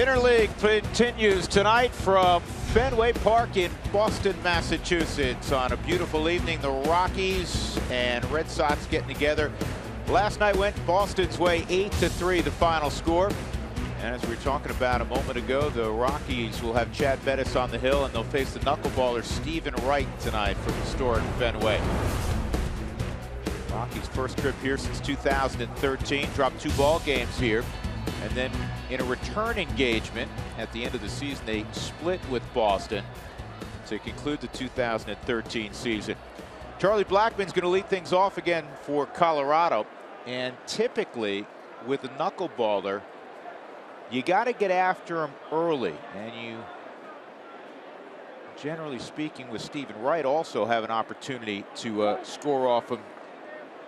Interleague continues tonight from Fenway Park in Boston, Massachusetts. On a beautiful evening, the Rockies and Red Sox getting together. Last night went Boston's way, 8-3 the final score. And as we were talking about a moment ago, the Rockies will have Chad Bettis on the hill, and they'll face the knuckleballer Stephen Wright tonight from historic Fenway. Rockies' first trip here since 2013, dropped 2 ball games here. And then in a return engagement at the end of the season, they split with Boston to conclude the 2013 season. Charlie Blackmon's going to lead things off again for Colorado. And typically with a knuckleballer, you got to get after him early. And you, generally speaking, with Stephen Wright, also have an opportunity to score off him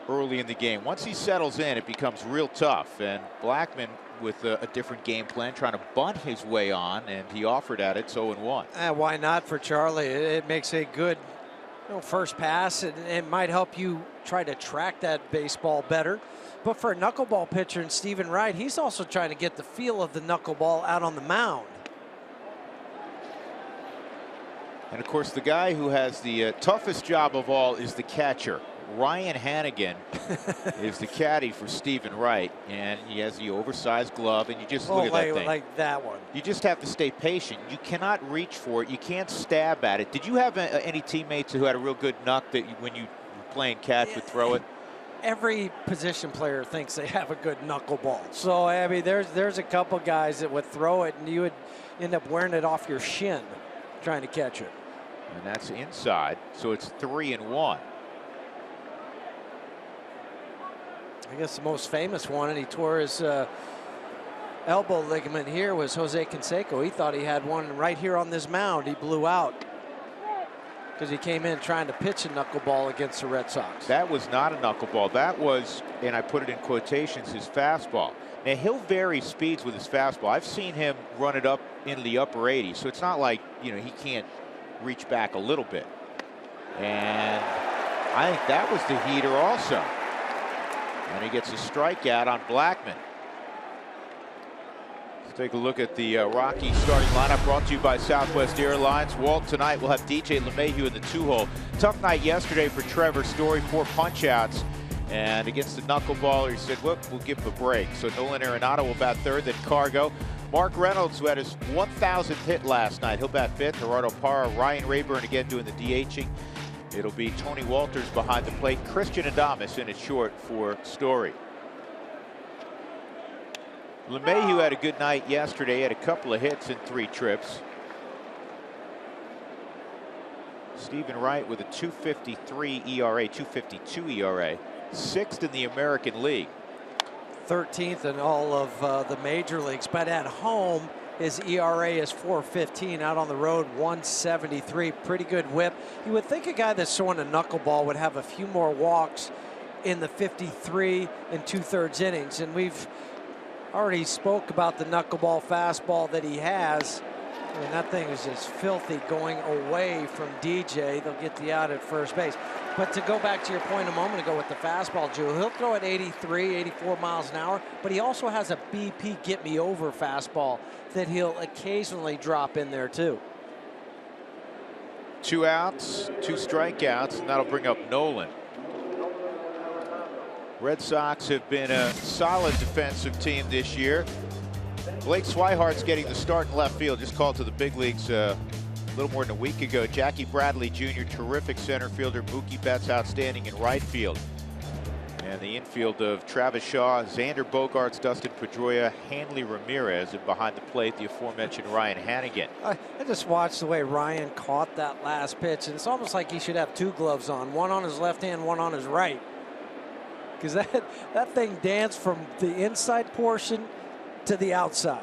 early in the game. Once he settles in, it becomes real tough. And Blackmon with a different game plan, trying to bunt his way on, and he offered at it. 0-1. Why not for Charlie? It makes a good first pass, and it might help you try to track that baseball better. But for a knuckleball pitcher and Stephen Wright, he's also trying to get the feel of the knuckleball out on the mound. And of course, the guy who has the toughest job of all is the catcher. Ryan Hannigan is the caddy for Stephen Wright, and he has the oversized glove, and you just look at that thing. Like that one. You just have to stay patient. You cannot reach for it. You can't stab at it. Did you have any teammates who had a real good knuck that when you were playing catch would throw it? Every position player thinks they have a good knuckleball. So, I mean, there's a couple guys that would throw it, and you would end up wearing it off your shin trying to catch it. And that's inside, so it's 3-1. I guess the most famous one, and he tore his elbow ligament here, was Jose Canseco. He thought he had one right here on this mound. He blew out because he came in trying to pitch a knuckleball against the Red Sox. That was not a knuckleball. That was, and I put it in quotations, his fastball. Now, he'll vary speeds with his fastball. I've seen him run it up into the upper 80s, so it's not like, he can't reach back a little bit. And I think that was the heater also. And he gets a strikeout on Blackmon. Let's take a look at the Rockies starting lineup, brought to you by Southwest Airlines. Walt tonight will have DJ LeMahieu in the 2-hole. Tough night yesterday for Trevor Story, 4 punch-outs. And against the knuckleballer, he said, well, we'll give him a break. So Nolan Arenado will bat 3rd, then Cargo. Mark Reynolds, who had his 1,000th hit last night, he'll bat 5th. Gerardo Parra, Ryan Rayburn again doing the DHing. It'll be Tony Walters behind the plate. Christian Adames in at short for Story. LeMahieu had a good night yesterday. Had a couple of hits in 3 trips. Stephen Wright with a 2.53 ERA, 2.52 ERA. 6th in the American League. 13th in all of the major leagues. But at home, his ERA is 4.15. Out on the road, 1.73. Pretty good whip. You would think a guy that's throwing a knuckleball would have a few more walks in the 53 and 2/3 innings. And we've already spoke about the knuckleball fastball that he has. I mean, that thing is just filthy going away from DJ. They'll get the out at first base. But to go back to your point a moment ago with the fastball, Drew, he'll throw at 83, 84 miles an hour, but he also has a BP get me over fastball that he'll occasionally drop in there too. 2 outs, 2 strikeouts, and that'll bring up Nolan. Red Sox have been a solid defensive team this year. Blake Swihart's getting the start in left field, just called to the big leagues a little more than a week ago. Jackie Bradley Jr., terrific center fielder. Mookie Betts outstanding in right field. And the infield of Travis Shaw, Xander Bogaerts, Dustin Pedroia, Hanley Ramirez, and behind the plate, the aforementioned Ryan Hannigan. I just watched the way Ryan caught that last pitch, and it's almost like he should have 2 gloves on, one on his left hand, one on his right. Because that thing danced from the inside portion to the outside.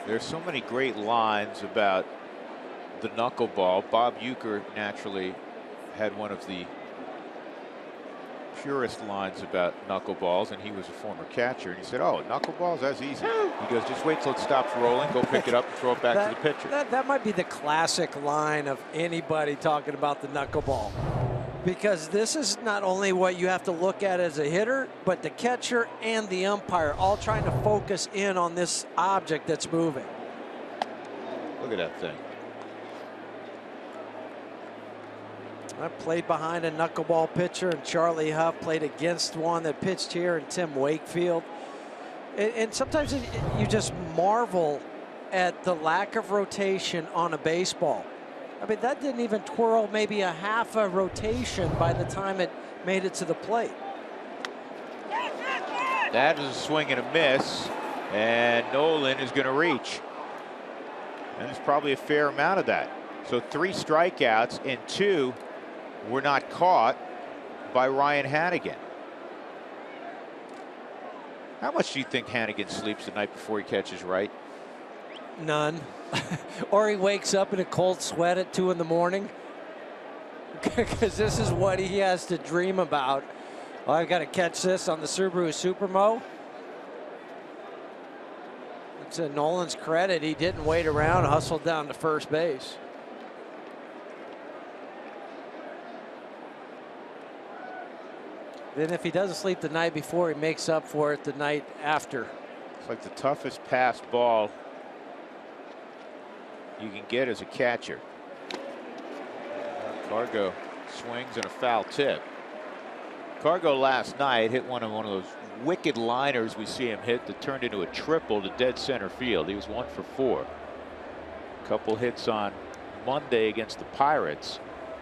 There's so many great lines about the knuckleball. Bob Uecker naturally had one of the purest lines about knuckleballs, and he was a former catcher, and he said, oh, knuckleballs, that's easy. He goes, just wait till it stops rolling, go pick it up and throw it back to the pitcher. That might be the classic line of anybody talking about the knuckleball. Because this is not only what you have to look at as a hitter, but the catcher and the umpire all trying to focus in on this object that's moving. Look at that thing. I played behind a knuckleball pitcher, and Charlie Huff played against one that pitched here, and Tim Wakefield. And sometimes you just marvel at the lack of rotation on a baseball. I mean, that didn't even twirl maybe a half a rotation by the time it made it to the plate. That is a swing and a miss, and Nolan is going to reach. And there's probably a fair amount of that. So 3 strikeouts, and 2 were not caught by Ryan Hanigan. How much do you think Hanigan sleeps the night before he catches right? None. Or he wakes up in a cold sweat at 2 in the morning. Because this is what he has to dream about. Oh, I've got to catch this on the Subaru Supermo. To Nolan's credit, he didn't wait around, hustled down to first base. Then if he doesn't sleep the night before, he makes up for it the night after. It's like the toughest pass ball you can get as a catcher. Cargo swings and a foul tip. Cargo last night hit one of those wicked liners we see him hit that turned into a triple to dead center field. He was 1 for 4. A couple hits on Monday against the Pirates.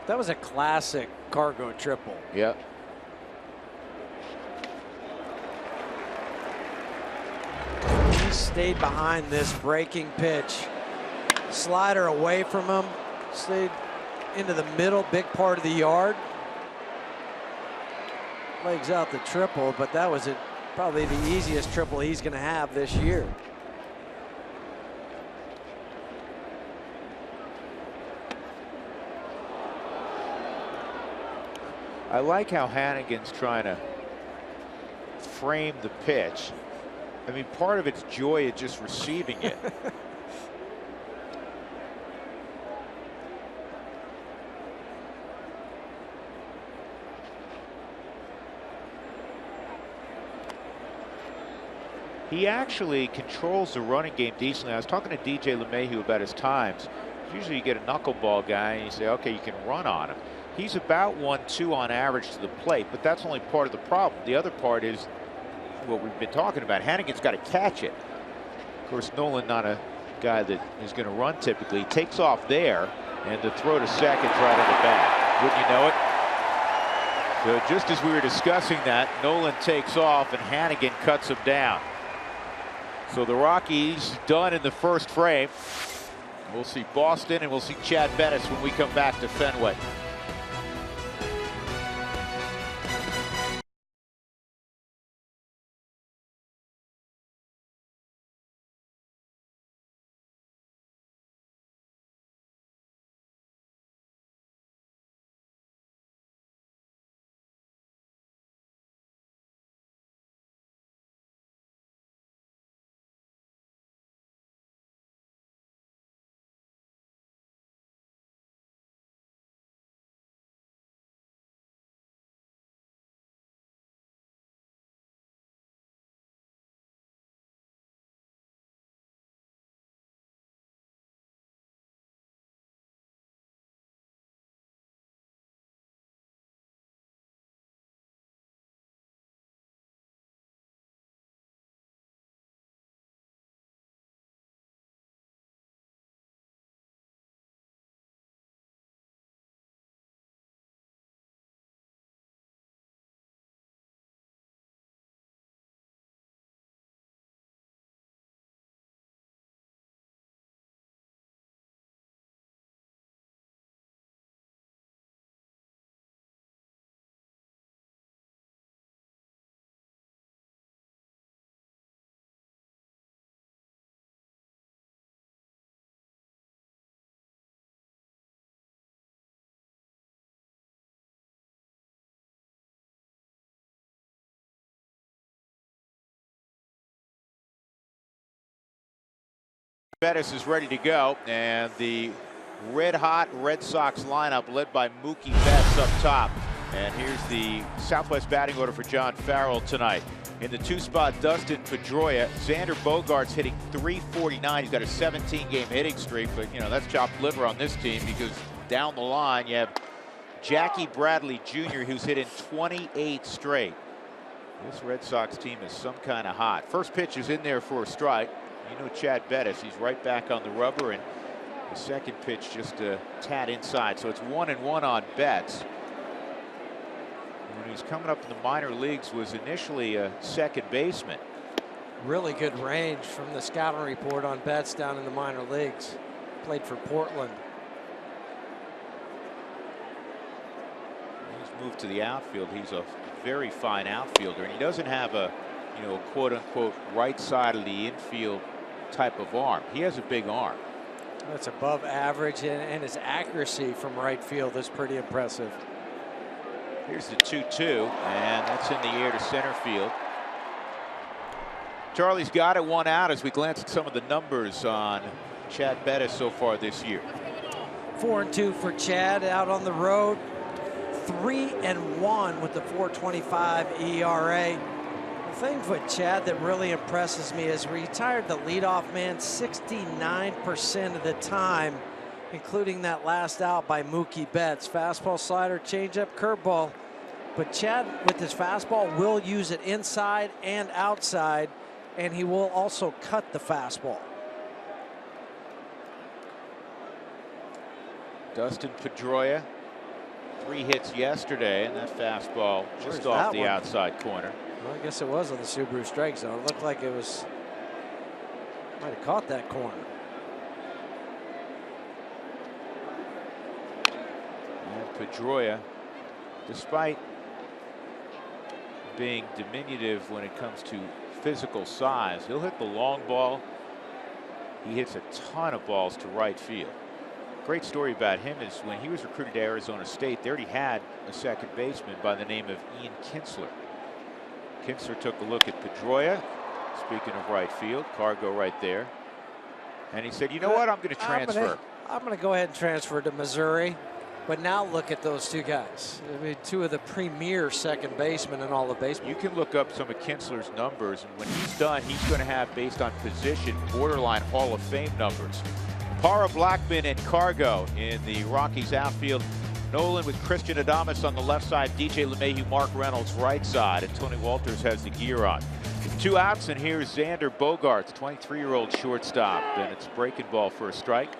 That was a classic Cargo triple. Yep. He stayed behind this breaking pitch. Slider away from him, stayed into the middle, big part of the yard. Legs out the triple, but that was probably the easiest triple he's going to have this year. I like how Hanigan's trying to frame the pitch. I mean, part of it's joy at just receiving it. He actually controls the running game decently. I was talking to DJ LeMahieu about his times. Usually you get a knuckleball guy and you say, okay, you can run on him. He's about 1-2 on average to the plate, but that's only part of the problem. The other part is what we've been talking about. Hanigan's got to catch it. Of course, Nolan not a guy that is going to run typically. He takes off there, and the throw to second's right on the bat. Wouldn't you know it? So just as we were discussing that, Nolan takes off and Hanigan cuts him down. So the Rockies done in the first frame. We'll see Boston and we'll see Chad Bettis when we come back to Fenway. Bettis is ready to go, and the red-hot Red Sox lineup led by Mookie Betts up top. And here's the Southwest batting order for John Farrell tonight. In the 2-spot, Dustin Pedroia. Xander Bogaerts hitting .349. He's got a 17-game hitting streak, but you know that's chopped liver on this team because down the line you have Jackie Bradley Jr., who's hitting 28 straight. This Red Sox team is some kind of hot. First pitch is in there for a strike. You know Chad Bettis, he's right back on the rubber, and the second pitch just a tad inside. So it's 1-1 on Betts. When he was coming up in the minor leagues, was initially a second baseman. Really good range from the scouting report on Betts down in the minor leagues. Played for Portland. He's moved to the outfield. He's a very fine outfielder, and he doesn't have a, you know, quote unquote right side of the infield type of arm. He has a big arm. That's above average, and his accuracy from right field is pretty impressive. Here's the 2-2, and that's in the air to center field. Charlie's got it, 1 out, as we glance at some of the numbers on Chad Bettis so far this year. 4-2 for Chad out on the road. 3-1 with the .425 ERA. The thing with Chad that really impresses me is retired the leadoff man 69% of the time, including that last out by Mookie Betts. Fastball, slider, changeup, curveball. But Chad, with his fastball, will use it inside and outside, and he will also cut the fastball. Dustin Pedroia, 3 hits yesterday, and that fastball just off the outside corner. Well, I guess it was on the Subaru strike zone. It looked like it was, might have caught that corner. And Pedroia, despite being diminutive when it comes to physical size, he'll hit the long ball. He hits a ton of balls to right field. Great story about him is when he was recruited to Arizona State, they already had a second baseman by the name of Ian Kinsler. Kinsler took a look at Pedroia, speaking of right field, cargo right there, and he said, you know what, I'm going to transfer. I'm going to go ahead and transfer to Missouri. But now look at those two guys. I mean, 2 of the premier second basemen in all of baseball. You can look up some of Kinsler's numbers, and when he's done, he's going to have, based on position, borderline Hall of Fame numbers. Para, Blackman, and Cargo in the Rockies outfield. Nolan with Christian Adames on the left side, DJ LeMahieu, Mark Reynolds right side, and Tony Walters has the gear on. 2 outs, and here's Xander Bogaerts, 23-year-old shortstop, and it's breaking ball for a strike.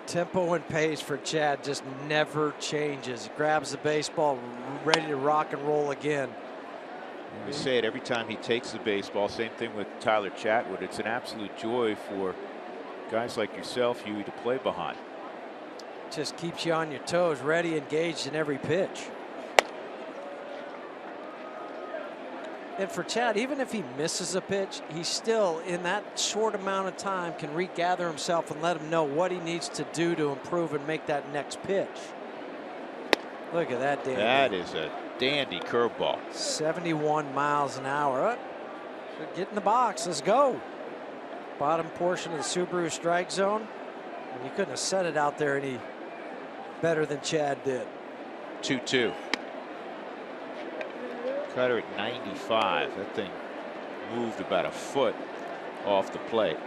Tempo and pace for Chad just never changes. He grabs the baseball, ready to rock and roll again. We say it every time he takes the baseball. Same thing with Tyler Chatwood. It's an absolute joy for guys like yourself, Huey, to play behind. Just keeps you on your toes, ready, engaged in every pitch. And for Chad, even if he misses a pitch, he still, in that short amount of time, can regather himself and let him know what he needs to do to improve and make that next pitch. Look at that dandy. That is a dandy curveball. 71 miles an hour. Get in the box. Let's go. Bottom portion of the Subaru strike zone. And you couldn't have set it out there any better than Chad did. 2-2. Cutter at 95. That thing moved about a foot off the plate.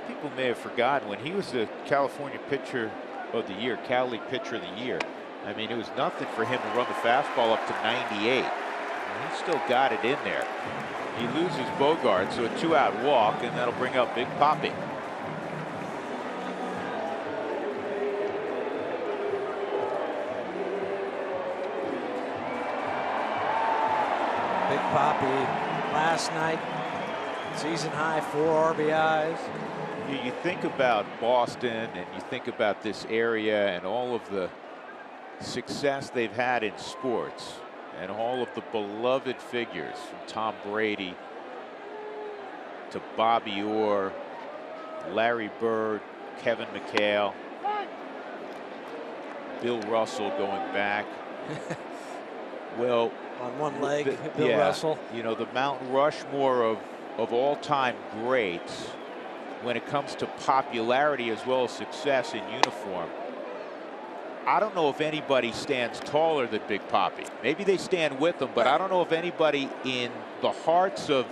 People may have forgotten when he was the California pitcher of the year, Cal League pitcher of the year. I mean, it was nothing for him to run the fastball up to 98. And he still got it in there. He loses Bogart, so a 2-out walk, and that'll bring up Big Papi. Big Papi last night, season high 4 RBIs. You think about Boston and you think about this area and all of the success they've had in sports and all of the beloved figures, from Tom Brady to Bobby Orr, Larry Bird, Kevin McHale, Bill Russell going back. Well, on one leg, Bill Russell. You know, the Mount Rushmore of all-time greats when it comes to popularity as well as success in uniform. I don't know if anybody stands taller than Big Papi. Maybe they stand with him, but I don't know if anybody in the hearts of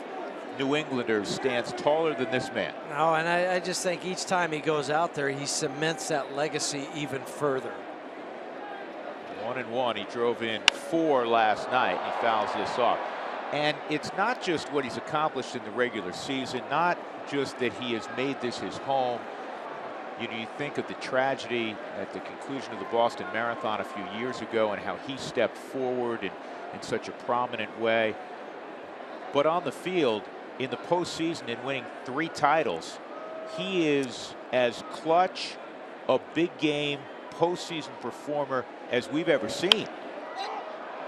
New Englanders stands taller than this man. No, and I just think each time he goes out there, he cements that legacy even further. 1-1. He drove in 4 last night. He fouls this off. And it's not just what he's accomplished in the regular season, not just that he has made this his home. You know, you think of the tragedy at the conclusion of the Boston Marathon a few years ago and how he stepped forward in such a prominent way. But on the field, in the postseason and winning 3 titles, he is as clutch a big game postseason performer as we've ever seen.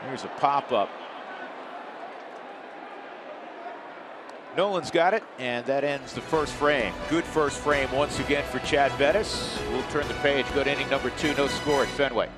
Here's a pop-up. Nolan's got it, and that ends the first frame. Good first frame once again for Chad Bettis. We'll turn the page, go to inning number 2, no score at Fenway.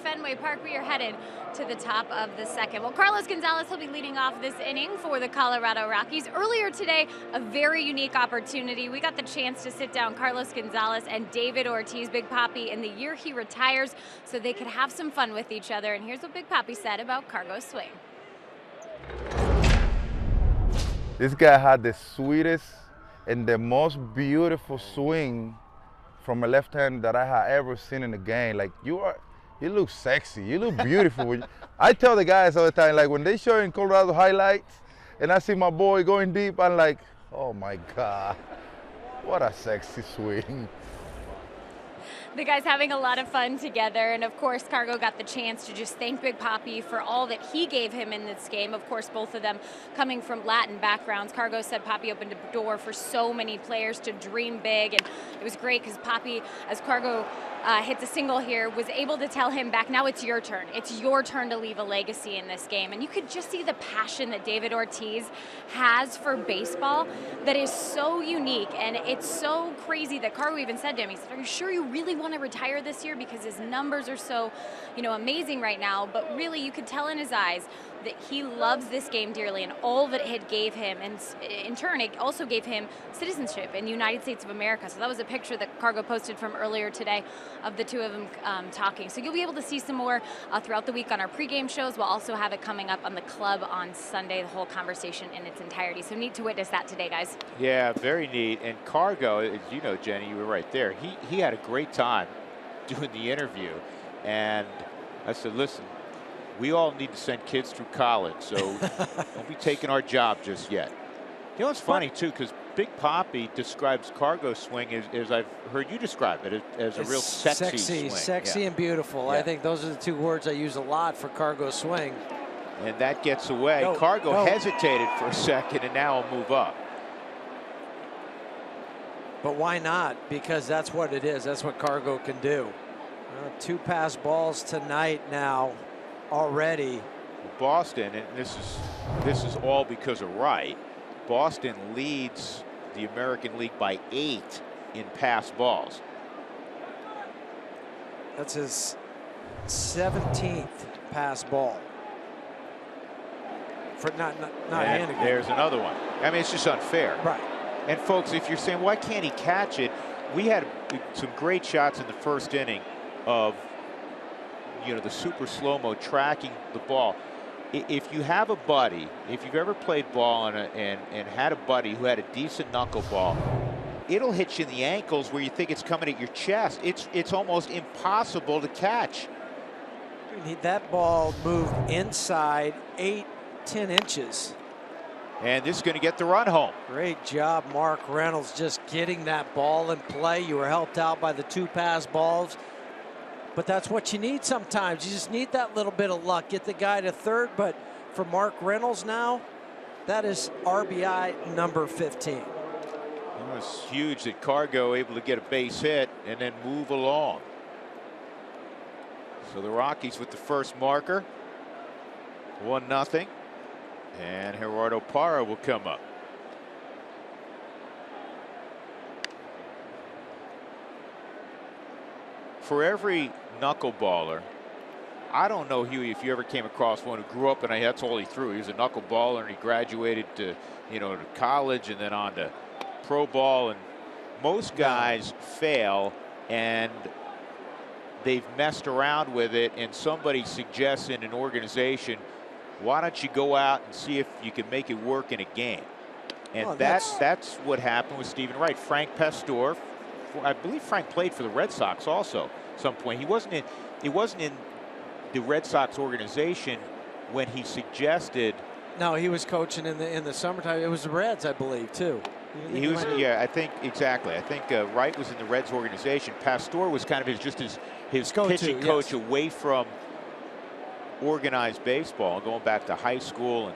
Fenway Park, we are headed to the top of the second. Well, Carlos Gonzalez will be leading off this inning for the Colorado Rockies. Earlier today, a very unique opportunity. We got the chance to sit down Carlos Gonzalez and David Ortiz, Big Papi, in the year he retires so they could have some fun with each other. And here's what Big Papi said about Cargo's swing. This guy had the sweetest and the most beautiful swing from a left hand that I have ever seen in the game. Like, you look sexy, you look beautiful. I tell the guys all the time, like when they show in Colorado highlights and I see my boy going deep, I'm like, oh my God, what a sexy swing. The guys having a lot of fun together, and of course Cargo got the chance to just thank Big Papi for all that he gave him in this game. Of course, both of them coming from Latin backgrounds. Cargo said Papi opened a door for so many players to dream big, and it was great because Papi, as Cargo hits a single here, was able to tell him back, now it's your turn. It's your turn to leave a legacy in this game. And you could just see the passion that David Ortiz has for baseball that is so unique, and it's so crazy that Cargo even said to him, he said, are you sure you really want to retire this year, because his numbers are so, amazing right now? But really, you could tell in his eyes that he loves this game dearly and all that it gave him, and in turn it also gave him citizenship in the United States of America. So that was a picture that Cargo posted from earlier today of the two of them talking. So you'll be able to see some more throughout the week on our pregame shows. We'll also have it coming up on the club on Sunday, the whole conversation in its entirety. So neat to witness that today, guys. Yeah, very neat. And Cargo, as you know, Jenny, you were right there. He had a great time doing the interview. And I said, listen, we all need to send kids through college, so don't be taking our job just yet. You know, it's funny, too, because Big Papi describes Cargo's swing as I've heard you describe it, as a real sexy swing. Sexy yeah. and beautiful. Yeah. I think those are the two words I use a lot for Cargo's swing. And that gets away. Cargo hesitated for a second, and now will move up. But why not? Because that's what it is. That's what Cargo can do. 2 pass balls tonight now already Boston, and this is all because of Wright. Boston leads the American League by 8 in pass balls. That's his 17th pass ball. For not Hannigan. There's another one. I mean, it's just unfair. Right. And folks, if you're saying, why can't he catch it? We had some great shots in the first inning of, the super slow-mo tracking the ball. If you have a buddy, if you've ever played ball and had a buddy who had a decent knuckleball, it'll hit you in the ankles where you think it's coming at your chest. It's almost impossible to catch. That ball moved inside 8-10 inches. And this is going to get the run home. Great job, Mark Reynolds, just getting that ball in play. You were helped out by the 2 pass balls. But that's what you need sometimes. You just need that little bit of luck. Get the guy to third. But for Mark Reynolds now, that is RBI number 15. It was huge that Cargo able to get a base hit and then move along. So the Rockies with the first marker. 1-0. And Gerardo Parra will come up. For every knuckleballer, I don't know, Huey, if you ever came across one who grew up and that's all he threw. He was a knuckleballer and he graduated to, to college and then on to pro ball. And most guys fail and they've messed around with it, and somebody suggests in an organization, why don't you go out and see if you can make it work in a game? And that's what happened with Stephen Wright. Frank Pastore, I believe Frank played for the Red Sox also at some point. He wasn't in the Red Sox organization when he suggested. No, he was coaching in the summertime. It was the Reds, I believe, too. He was, yeah, I think exactly. I think Wright was in the Reds organization. Pastore was kind of his pitching coach away from organized baseball, going back to high school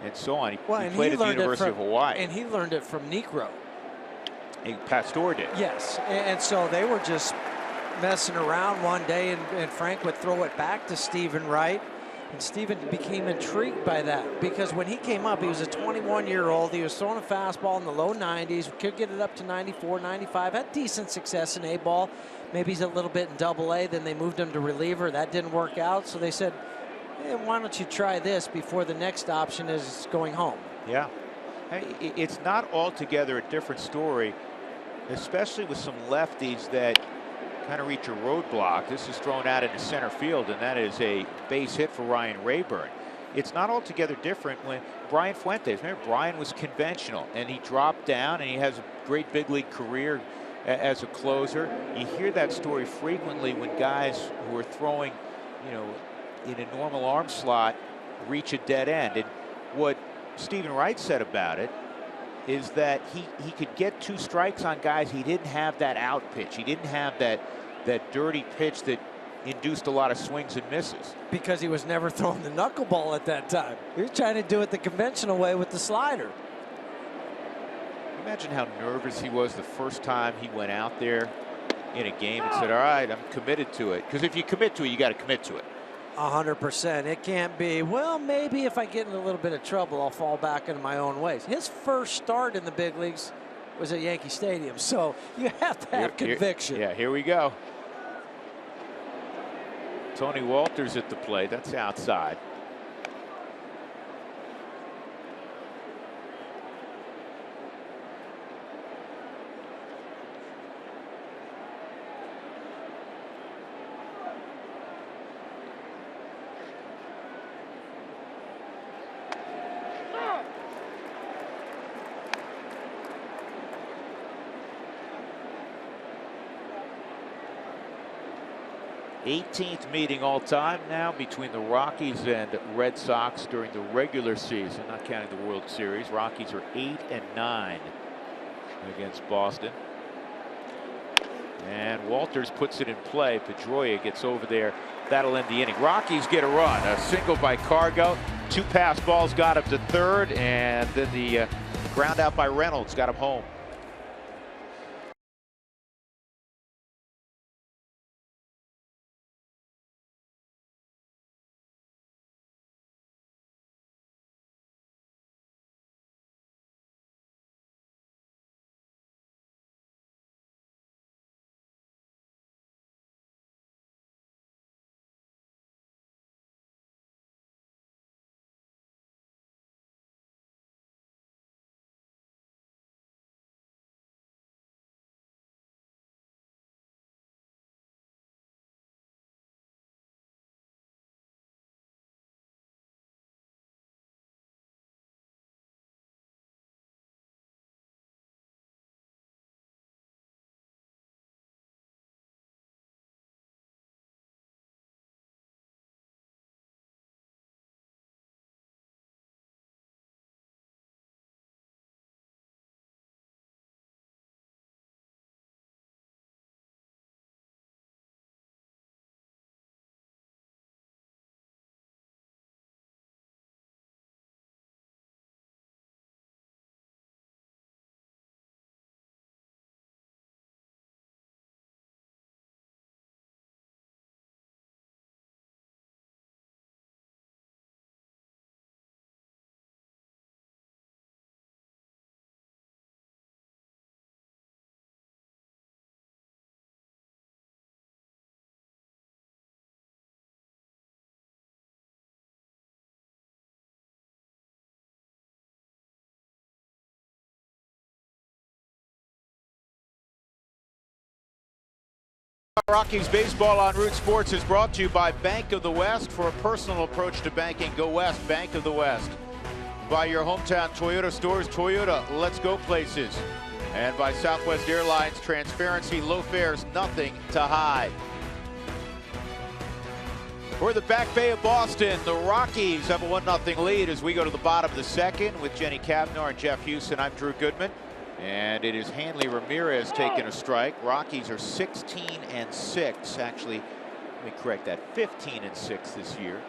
and so on. He played at the University of Hawaii. And he learned it from Negro. Pastore did. Yes, and so they were just messing around one day, and Frank would throw it back to Stephen Wright. And Stephen became intrigued by that because when he came up, he was a 21-year-old. He was throwing a fastball in the low 90s, could get it up to 94, 95, had decent success in A-ball. Maybe he's a little bit in Double-A. Then they moved him to reliever. That didn't work out. So they said, hey, why don't you try this before the next option is going home? Yeah. It's not altogether a different story, especially with some lefties that kind of reach a roadblock. This is thrown out into center field, and that is a base hit for Ryan Rayburn. It's not altogether different when Brian Fuentes, remember, Brian was conventional, and he dropped down, and he has a great big league career as a closer. You hear that story frequently when guys who are throwing, in a normal arm slot reach a dead end. And what Stephen Wright said about it is that he could get 2 strikes on guys. He didn't have that out pitch. He didn't have that dirty pitch that induced a lot of swings and misses. Because he was never throwing the knuckleball at that time. He was trying to do it the conventional way with the slider. Imagine how nervous he was the first time he went out there in a game and said, all right, I'm committed to it. Because if you commit to it, you got to commit to it. 100%. It can't be, well, maybe if I get in a little bit of trouble, I'll fall back into my own ways. His first start in the big leagues was at Yankee Stadium, so you have to have conviction. Yeah, here we go. Tony Walters at the plate. That's outside. '18th meeting all time now between the Rockies and Red Sox during the regular season, not counting the World Series. Rockies are 8-9 against Boston. And Walters puts it in play. Pedroia gets over there. That'll end the inning. Rockies get a run. A single by Cargo. 2 pass balls got up to third, and then the ground out by Reynolds got him home. Rockies baseball on Root Sports is brought to you by Bank of the West. For a personal approach to banking, go West, Bank of the West. By your hometown Toyota stores, Toyota, let's go places. And by Southwest Airlines, transparency, low fares, nothing to hide. For the Back Bay of Boston, the Rockies have a 1-0 lead as we go to the bottom of the second with Jenny Cavnar and Jeff Houston. I'm Drew Goodman. And it is Hanley Ramirez taking a strike. Rockies are 16-6. Actually, let me correct that, 15-6 this year.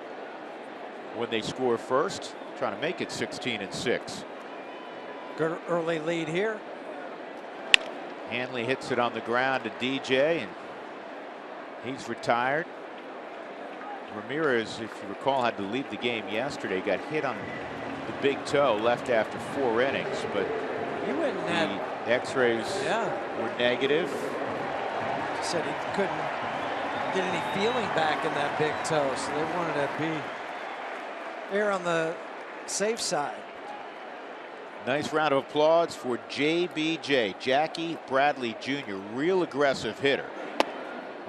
When they score first, trying to make it 16-6. Good early lead here. Hanley hits it on the ground to DJ, and he's retired. Ramirez, if you recall, had to leave the game yesterday. Got hit on the big toe, left after 4 innings, but he went and the X-rays were negative. Said he couldn't get any feeling back in that big toe, so they wanted to be here on the safe side. Nice round of applause for JBJ, Jackie Bradley Jr., real aggressive hitter.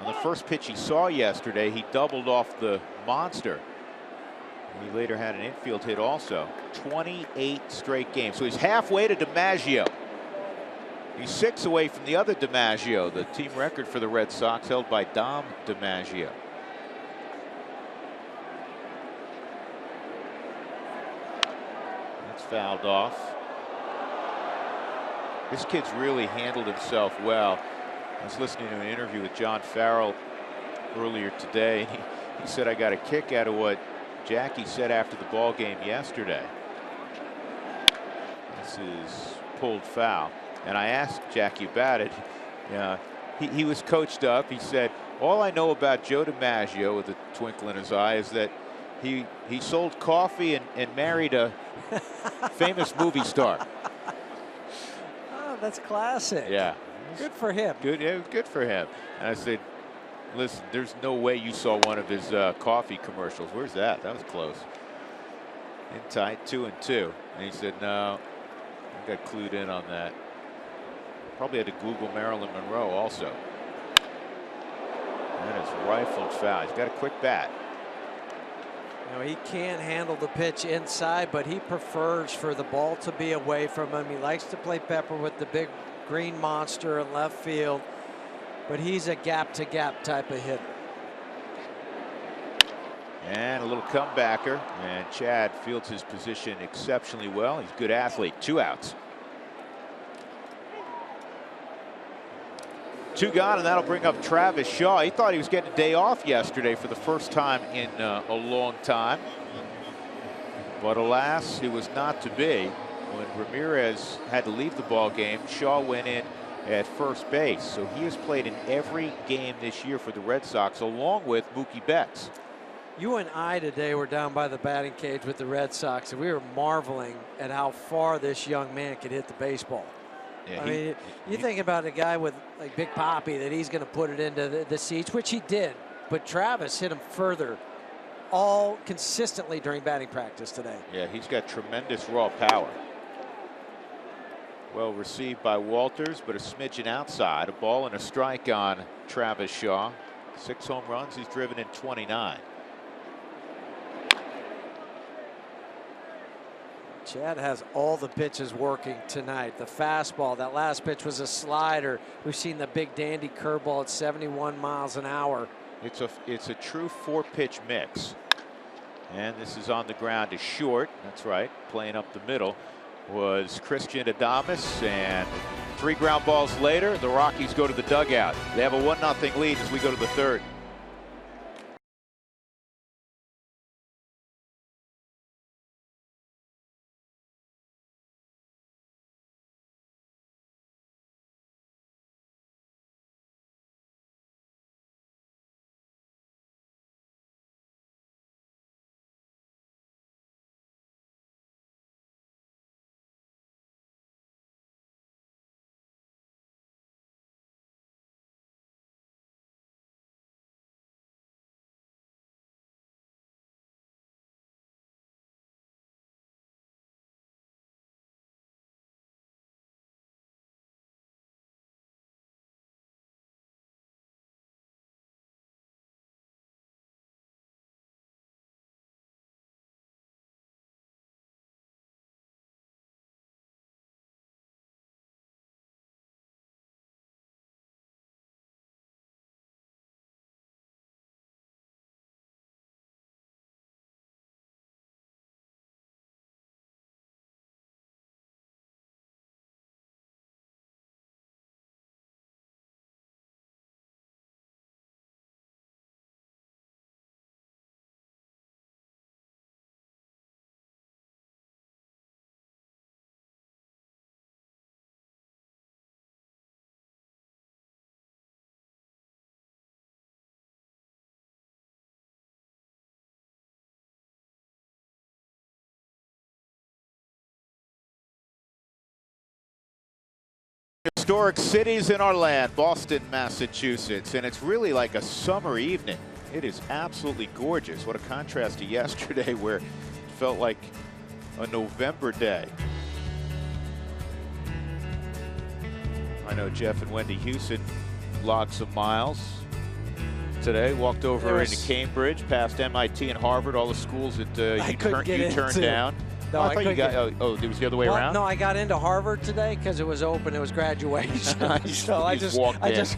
On the first pitch he saw yesterday, he doubled off the monster. He later had an infield hit also. 28 straight games. So he's halfway to DiMaggio. He's 6 away from the other DiMaggio, the team record for the Red Sox, held by Dom DiMaggio. That's fouled off. This kid's really handled himself well. I was listening to an interview with John Farrell earlier today, and he said, I got a kick out of what Jackie said after the ball game yesterday. This is pulled foul. And I asked Jackie about it. He was coached up. He said, all I know about Joe DiMaggio, with a twinkle in his eye, is that he sold coffee and married a famous movie star. Oh, that's classic. Yeah. Good for him. Good, yeah, good for him. And I said, listen, there's no way you saw one of his coffee commercials. Where's that? That was close. In tight, 2-2. And he said, no, I got clued in on that. Probably had to Google Marilyn Monroe also. That is rifled foul. He's got a quick bat. You know, he can handle the pitch inside, but he prefers for the ball to be away from him. He likes to play pepper with the big green monster in left field, but he's a gap-to-gap type of hitter. And a little comebacker, and Chad fields his position exceptionally well. He's a good athlete. 2 outs. 2 gone, and that'll bring up Travis Shaw. He thought he was getting a day off yesterday for the first time in a long time, but alas, it was not to be. When Ramirez had to leave the ball game, Shaw went in at first base. So he has played in every game this year for the Red Sox, along with Mookie Betts. You and I today were down by the batting cage with the Red Sox, and we were marveling at how far this young man could hit the baseball. Yeah, I mean, you think about a guy with like Big Papi, that he's going to put it into the seats, which he did. But Travis hit him further all consistently during batting practice today. Yeah, he's got tremendous raw power. Well received by Walters, but a smidgen outside. A ball and a strike on Travis Shaw. 6 home runs. He's driven in 29. Chad has all the pitches working tonight. The fastball, that last pitch was a slider. We've seen the big dandy curveball at 71 miles an hour. It's a true 4-pitch mix. And this is on the ground to short. That's right, playing up the middle was Christian Adames, and 3 ground balls later, the Rockies go to the dugout. They have a 1-0 lead as we go to the 3rd. historic cities in our land, Boston, Massachusetts, and it's really like a summer evening. It is absolutely gorgeous. What a contrast to yesterday where it felt like a November day. I know Jeff and Wendy Houston logged some miles today, walked over into Cambridge, past MIT and Harvard, all the schools that you turned down. No, I thought you got. Oh, it was the other way around. No, I got into Harvard today because it was open. It was graduation. So I just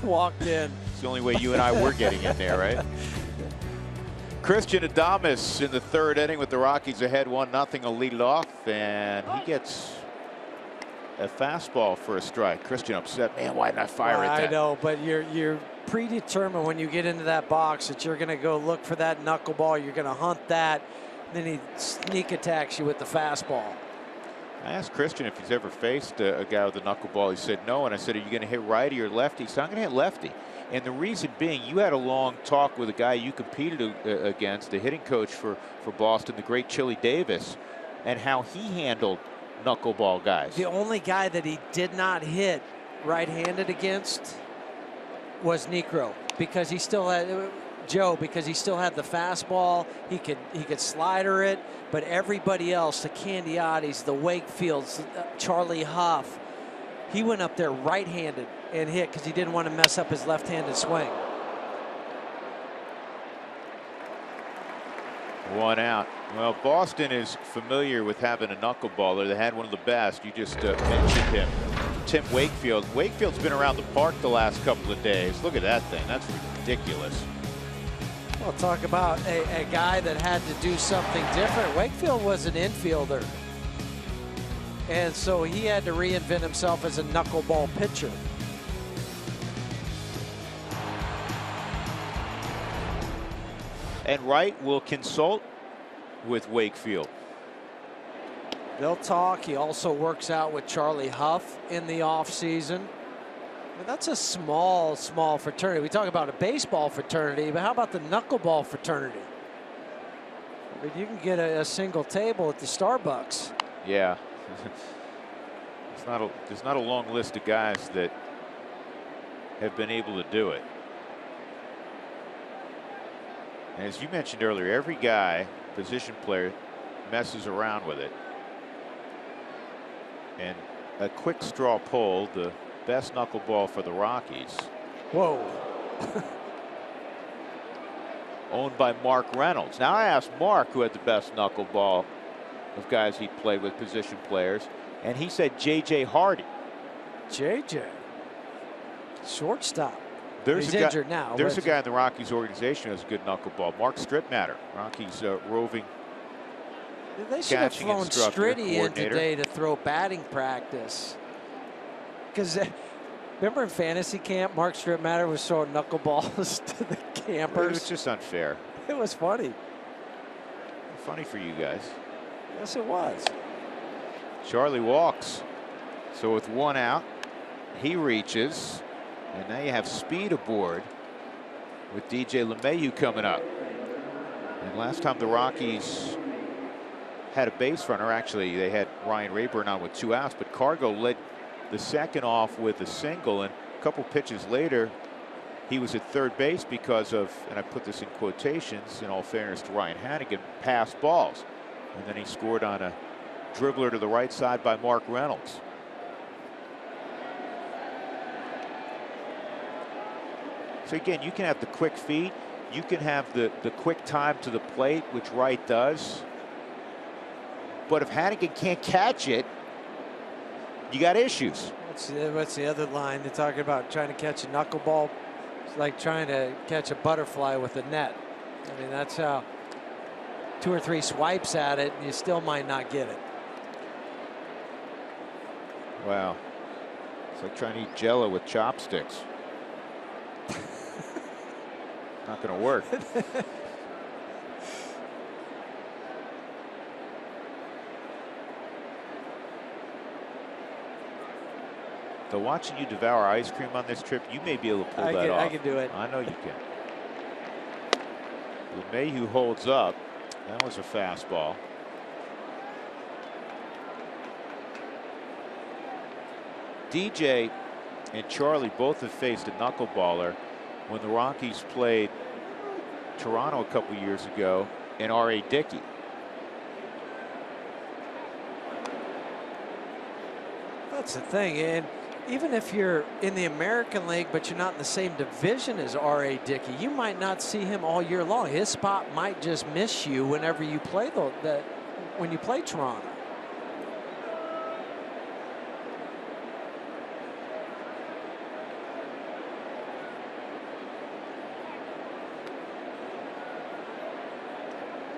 walked in. It's the only way you and I were getting in there, right? Christian Adames in the third inning with the Rockies ahead 1-0. Will lead it off, and he gets a fastball for a strike. Christian upset. Man, why didn't I fire at that? I know, but you're predetermined when you get into that box that you're going to go look for that knuckleball. You're going to hunt that. Then he sneak attacks you with the fastball. I asked Christian if he's ever faced a guy with a knuckleball. He said no, and I said, are you going to hit righty or lefty? He said, I'm going to hit lefty. And the reason being, you had a long talk with a guy you competed against, the hitting coach for Boston, the great Chili Davis, and how he handled knuckleball guys. The only guy that he did not hit right-handed against was Necro, because he still had because he still had the fastball. He could slider it, but everybody else, the Candiottis, the Wakefields, Charlie Huff, he went up there right-handed and hit because he didn't want to mess up his left-handed swing. 1 out. Well, Boston is familiar with having a knuckleballer. They had one of the best. You just mentioned him, Tim Wakefield. Wakefield's been around the park the last couple of days. Look at that thing. That's ridiculous. Well, talk about a guy that had to do something different. Wakefield was an infielder, and so he had to reinvent himself as a knuckleball pitcher. And Wright will consult with Wakefield. They'll talk. He also works out with Charlie Huff in the offseason. That's a small fraternity. We talk about a baseball fraternity, but how about the knuckleball fraternity? I mean, you can get a single table at the Starbucks. Yeah. There's not a long list of guys that have been able to do it. And as you mentioned earlier, every guy, position player, messes around with it. And a quick straw poll, the best knuckleball for the Rockies. Whoa. Owned by Mark Reynolds. Now I asked Mark who had the best knuckleball of guys he played with, position players, and he said J.J. Hardy. J.J. Shortstop. He's injured now. There's a guy in the Rockies organization who has a good knuckleball. Mark Stripmatter, Rockies roving. They should have flown Stritty in today to throw batting practice. Because remember in fantasy camp, Mark Stripmatter was throwing knuckleballs to the campers. It was just unfair. It was funny. Funny for you guys. Yes, it was. Charlie walks. So with 1 out, he reaches. And now you have speed aboard with DJ LeMahieu coming up. And last time the Rockies had a base runner, actually they had Ryan Rayburn on with 2 outs, but Cargo led the second off with a single, and a couple pitches later he was at third base because of, and I put this in quotations in all fairness to Ryan Hannigan, pass balls. And then he scored on a dribbler to the right side by Mark Reynolds. So again, you can have the quick feet, you can have the quick time to the plate, which Wright does. But if Hannigan can't catch it, you got issues. What's the other line? They're talking about trying to catch a knuckleball. It's like trying to catch a butterfly with a net. I mean, that's how 2 or 3 swipes at it, and you still might not get it. Wow. It's like trying to eat Jell-O with chopsticks. Not going to work. So watching you devour ice cream on this trip, you may be able to pull that off. I can do it. I know you can. LeMahieu holds up. That was a fastball. DJ and Charlie both have faced a knuckleballer when the Rockies played Toronto a couple years ago, and R.A. Dickey. That's the thing, and even if you're in the American League, but you're not in the same division as R.A. Dickey, you might not see him all year long. His spot might just miss you whenever you play when you play Toronto.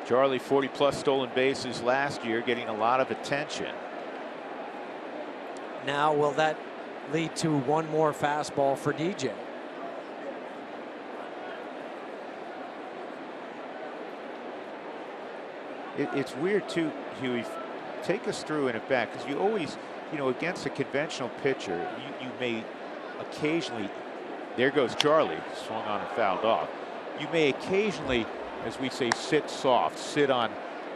Charlie, 40+ stolen bases last year, getting a lot of attention. Now, will that lead to one more fastball for DJ? It's weird too, Huey. Take us through in it back, because you always, against a conventional pitcher, you may occasionally, there goes Charlie, swung on and fouled off. You may occasionally, as we say, sit soft, sit on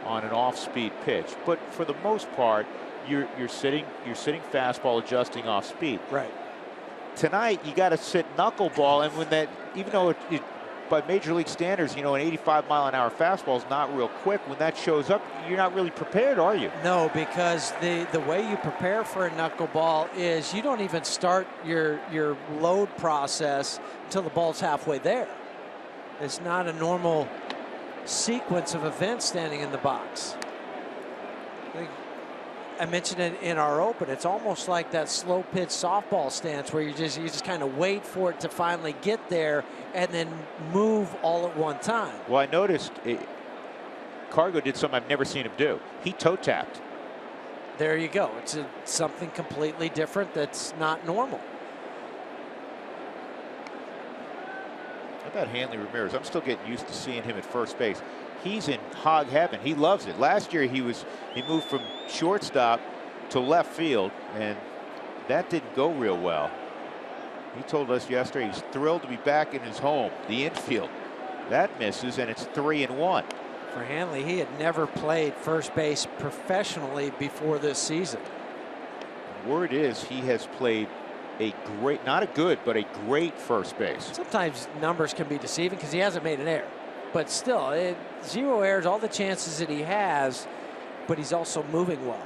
an off-speed pitch, but for the most part, you're sitting fastball, adjusting off speed. Right. Tonight you got to sit knuckleball, and when that, even though it by major league standards, an 85-mile-an-hour fastball is not real quick, when that shows up, you're not really prepared, are you? No, because the way you prepare for a knuckleball is you don't even start your load process until the ball's halfway there. It's not a normal sequence of events standing in the box. I mentioned it in our open. It's almost like that slow pitch softball stance where you just kind of wait for it to finally get there and then move all at one time. Well, I noticed Cargo did something I've never seen him do. He toe tapped. There you go. It's something completely different that's not normal. How about Hanley Ramirez? I'm still getting used to seeing him at first base. He's in hog heaven. He loves it. Last year he moved from shortstop to left field, and that didn't go real well. He told us yesterday he's thrilled to be back in his home, the infield. That misses, and it's 3-1. For Hanley, he had never played first base professionally before this season. Word is he has played a great, not a good, but a great first base. Sometimes numbers can be deceiving because he hasn't made an error. But still, 0 errors, all the chances that he has, but he's also moving well.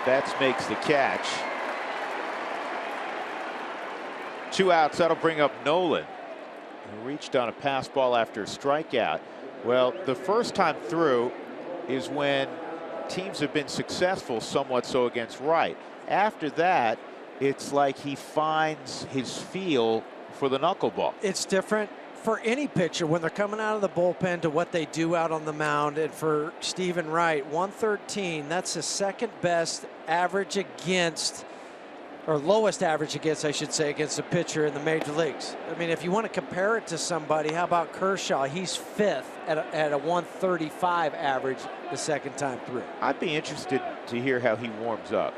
Betts makes the catch. 2 outs, that'll bring up Nolan. He reached on a pass ball after a strikeout. Well, the first time through is when teams have been successful, somewhat so against Wright. After that, it's like he finds his feel for the knuckleball. It's different for any pitcher when they're coming out of the bullpen to what they do out on the mound. And for Stephen Wright, 113, that's his second best average against, or lowest average against, I should say, against a pitcher in the major leagues. I mean, if you want to compare it to somebody, how about Kershaw? He's 5th at a 135 average the second time through. I'd be interested to hear how he warms up.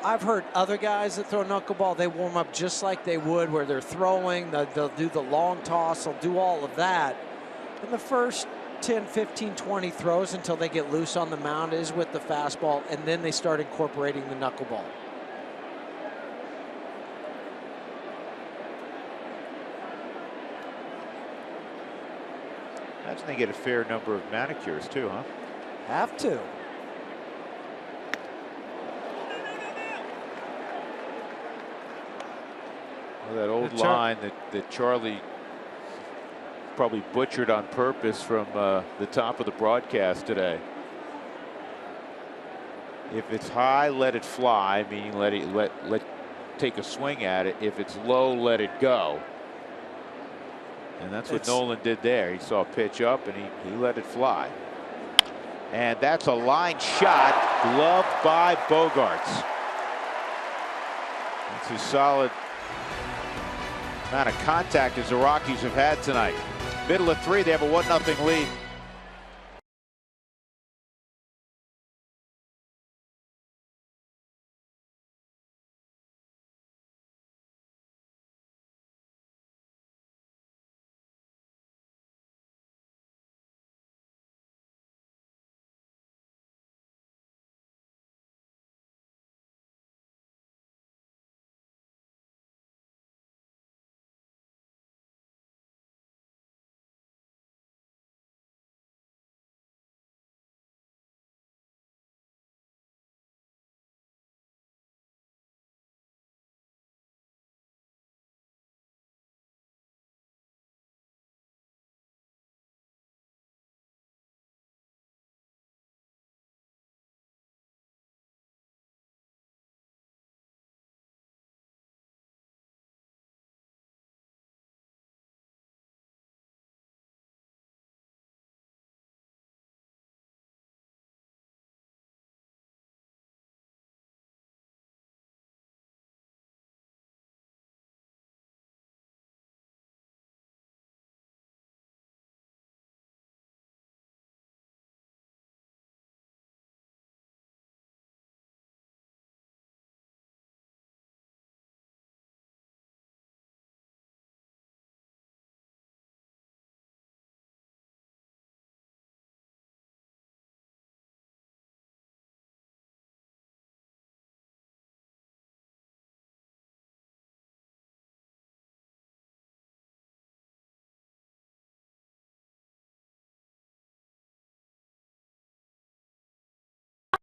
I've heard other guys that throw knuckleball, they warm up just like they would where they're throwing, they'll do the long toss, they'll do all of that. And the first 10, 15, 20 throws until they get loose on the mound is with the fastball, and then they start incorporating the knuckleball. Imagine they get a fair number of manicures too, huh? Have to. Well, that old line that Charlie probably butchered on purpose from the top of the broadcast today. If it's high, let it fly, meaning let take a swing at it. If it's low, let it go. And that's what Nolan did there. He saw a pitch up and he let it fly. And that's a line shot, gloved by Bogarts. That's a solid amount of contact as the Rockies have had tonight. Middle of 3, they have a 1-0 lead.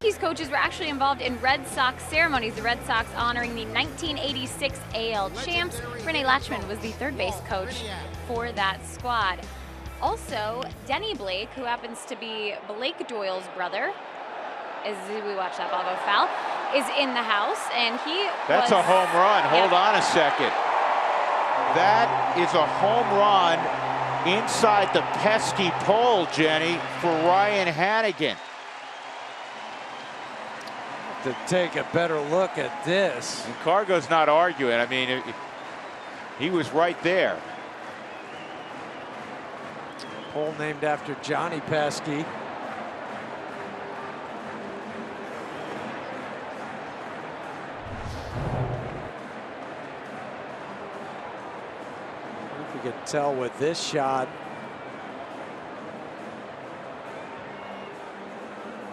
Rockies coaches were actually involved in Red Sox ceremonies. The Red Sox honoring the 1986 AL champs. Renee Latchman was the third base coach for that squad. Also, Denny Blake, who happens to be Blake Doyle's brother, as we watch that ball go foul, is in the house, and That's a home run. Hold on a second. That is a home run inside the pesky pole, Jenny, for Ryan Hanigan. To take a better look at this. And Cargo's not arguing. I mean, he was right there. Pole named after Johnny Pesky. If you could tell with this shot.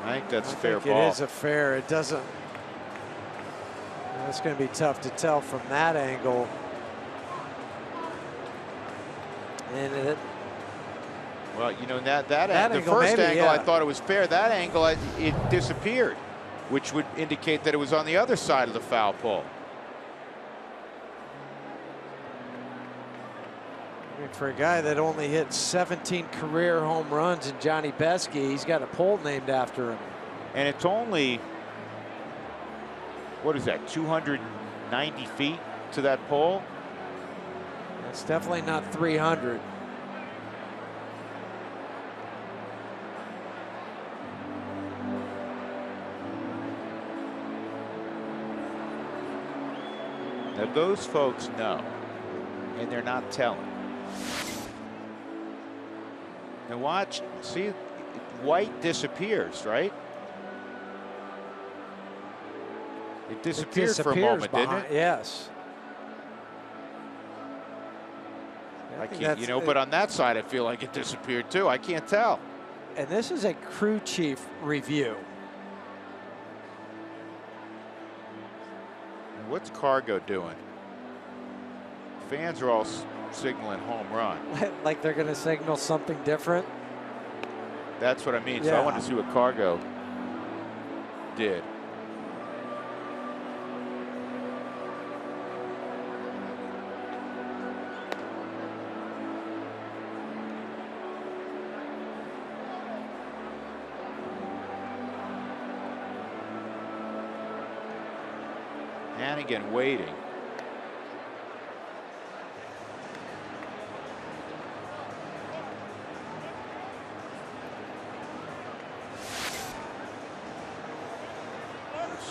I think that's a fair ball. It is a fair. It doesn't. It's going to be tough to tell from that angle. And well, you know, that the first angle, yeah. I thought it was fair. That angle, it disappeared, which would indicate that it was on the other side of the foul pole. I mean, for a guy that only hit 17 career home runs in Johnny Pesky, he's got a pole named after him. And it's only, what is that, 290 feet to that pole? It's definitely not 300. Now those folks know, and they're not telling. Now watch, see, white disappears, right? It disappeared for a moment, didn't it? Yes. I can't, you know, but on that side, I feel like it disappeared too. I can't tell. And this is a crew chief review. What's Cargo doing? Fans are all signaling home run. Like they're going to signal something different? That's what I mean. Yeah. So I wanted to see what Cargo did. Hanigan waiting.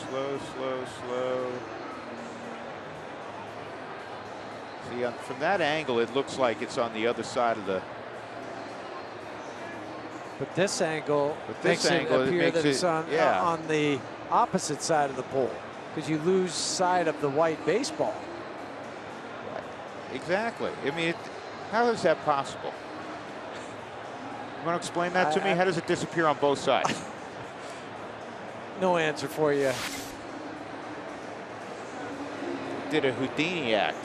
Slow, slow, slow. See, from that angle, it looks like it's on the other side of the. But this angle makes it appear that it's on the opposite side of the pole, because you lose sight of the white baseball. Right. Exactly. I mean, how is that possible? You want to explain that to me? How does it disappear on both sides? No answer for you. Did a Houdini act.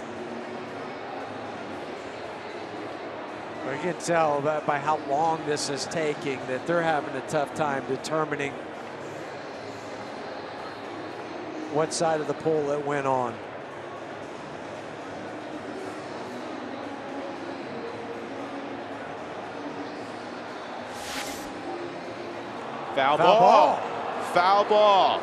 I can tell by how long this is taking that they're having a tough time determining what side of the pole it went on. Foul ball. Foul ball.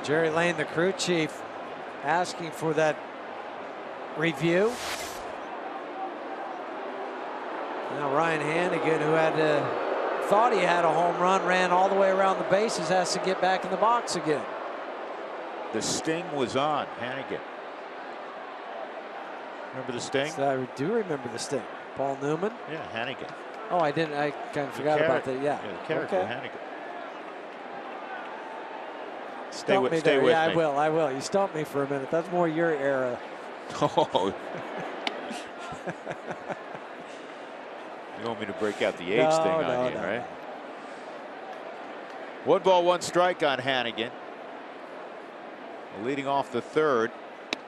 Jerry Lane, the crew chief, asking for that review. Now Ryan Hanigan, who thought he had a home run, ran all the way around the bases, has to get back in the box again. The sting was on Hanigan. Remember the sting? So I do remember the sting. Paul Newman? Yeah, Hanigan. Oh, I didn't. I kind of forgot about that. Yeah. The character, Hanigan. Stay with me. Yeah, I will. You stumped me for a minute. That's more your era. Oh. You want me to break out the age thing on you, right? 1 ball, 1 strike on Hanigan. Leading off the third.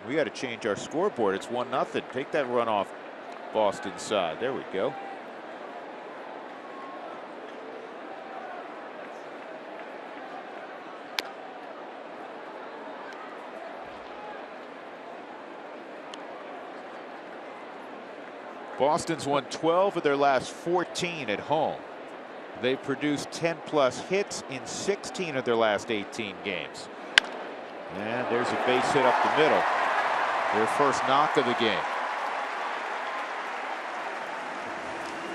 We got to change our scoreboard. It's 1-0. Take that run off Boston side. There we go. Boston's won 12 of their last 14 at home. They produced 10+ hits in 16 of their last 18 games. And there's a base hit up the middle. Their first knock of the game.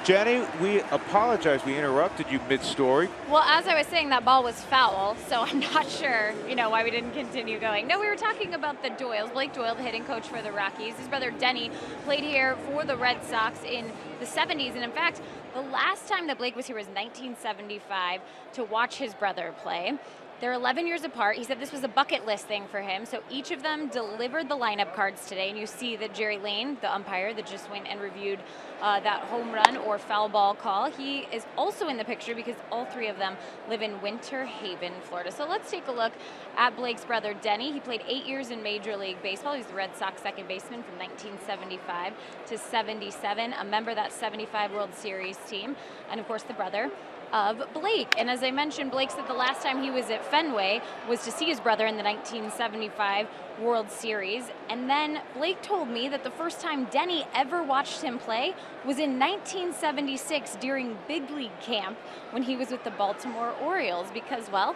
Jenny, we apologize. We interrupted you mid-story. Well, as I was saying, that ball was foul, so I'm not sure, why we didn't continue going. No, we were talking about the Doyles. Blake Doyle, the hitting coach for the Rockies. His brother Denny played here for the Red Sox in the 70s. And in fact, the last time that Blake was here was 1975 to watch his brother play. They're 11 years apart. He said this was a bucket list thing for him. So each of them delivered the lineup cards today. And you see that Jerry Lane, the umpire that just went and reviewed that home run or foul ball call, he is also in the picture because all three of them live in Winter Haven, Florida. So let's take a look at Blake's brother, Denny. He played 8 years in Major League Baseball. He was the Red Sox second baseman from 1975 to 77, a member of that 75 World Series team, and of course the brother of Blake. And as I mentioned, Blake said the last time he was at Fenway was to see his brother in the 1975 World Series. And then Blake told me that the first time Denny ever watched him play was in 1976 during Big League camp when he was with the Baltimore Orioles because, well,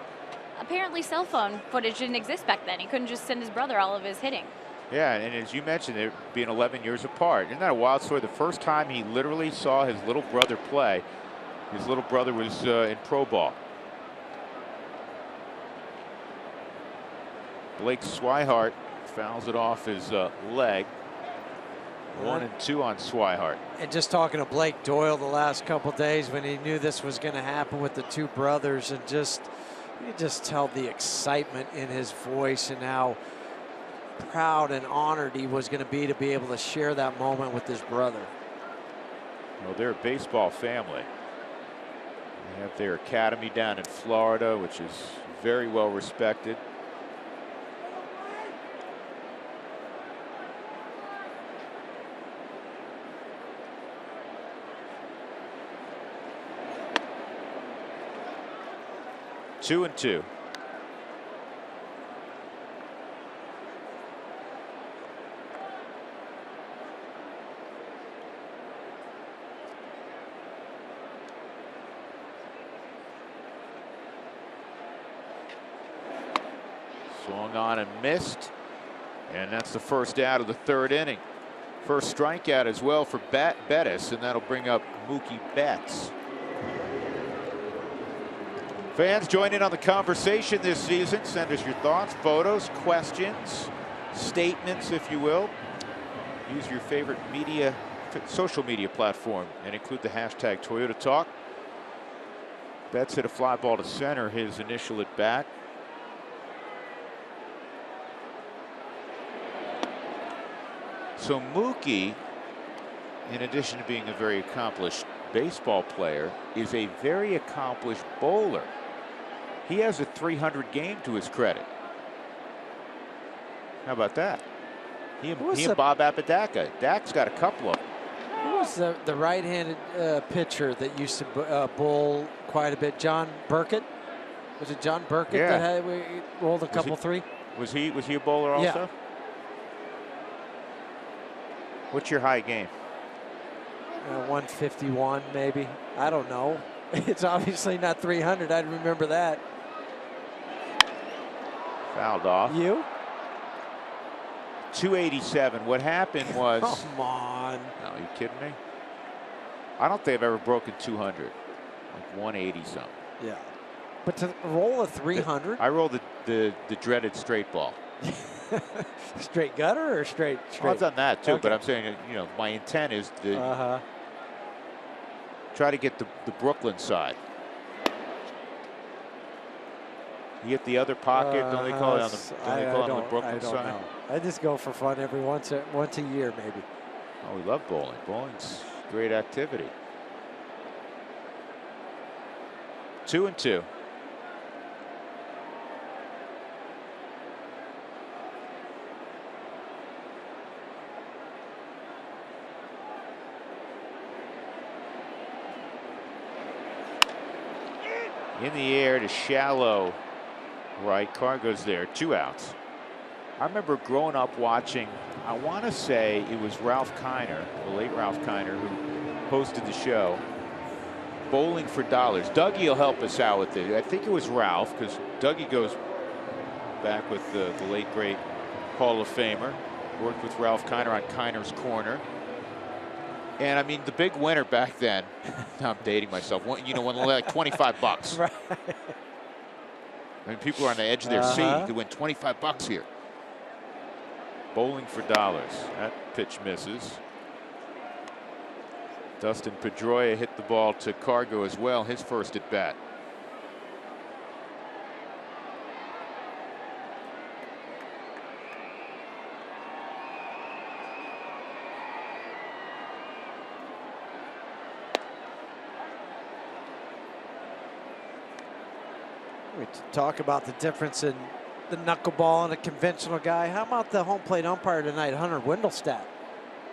apparently cell phone footage didn't exist back then. He couldn't just send his brother all of his hitting. Yeah, and as you mentioned, they're being 11 years apart. Isn't that a wild story? The first time he literally saw his little brother play, his little brother was in pro ball. Blake Swihart fouls it off his leg. 1-2 on Swihart. And just talking to Blake Doyle the last couple days when he knew this was going to happen with the two brothers, and you could just tell the excitement in his voice and how proud and honored he was going to be able to share that moment with his brother. Well, they're a baseball family. They have their academy down in Florida, which is very well respected. Two and two. Swung on and missed, and that's the first out of the third inning. First strikeout as well for Bettis, and that'll bring up Mookie Betts. Fans, join in on the conversation this season. Send us your thoughts, photos, questions, statements, if you will. Use your favorite social media platform and include the hashtag Toyota Talk. Betts hit a fly ball to center his initial at bat. So Mookie, in addition to being a very accomplished baseball player, is a very accomplished bowler. He has a 300 game to his credit. How about that? He and Bob Apodaca. Dak's got a couple of them. Who was the right-handed pitcher that used to bowl quite a bit? John Burkett? Was it John Burkett that rolled a couple three? Was he a bowler also? Yeah. What's your high game? 151 maybe. I don't know. It's obviously not 300. I'd remember that. Fouled off. You? 287. What happened was. Come on. No, are you kidding me? I don't think I've ever broken 200. Like 180 something. Yeah. But to roll a 300? I rolled the dreaded straight ball. Straight gutter or straight? Well, I've done that too, but I'm saying, my intent is to try to get the Brooklyn side. You get the other pocket. Don't they call it on the Brooklyn side? Know. I just go for fun every once a year maybe. Oh, we love bowling. Bowling's great activity. 2 and 2. In the air to shallow right. Cargo's there. 2 outs. I remember growing up watching, I want to say it was Ralph Kiner, the late Ralph Kiner, who hosted the show, Bowling for Dollars. Dougie will help us out with it. I think it was Ralph, because Dougie goes back with the late, great Hall of Famer. Worked with Ralph Kiner on Kiner's Corner. And I mean, the big winner back then, I'm dating myself, you know, when like 25 bucks. Right. I mean, people are on the edge of their seat. You could win 25 bucks here. Bowling for Dollars. That pitch misses. Dustin Pedroia hit the ball to Cargo as well, his first at bat. We talk about the difference in the knuckleball and a conventional guy. How about the home plate umpire tonight, Hunter Windelstadt?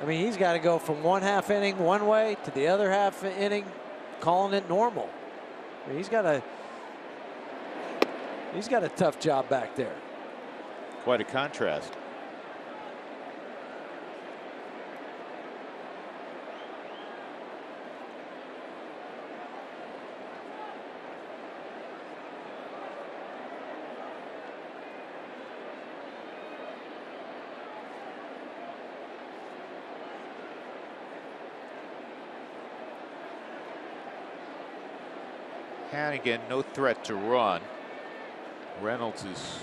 I mean, he's got to go from one half inning one way to the other half inning calling it normal. I mean, he's got a tough job back there. Quite a contrast. Hannigan, no threat to run. Reynolds is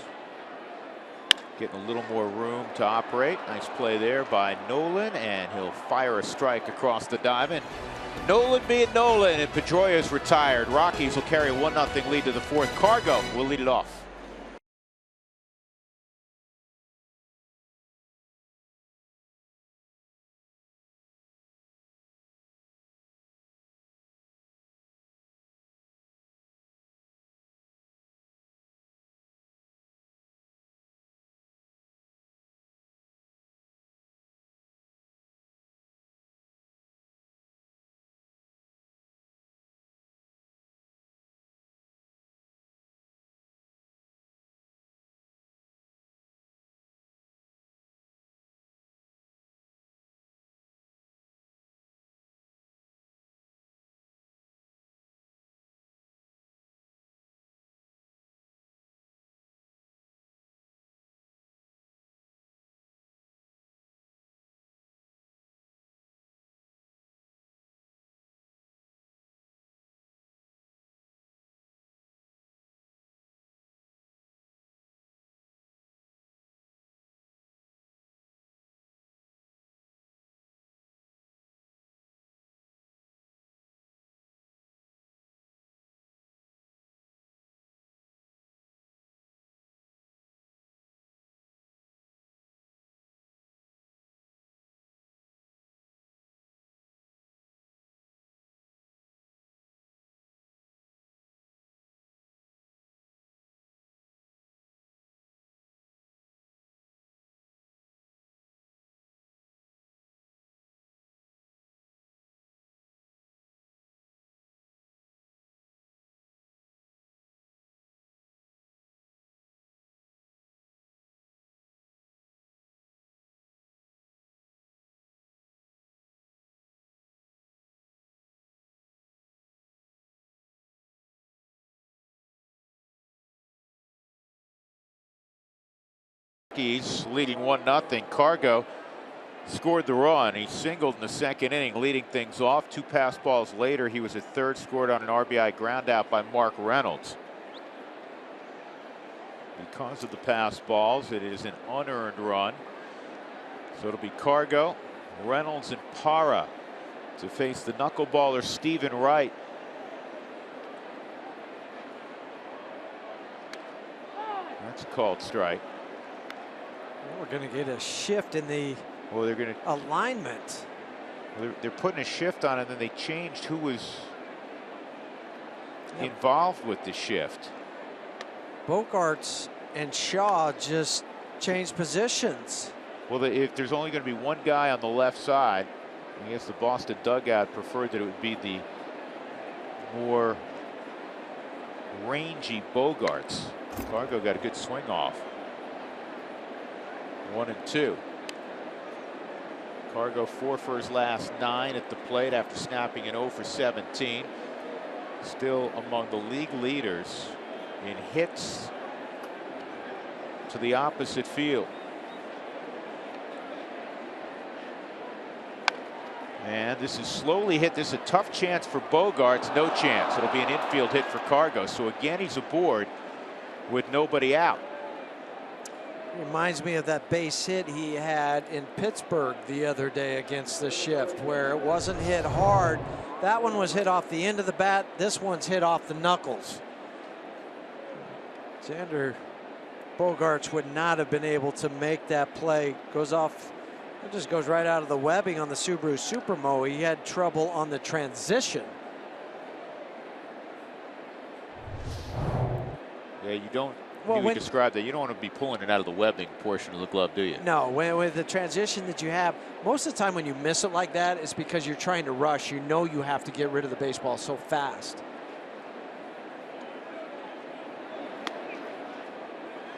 getting a little more room to operate. Nice play there by Nolan, and he'll fire a strike across the diamond. Nolan being Nolan, and Pedroia is retired. Rockies will carry a 1-0 lead to the 4th. Cargo will lead it off. Rockies leading 1-0. Cargo scored the run. He singled in the 2nd inning, leading things off. 2 pass balls later, he was at 3rd, scored on an RBI ground out by Mark Reynolds. Because of the pass balls, it is an unearned run. So it'll be Cargo, Reynolds, and Parra to face the knuckleballer Stephen Wright. That's a called strike. Well, we're going to get a shift in the alignment. They're putting a shift on it, and then they changed who was involved with the shift. Bogarts and Shaw just changed positions. Well, if there's only going to be one guy on the left side, I guess the Boston dugout preferred that it would be the more rangy Bogarts. Cargo got a good swing off. 1-2. Cargo 4 for his last 9 at the plate after snapping an 0 for 17. Still among the league leaders in hits to the opposite field. And this is slowly hit. This is a tough chance for Bogarts. No chance. It'll be an infield hit for Cargo. So again, he's aboard with nobody out. Reminds me of that base hit he had in Pittsburgh the other day against the Shift, where it wasn't hit hard. That one was hit off the end of the bat. This one's hit off the knuckles. Xander Bogarts would not have been able to make that play. Goes off, it just goes right out of the webbing on the Subaru Supermo. He had trouble on the transition. Yeah, you don't. Well, you would describe that. You don't want to be pulling it out of the webbing portion of the glove, do you? No, with the transition that you have, most of the time when you miss it like that, it's because you're trying to rush. You know you have to get rid of the baseball so fast.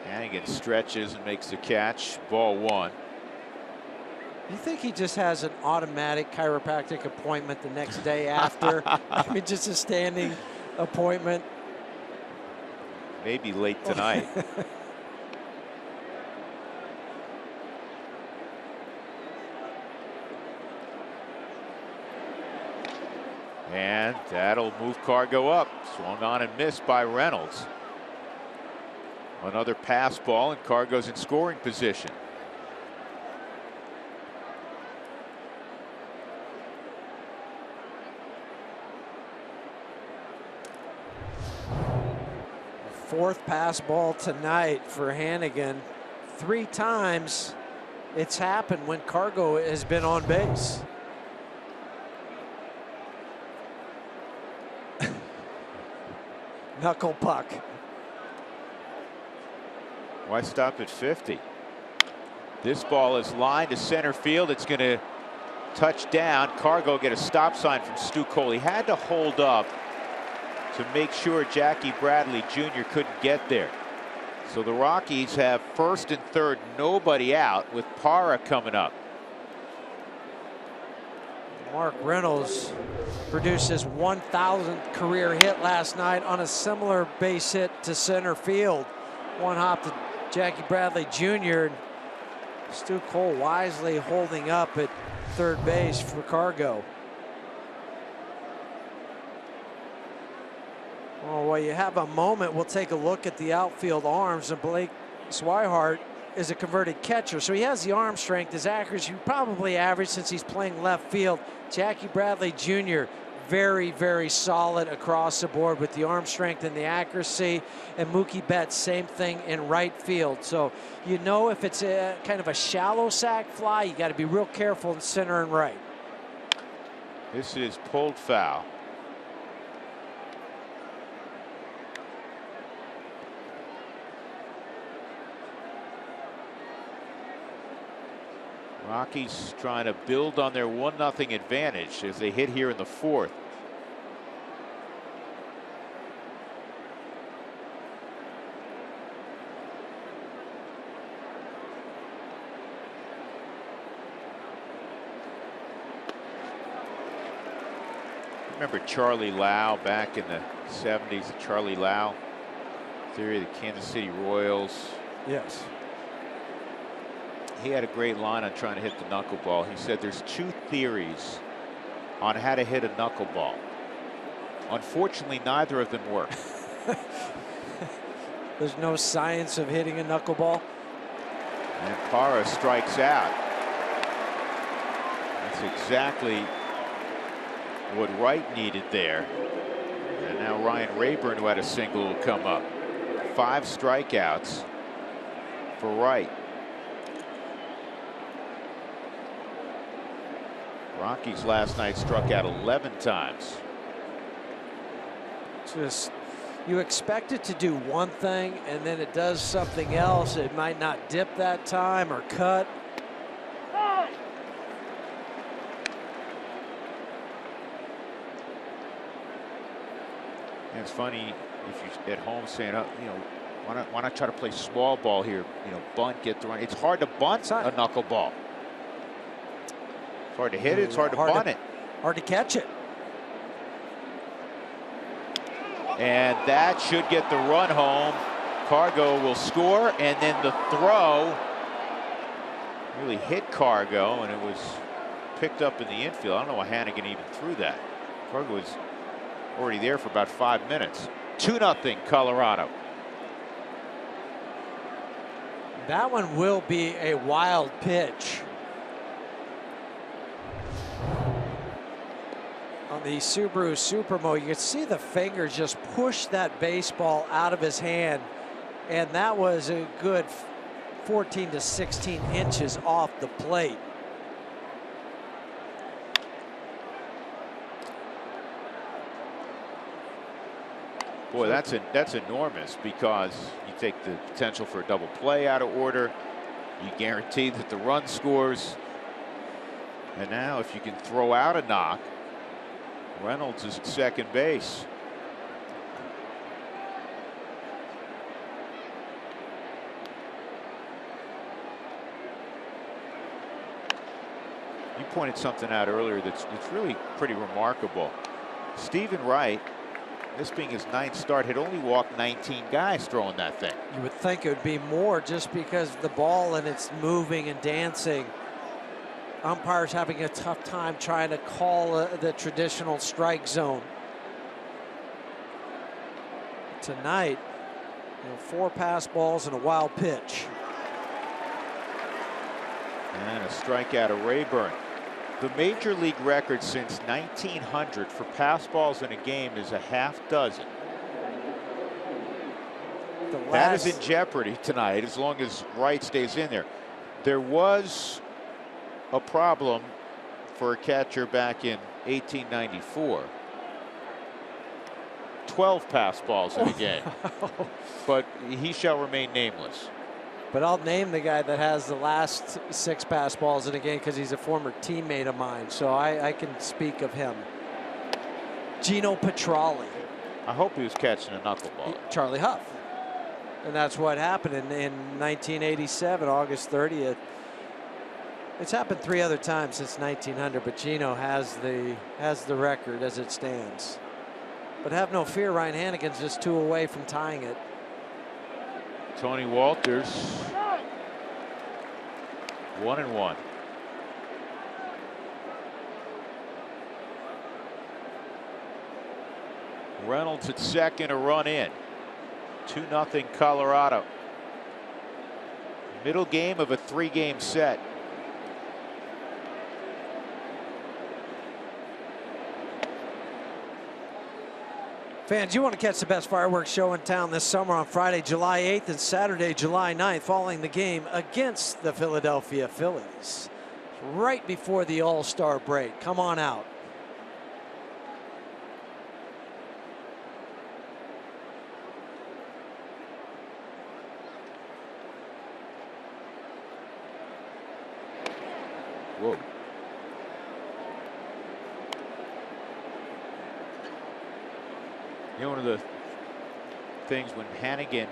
Hannigan stretches and makes the catch. Ball 1. You think he just has an automatic chiropractic appointment the next day after? I mean, just a standing appointment. Maybe late tonight. And that'll move Cargo up. Swung on and missed by Reynolds. Another pass ball, and Cargo's in scoring position. Fourth pass ball tonight for Hannigan. 3 times it's happened when Cargo has been on base. Knuckle puck. Why stop at 50? This ball is lined to center field. It's going to touch down. Cargo get a stop sign from Stu Cole. He had to hold up to make sure Jackie Bradley Jr. couldn't get there. So the Rockies have first and third, nobody out, with Parra coming up. Mark Reynolds produced his 1,000th career hit last night on a similar base hit to center field. One hop to Jackie Bradley Jr. Stu Cole wisely holding up at third base for Cargo. Well, while you have a moment, we'll take a look at the outfield arms. And Blake Swihart is a converted catcher, so he has the arm strength. His accuracy probably average since he's playing left field. Jackie Bradley Jr. very, very solid across the board with the arm strength and the accuracy. And Mookie Betts, same thing in right field. So you know if it's a kind of a shallow sac fly, you got to be real careful in center and right. This is pulled foul. Rockies trying to build on their 1-0 advantage as they hit here in the 4th. Remember Charlie Lau back in the 70s, the Charlie Lau theory of the Kansas City Royals? Yes. He had a great line on trying to hit the knuckleball. He said there's 2 theories on how to hit a knuckleball. Unfortunately, neither of them work. There's no science of hitting a knuckleball. And Parra strikes out. That's exactly what Wright needed there. And now Ryan Rayburn, who had a single, will come up. 5 strikeouts for Wright. Rockies last night struck out 11 times. Just, you expect it to do one thing and then it does something else. It might not dip that time or cut. And it's funny, if you're at home saying, why not try to play small ball here? Bunt, get the run. It's hard to bunt a knuckleball. It's hard to hit it. It's hard to bunt it. Hard to catch it. And that should get the run home. Cargo will score, and then the throw really hit Cargo, and it was picked up in the infield. I don't know why Hannigan even threw that. Cargo was already there for about 5 minutes. 2-0 Colorado. That one will be a wild pitch. On the Subaru Supermo, you can see the fingers just push that baseball out of his hand, and that was a good 14 to 16 inches off the plate. Boy, that's enormous, because you take the potential for a double play out of order. You guarantee that the run scores. And now if you can throw out a knock, Reynolds is at second base. You pointed something out earlier that's really pretty remarkable. Stephen Wright, this being his 9th start, had only walked 19 guys throwing that thing. You would think it would be more, just because of the ball and it's moving and dancing. Umpires having a tough time trying to call the traditional strike zone. Tonight, 4 pass balls and a wild pitch. And a strikeout of Rayburn. The major league record since 1900 for pass balls in a game is a half dozen. That is in jeopardy tonight, as long as Wright stays in there. There was a problem for a catcher back in 1894. 12 pass balls in a game. But he shall remain nameless. But I'll name the guy that has the last 6 pass balls in a game, because he's a former teammate of mine, so I can speak of him. Gino Petralli. I hope he was catching a knuckleball. Charlie Huff. And that's what happened in 1987, August 30th. It's happened 3 other times since 1900, but Gino has the record as it stands. But have no fear, Ryan Hannigan's just 2 away from tying it. Tony Walters, 1-1. Reynolds at second, a run in. 2-0 Colorado. Middle game of a 3-game set. Fans, you want to catch the best fireworks show in town this summer on Friday, July 8th and Saturday, July 9th, following the game against the Philadelphia Phillies. Right before the All-Star break. Come on out. Whoa. One of the things when Hannigan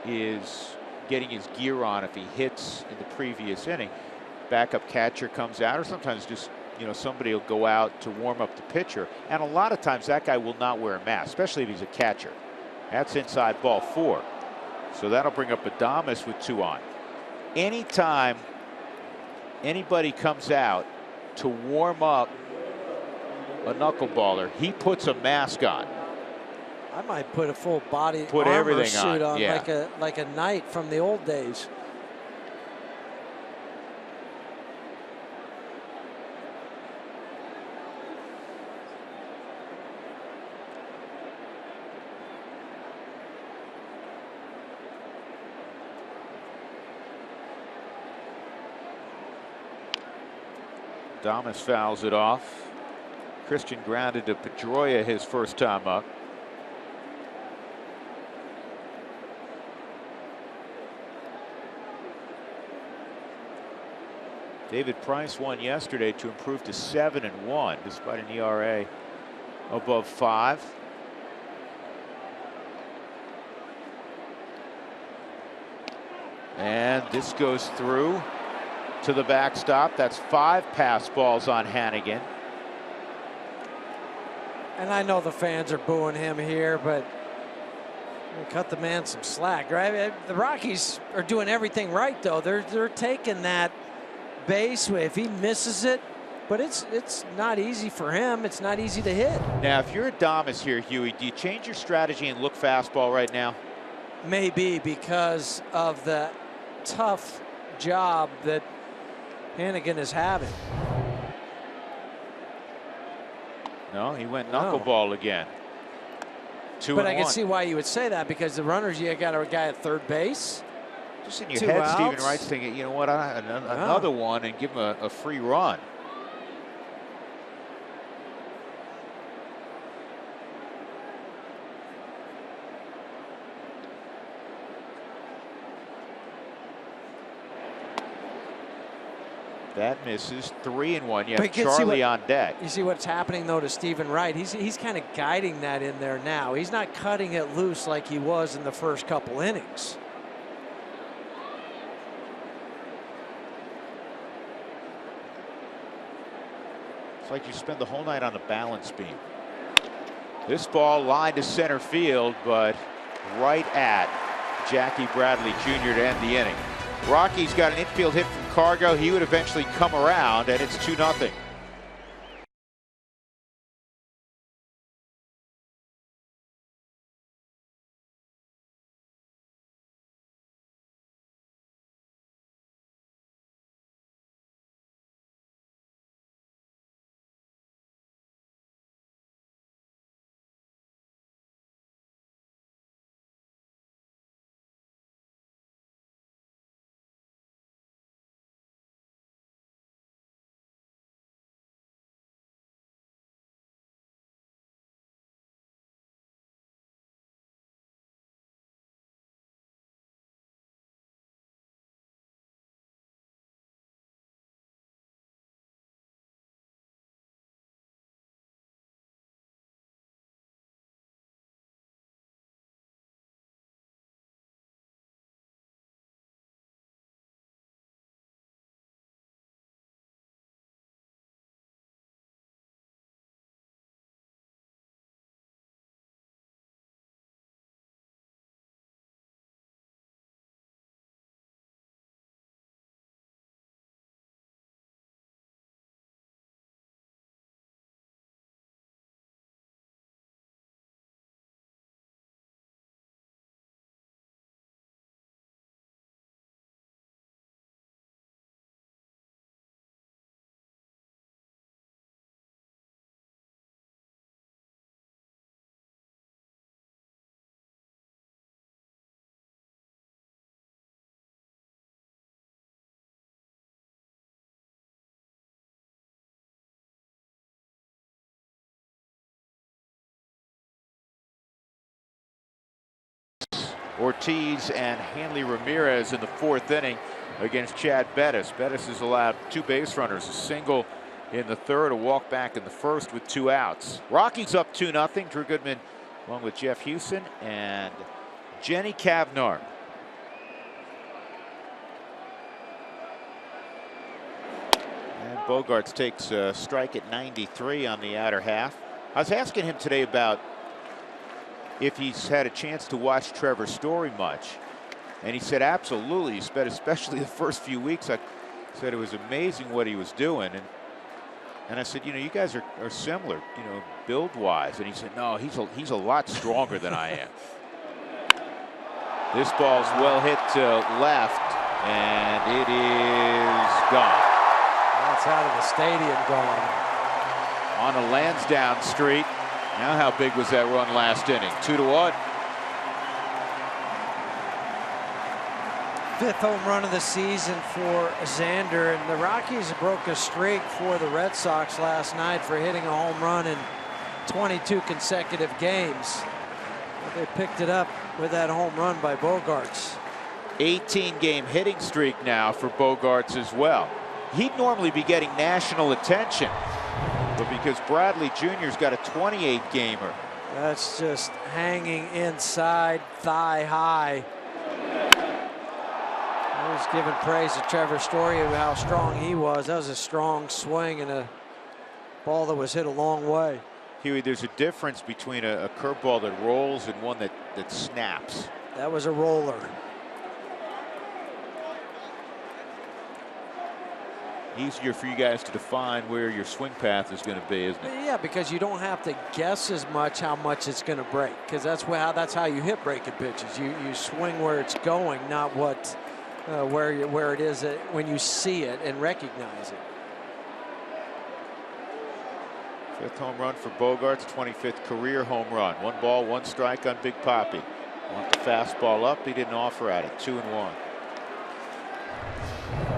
is getting his gear on, if he hits in the previous inning, backup catcher comes out, or sometimes just, somebody will go out to warm up the pitcher. And a lot of times that guy will not wear a mask, especially if he's a catcher. That's inside ball 4. So that'll bring up Adames with 2 on. Anytime anybody comes out to warm up a knuckleballer, he puts a mask on. I might put a full body put armor everything suit on, yeah. like a knight from the old days. Adames fouls it off. Christian grounded to Pedroia his first time up. David Price won yesterday to improve to 7-1 despite an ERA above 5. And this goes through to the backstop. That's 5 pass balls on Hannigan. And I know the fans are booing him here, but cut the man some slack, right? The Rockies are doing everything right, though. They're taking that base if he misses it, but it's not easy for him. It's not easy to hit. Now, if you're Adames here, Huey, do you change your strategy and look fastball right now? Maybe, because of the tough job that Hannigan is having. No, he went knuckleball again. 2-1. But I can see why you would say that, because the runners, you got a guy at third base. Just in your head, Stephen Wright's thinking, you know what, another one and give him a free run. That misses. 3-1. You have Charlie on deck. You see what's happening, though, to Stephen Wright. He's kind of guiding that in there now. He's not cutting it loose like he was in the first couple innings. It's like you spend the whole night on a balance beam. This ball lined to center field, but right at Jackie Bradley Jr. to end the inning. Rockies got an infield hit from Cargo. He would eventually come around, and it's 2-0. Ortiz and Hanley Ramirez in the 4th inning against Chad Bettis. Bettis has allowed 2 base runners, a single in the 3rd, a walk back in the 1st with 2 outs. Rockies up 2-0. Drew Goodman along with Jeff Houston and Jenny Cavnar. And Bogaerts takes a strike at 93 on the outer half. I was asking him today about if he's had a chance to watch Trevor Story much. And he said absolutely. He spent especially the first few weeks. I said it was amazing what he was doing. And I said, you know, you guys are similar, you know, build-wise. And he said, no, he's a lot stronger than I am. This ball's well hit to left, and it is gone. That's out of the stadium gone. On a Lansdowne Street. Now how big was that run last inning? 2-1. 5th home run of the season for Xander, and the Rockies broke a streak for the Red Sox last night for hitting a home run in 22 consecutive games. But they picked it up with that home run by Bogaerts. 18-game hitting streak now for Bogaerts as well. He'd normally be getting national attention, but because Bradley Jr.'s got a 28-gamer. That's just hanging inside, thigh high. I was giving praise to Trevor's story of how strong he was. That was a strong swing and a ball that was hit a long way. Huey, there's a difference between a curveball that rolls and one that snaps. That was a roller. Easier for you guys to define where your swing path is going to be, isn't it? Yeah, because you don't have to guess as much how much it's going to break, because that's how you hit breaking pitches. You swing where it's going, not where it is when you see it and recognize it. 5th home run for Bogarts, 25th career home run. 1 ball, 1 strike on Big Papi. Want the fastball up, he didn't offer at it. 2-1.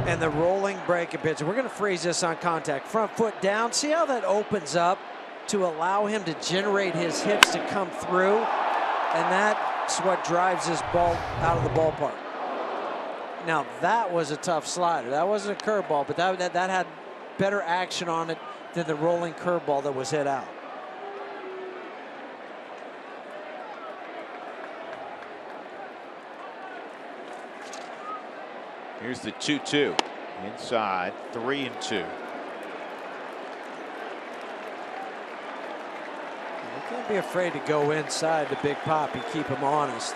And the rolling breaking pitch. We're going to freeze this on contact. Front foot down. See how that opens up to allow him to generate his hips to come through. And that's what drives this ball out of the ballpark. Now, that was a tough slider. That wasn't a curveball, but that had better action on it than the rolling curveball that was hit out. Here's the 2-2. Inside, 3-2. You can't be afraid to go inside the Big Papi, keep him honest.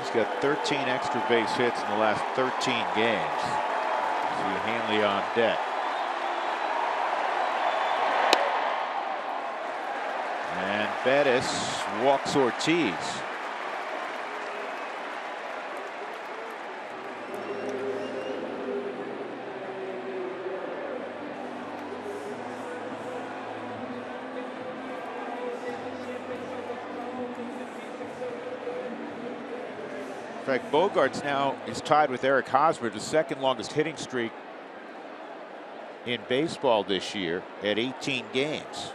He's got 13 extra base hits in the last 13 games. See Hanley on deck. And Bettis walks Ortiz. In fact, Bogarts now is tied with Eric Hosmer, the 2nd longest hitting streak in baseball this year at 18 games.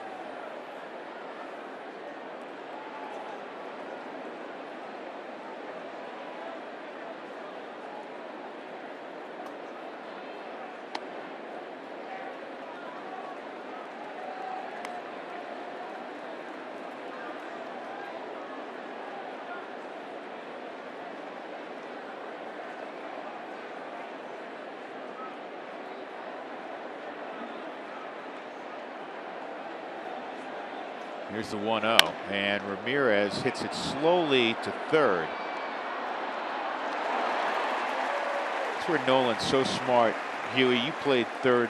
Here's the 1-0, and Ramirez hits it slowly to 3rd. That's where Nolan's so smart. Huey, you played 3rd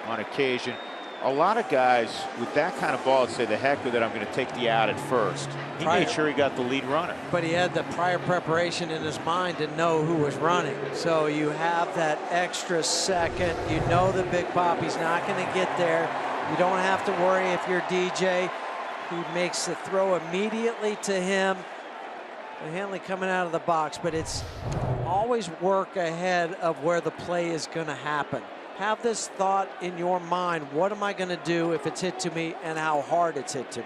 on occasion. A lot of guys with that kind of ball say, the heck with it, I'm going to take the out at first. He made sure he got the lead runner. But he had the prior preparation in his mind to know who was running. So you have that extra second. You know the Big Papi's not going to get there. You don't have to worry if you're DJ. He makes the throw immediately to him. And Hanley coming out of the box, but it's always work ahead of where the play is going to happen. Have this thought in your mind. What am I going to do if it's hit to me and how hard it's hit to me?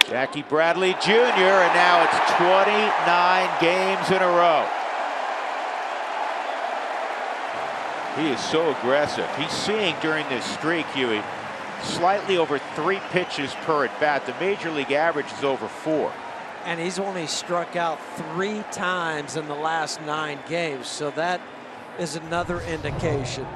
Jackie Bradley Jr. and now it's 29 games in a row. He is so aggressive. He's seeing during this streak, Huey, slightly over 3 pitches per at bat. The major league average is over 4. And he's only struck out 3 times in the last 9 games. So that is another indication.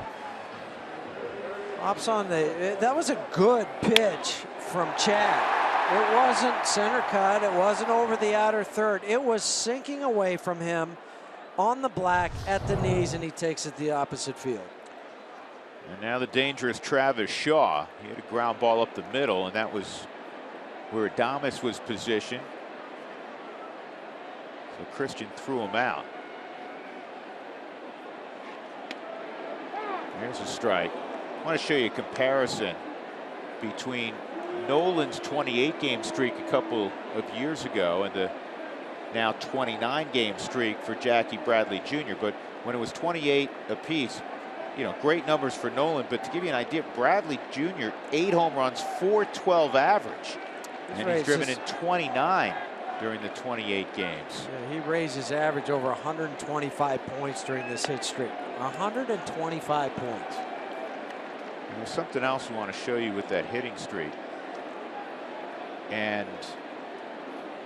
Ops on that was a good pitch from Chad. It wasn't center cut. It wasn't over the outer third. It was sinking away from him on the black at the knees, and he takes it the opposite field. And now the dangerous Travis Shaw. He had a ground ball up the middle, and that was where Adames was positioned. So Christian threw him out. Here's a strike. I want to show you a comparison between Nolan's 28-game streak a couple of years ago and the now 29-game streak for Jackie Bradley Jr. But when it was 28 apiece, you know, great numbers for Nolan. But to give you an idea, Bradley Jr., 8 home runs, 412 average. And he's driven in 29 during the 28 games. Yeah, he raised his average over 125 points during this hit streak. 125 points. And there's something else we want to show you with that hitting streak. And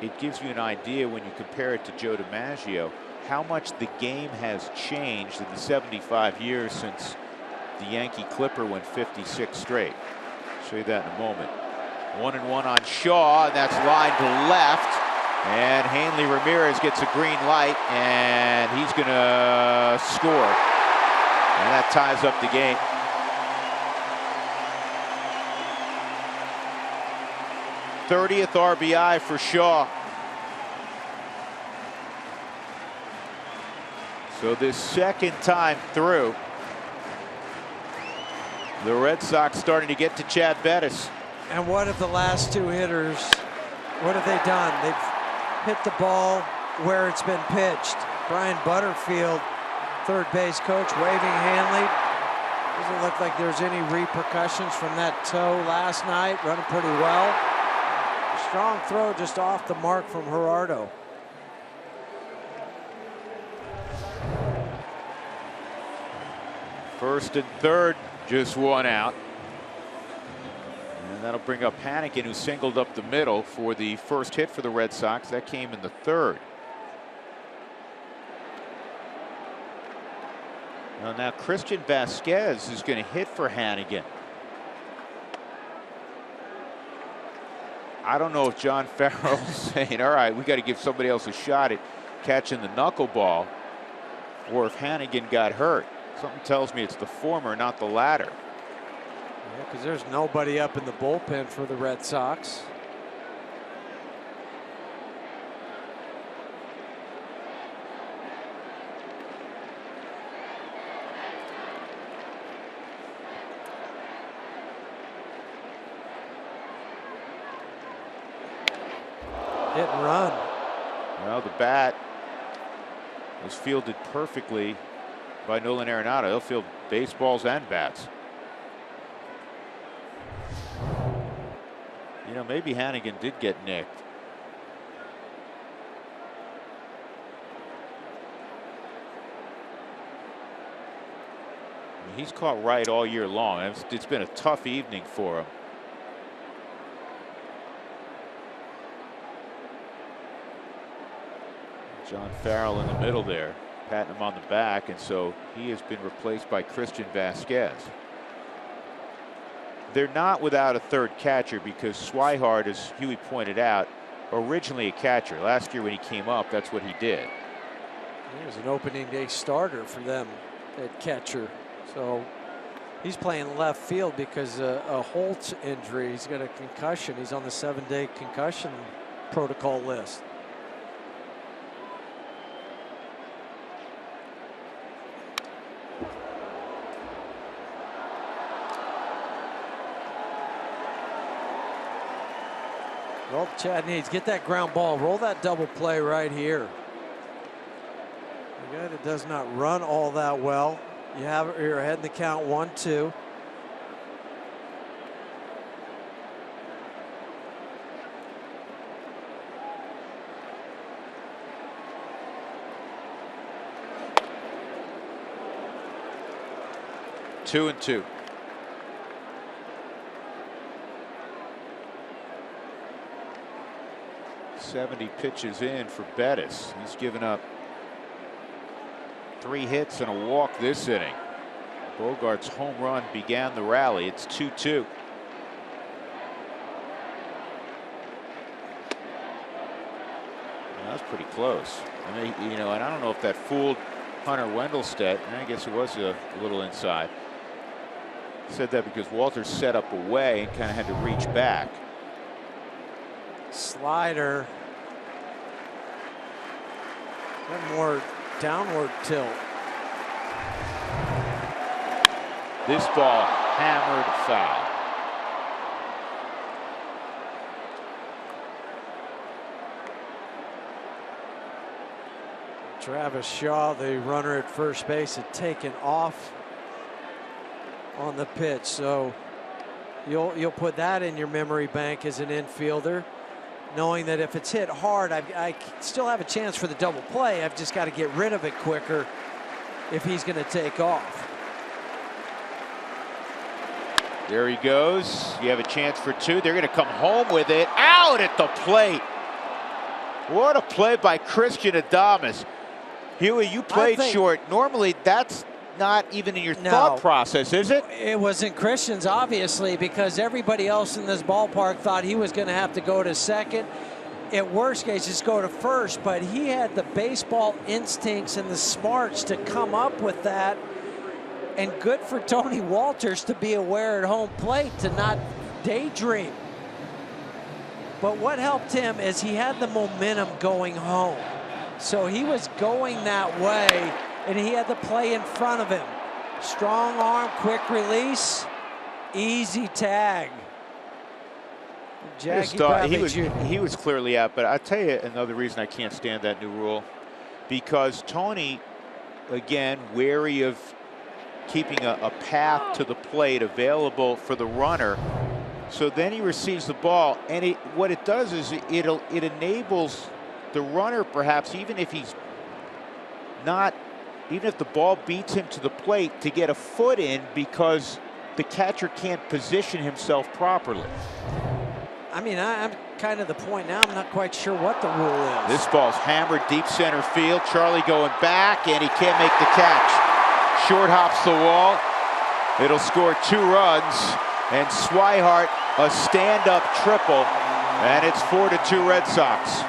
it gives you an idea when you compare it to Joe DiMaggio how much the game has changed in the 75 years since the Yankee Clipper went 56 straight. I'll show you that in a moment. 1-1 on Shaw, and that's lined to left. And Hanley Ramirez gets a green light, and he's going to score. And that ties up the game. '30th RBI for Shaw. So this second time through, the Red Sox starting to get to Chad Bettis. And what have the last two hitters, what have they done? They've hit the ball where it's been pitched. Brian Butterfield, third base coach, waving Hanley. Doesn't look like there's any repercussions from that toe last night. Running pretty well. Strong throw just off the mark from Gerardo. First and third, just one out. And that'll bring up Hannigan, who singled up the middle for the first hit for the Red Sox. That came in the third. Well, now Christian Vasquez is going to hit for Hannigan. I don't know if John Farrell's saying, all right, we got to give somebody else a shot at catching the knuckleball, or if Hannigan got hurt. Something tells me it's the former, not the latter. Yeah, because there's nobody up in the bullpen for the Red Sox. Hit and run. Well, the bat was fielded perfectly by Nolan Arenado. He'll field baseballs and bats. You know, maybe Hannigan did get nicked. I mean, he's caught right all year long. It's been a tough evening for him. John Farrell in the middle there, patting him on the back, and so he has been replaced by Christian Vasquez. They're not without a third catcher because Swihart, as Huey pointed out, originally a catcher. Last year when he came up, that's what he did. He was an opening day starter for them at catcher. So he's playing left field because a Holtz injury. He's got a concussion. He's on the 7-day concussion protocol list. Well, Chad needs get that ground ball, roll that double play right here. A guy that does not run all that well. You have it, you're ahead in the count, 1-2. Two and two. .70 pitches in for Bettis. He's given up 3 hits and a walk this inning. Bogart's home run began the rally. It's 2-2. That was pretty close. I mean, you know, and I don't know if that fooled Hunter Wendelstedt. I guess it was a little inside. Said that because Walter set up away and kind of had to reach back. Slider. One more downward tilt. This ball hammered foul. Travis Shaw, the runner at first base, had taken off on the pitch, so you'll put that in your memory bank as an infielder, knowing that if it's hit hard, I still have a chance for the double play. I've just got to get rid of it quicker if he's going to take off. There he goes. You have a chance for 2. They're going to come home with it. Out at the plate. What a play by Christian Adames. Huey, you played short. Normally, that's not even in your thought process, is it? It wasn't Christian's, obviously, because everybody else in this ballpark thought he was going to have to go to second. At worst case, just go to first. But he had the baseball instincts and the smarts to come up with that. And good for Tony Walters to be aware at home plate, to not daydream. But what helped him is he had the momentum going home. So he was going that way, and he had the play in front of him. Strong arm, quick release, easy tag. He was clearly out, but I'll tell you another reason I can't stand that new rule. Because Tony, again, wary of keeping a path to the plate available for the runner. So then he receives the ball, and what it does is it enables the runner, perhaps even if he's not, even if the ball beats him to the plate, to get a foot in because the catcher can't position himself properly. I mean, I'm kind of the point now, I'm not quite sure what the rule is. This ball's hammered deep center field. Charlie going back, and he can't make the catch. Short hops the wall. It'll score 2 runs, and Swihart a stand-up triple, and it's 4-2 Red Sox.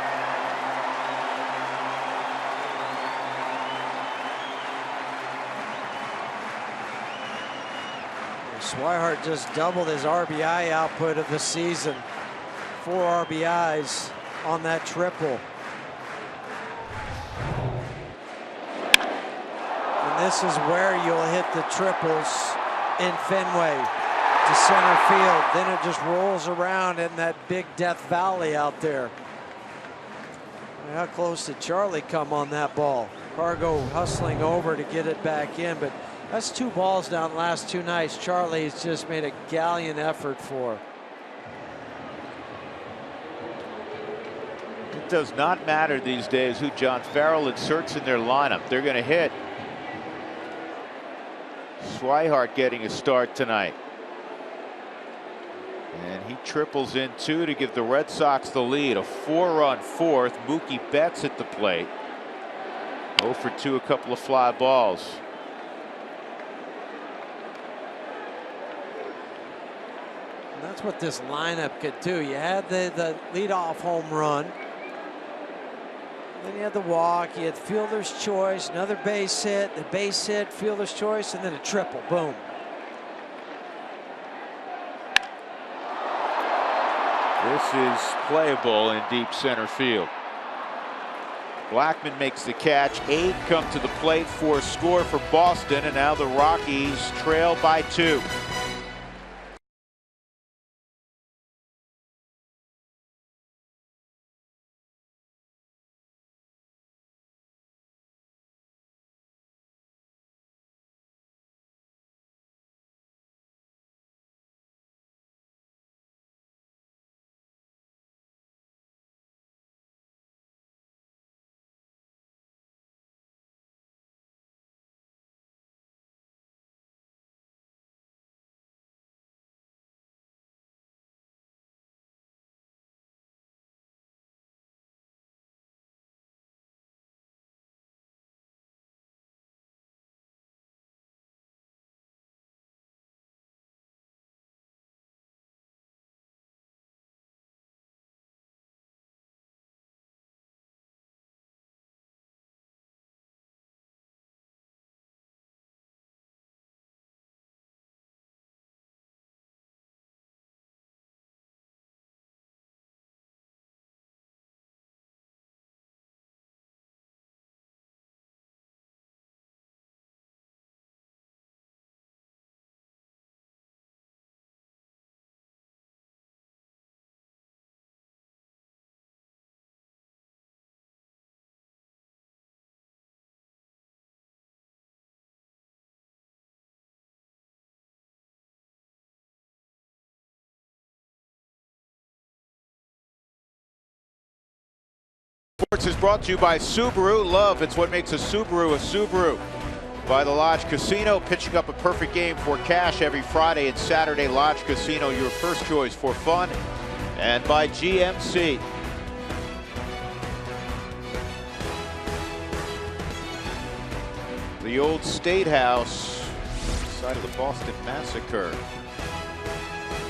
Swihart just doubled his RBI output of the season. 4 RBIs on that triple. And this is where you'll hit the triples in Fenway to center field. Then it just rolls around in that big Death Valley out there. How close did Charlie come on that ball? Cargo hustling over to get it back in, but that's 2 balls down the last 2 nights. Charlie's just made a gallant effort for. It does not matter these days who John Farrell inserts in their lineup. They're going to hit. Swihart getting a start tonight. And he triples in 2 to give the Red Sox the lead. A 4-run 4th. Mookie Betts at the plate. 0 for 2, a couple of fly balls. And that's what this lineup could do. You had the leadoff home run. Then you had the walk, you had fielder's choice, another base hit, the base hit, fielder's choice, and then a triple. Boom. This is playable in deep center field. Blackman makes the catch. 8 come to the plate for a score for Boston, and now the Rockies trail by 2. Sports is brought to you by Subaru. Love, it's what makes a Subaru a Subaru. By the Lodge Casino, pitching up a perfect game for cash every Friday and Saturday. Lodge Casino, your first choice for fun. And by GMC. The old State House, site of the Boston Massacre.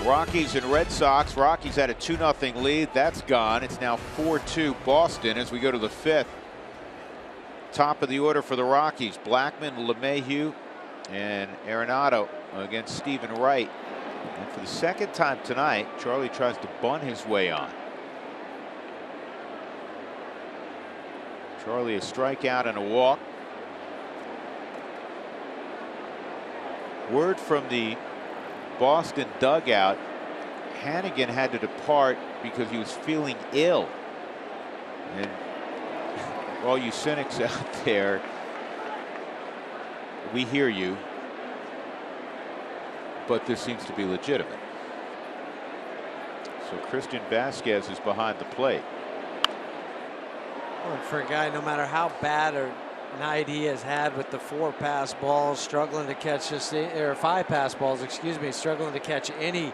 Rockies and Red Sox. Rockies had a 2-0 lead. That's gone. It's now 4-2 Boston as we go to the 5th. Top of the order for the Rockies. Blackman, LeMahieu, and Arenado against Stephen Wright. And for the second time tonight, Charlie tries to bunt his way on. Charlie a strikeout and a walk. Word from the Boston dugout, Hannigan had to depart because he was feeling ill. And all you cynics out there, we hear you, but this seems to be legitimate. So Christian Vasquez is behind the plate. Well, for a guy, no matter how bad a night he has had with the 4 pass balls, struggling to catch just, or 5 pass balls, excuse me, struggling to catch any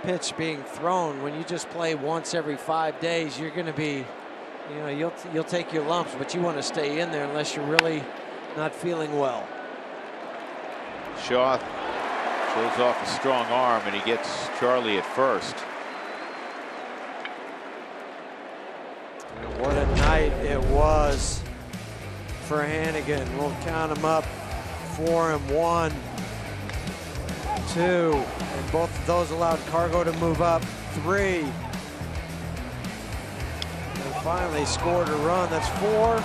pitch being thrown. When you just play once every 5 days, you're going to be, you know, you'll take your lumps, but you want to stay in there unless you're really not feeling well. Shaw shows off a strong arm, and he gets Charlie at first. And what a night it was for Hannigan. We'll count him up for him. 1, 2, and both of those allowed Cargo to move up. 3, and finally scored a run. That's 4,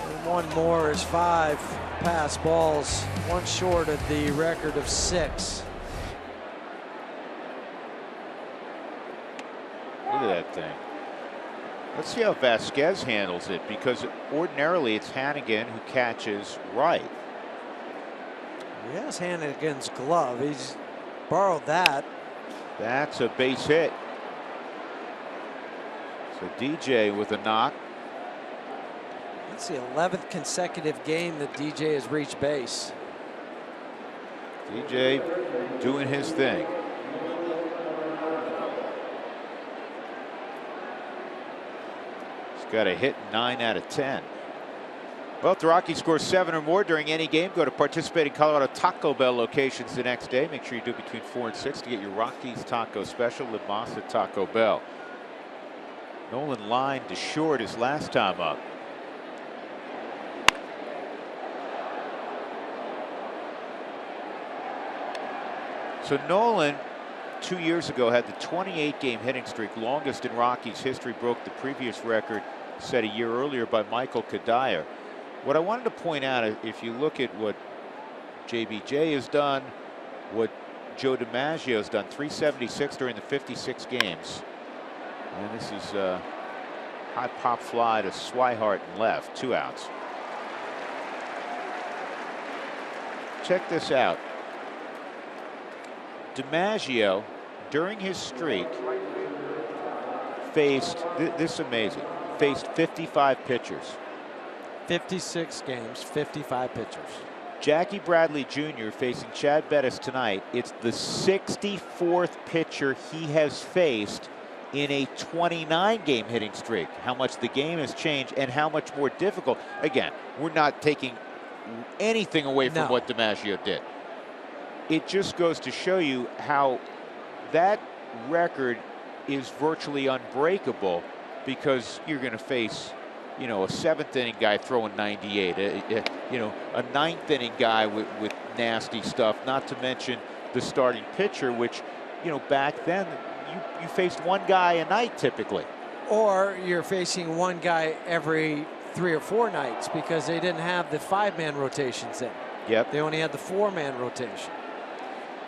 and 1 more is 5 pass balls, 1 short of the record of 6. Look at that thing. Let's see how Vasquez handles it, because ordinarily it's Hannigan who catches Wright. He has Hannigan's glove. He's borrowed that. That's a base hit. So DJ with a knock. That's the 11th consecutive game that DJ has reached base. DJ doing his thing. Got a hit 9 out of 10. Well, if the Rockies score 7 or more during any game, go to participating Colorado Taco Bell locations the next day. Make sure you do between 4 and 6 to get your Rockies taco special at Masa Taco Bell. Nolan lined to short his last time up. So Nolan, 2 years ago, had the 28-game hitting streak, longest in Rockies history, broke the previous record set a year earlier by Michael Kadire. What I wanted to point out, if you look at what JBJ has done, what Joe DiMaggio has done, 376 during the 56 games. And this is a high pop fly to Swihart and left, 2 outs. Check this out. DiMaggio, during his streak, faced, this is amazing, faced 55 pitchers. 56 games, 55 pitchers. Jackie Bradley Jr. facing Chad Bettis tonight. It's the 64th pitcher he has faced in a 29-game hitting streak. How much the game has changed and how much more difficult. Again, we're not taking anything away from what DiMaggio did. It just goes to show you how that record is virtually unbreakable, because you're going to face, you know, a 7th inning guy throwing 98, you know, a 9th inning guy with nasty stuff, not to mention the starting pitcher, which, you know, back then you faced 1 guy a night typically. Or you're facing 1 guy every 3 or 4 nights, because they didn't have the 5-man rotations then. Yep. They only had the 4-man rotation.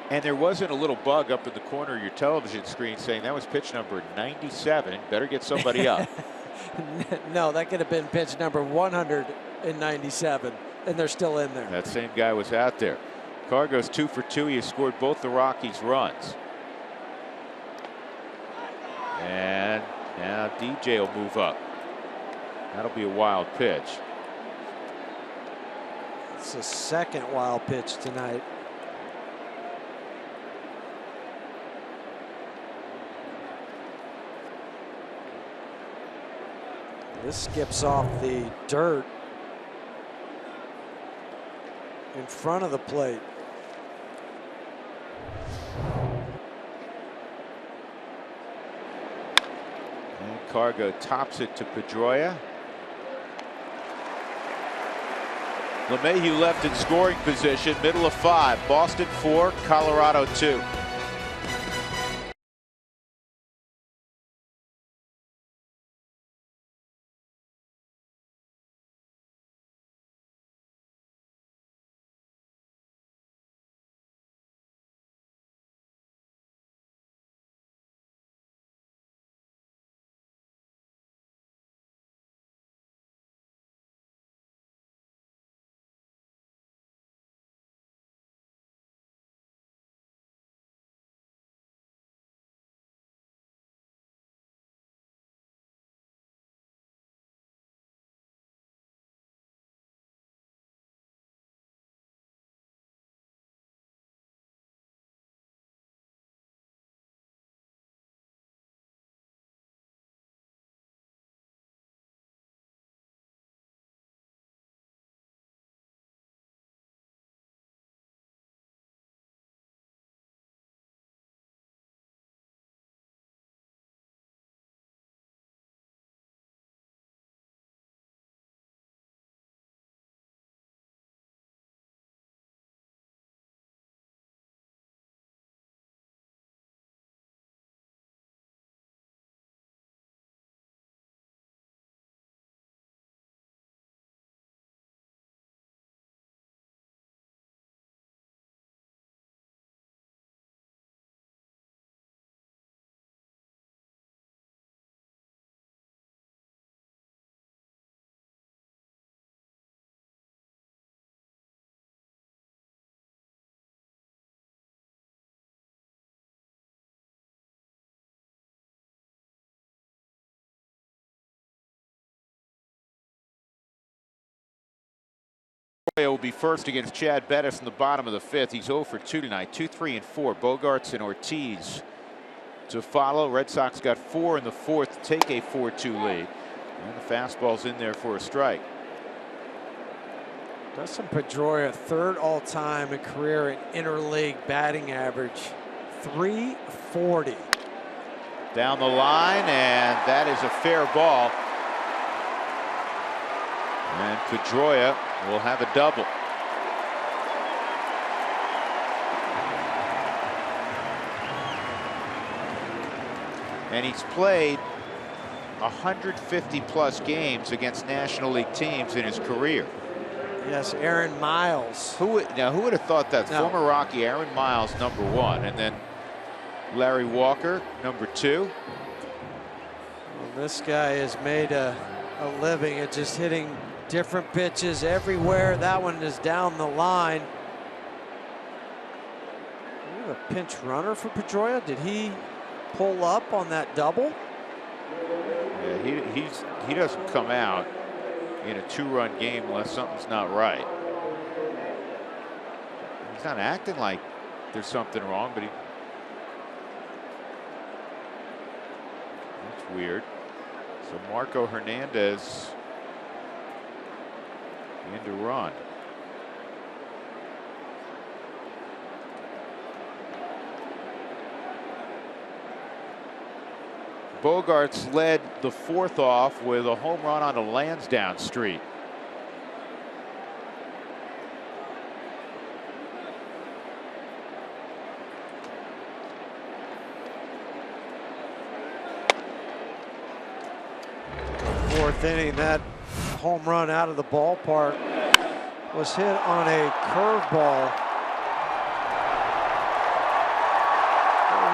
And there wasn't a little bug up in the corner of your television screen saying that was pitch number 97. Better get somebody up. No, that could have been pitch number 197, and they're still in there. That same guy was out there. Cargo's 2 for 2. He has scored both the Rockies' runs. And now DJ will move up. That'll be a wild pitch. It's the 2nd wild pitch tonight. This skips off the dirt in front of the plate. And Cargo tops it to Pedroia. LeMahieu left in scoring position, middle of 5. Boston 4, Colorado 2. Will be first against Chad Bettis in the bottom of the 5th. He's 0 for 2 tonight. 2, 3, and 4. Bogarts and Ortiz to follow. Red Sox got 4 in the 4th to take a 4-2 lead. And the fastball's in there for a strike. Dustin Pedroia, 3rd all-time in career in interleague batting average, .340. Down the line, and that is a fair ball. And Pedroia will have a double. And he's played 150 plus games against National League teams in his career. Yes, Aaron Miles. Who would have thought that? No. Former Rocky Aaron Miles, #1, and then Larry Walker, #2. Well, this guy has made a living at just hitting different pitches everywhere. That one is down the line. We have a pinch runner for Pedroia. Did he pull up on that double? Yeah, he doesn't come out in a 2-run game unless something's not right. He's not acting like there's something wrong, but that's weird. So Marco Hernandez in to run. Bogarts led the 4th off with a home run on a Lansdowne Street. Fourth inning, that home run out of the ballpark was hit on a curveball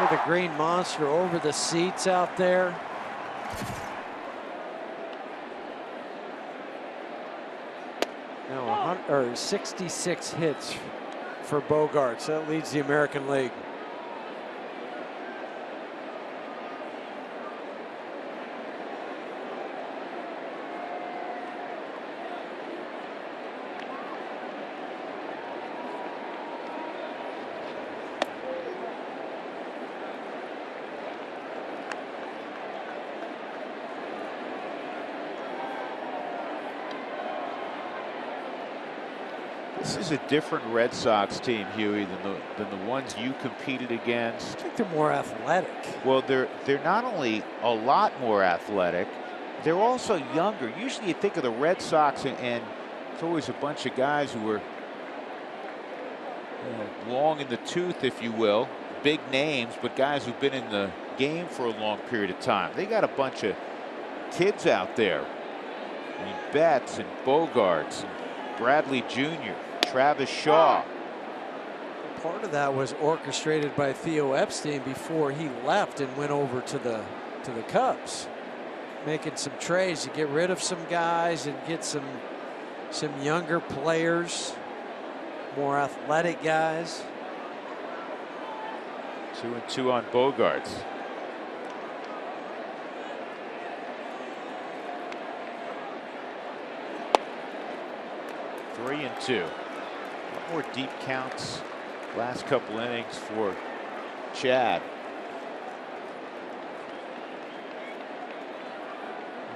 over the green monster, over the seats out there. Now 66 hits for Bogarts. That leads the American League. This is a different Red Sox team, Huey, than the ones you competed against. I think they're more athletic. Well, they're not only a lot more athletic, they're also younger. Usually you think of the Red Sox and it's always a bunch of guys who were long in the tooth, if you will, big names, but guys who've been in the game for a long period of time. They got a bunch of kids out there. I mean, Betts and Bogarts and Bradley Jr., Travis Shaw. Part of that was orchestrated by Theo Epstein before he left and went over to the Cubs, making some trades to get rid of some guys and get some younger players, more athletic guys. 2-2 on Bogarts. Three and two. A lot more deep counts last couple innings for Chad.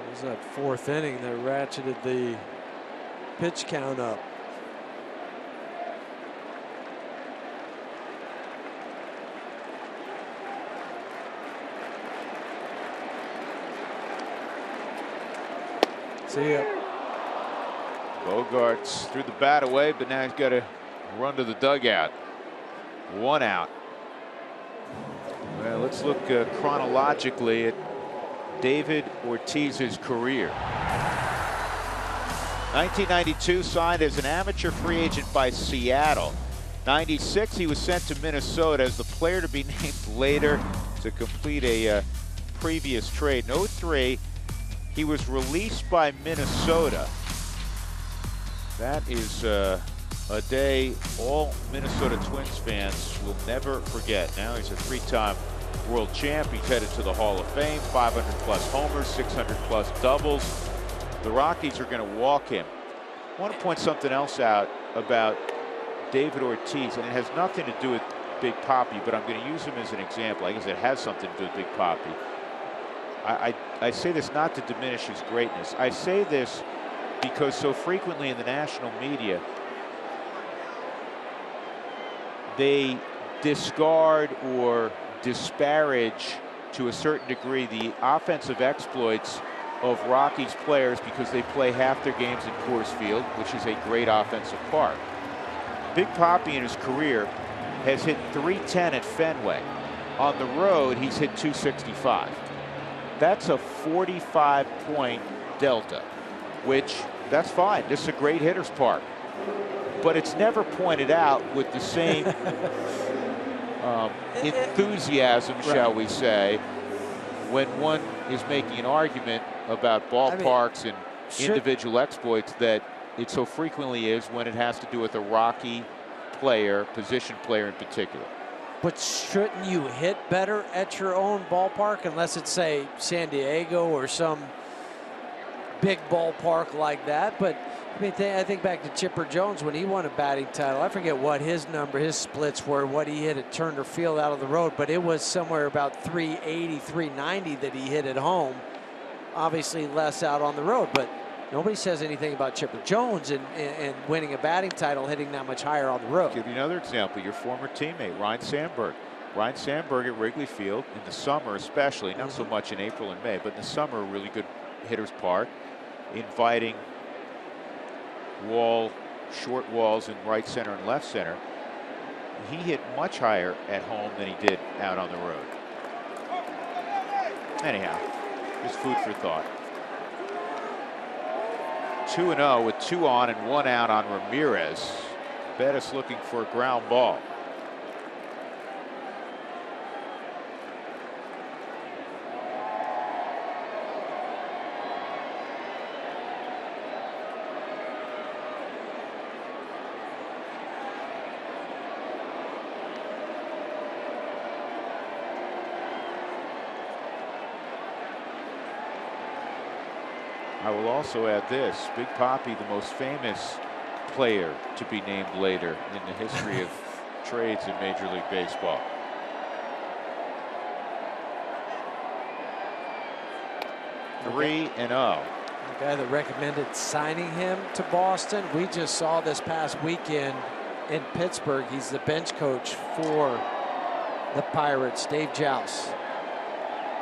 It was that fourth inning that ratcheted the pitch count up. See ya. Bogarts threw the bat away, but now he's got to run to the dugout. 1 out. Well, let's look chronologically at David Ortiz's career. 1992, signed as an amateur free agent by Seattle. 96, he was sent to Minnesota as the player to be named later to complete a previous trade. In 03, he was released by Minnesota. That is a day all Minnesota Twins fans will never forget. Now he's a 3-time world champ. He's headed to the Hall of Fame. 500+ homers, 600+ doubles. The Rockies are going to walk him. I want to point something else out about David Ortiz, and it has nothing to do with Big Papi, but I'm going to use him as an example. I guess it has something to do with Big Papi. I say this not to diminish his greatness. I say this because so frequently in the national media, they discard or disparage to a certain degree the offensive exploits of Rockies players because they play half their games in Coors Field, which is a great offensive park. Big Papi in his career has hit .310 at Fenway. On the road, he's hit .265. That's a 45-point delta, which that's fine. This is a great hitter's park. But it's never pointed out with the same enthusiasm, shall we say, when one is making an argument about ballparks and individual exploits that it so frequently is when it has to do with a Rocky player, position player in particular. But shouldn't you hit better at your own ballpark unless it's, say, San Diego or some big ballpark like that? But I mean, I think back to Chipper Jones when he won a batting title. I forget what his splits were, what he hit at Turner Field out of the road, but it was somewhere about 380, 390 that he hit at home. Obviously less out on the road, but nobody says anything about Chipper Jones and winning a batting title, hitting that much higher on the road. I'll give you another example. Your former teammate, Ryne Sandberg. Ryne Sandberg at Wrigley Field in the summer especially, not so much in April and May, but in the summer, a really good hitter's park, inviting short walls in right center and left center. He hit much higher at home than he did out on the road. Anyhow, just food for thought. 2-0 with 2 on and 1 out on Ramirez. Bettis looking for a ground ball. I will also add this. Big Papi, the most famous player to be named later in the history of trades in Major League Baseball. Okay. 3-0. The guy that recommended signing him to Boston, we just saw this past weekend in Pittsburgh. He's the bench coach for the Pirates, Dave Joust.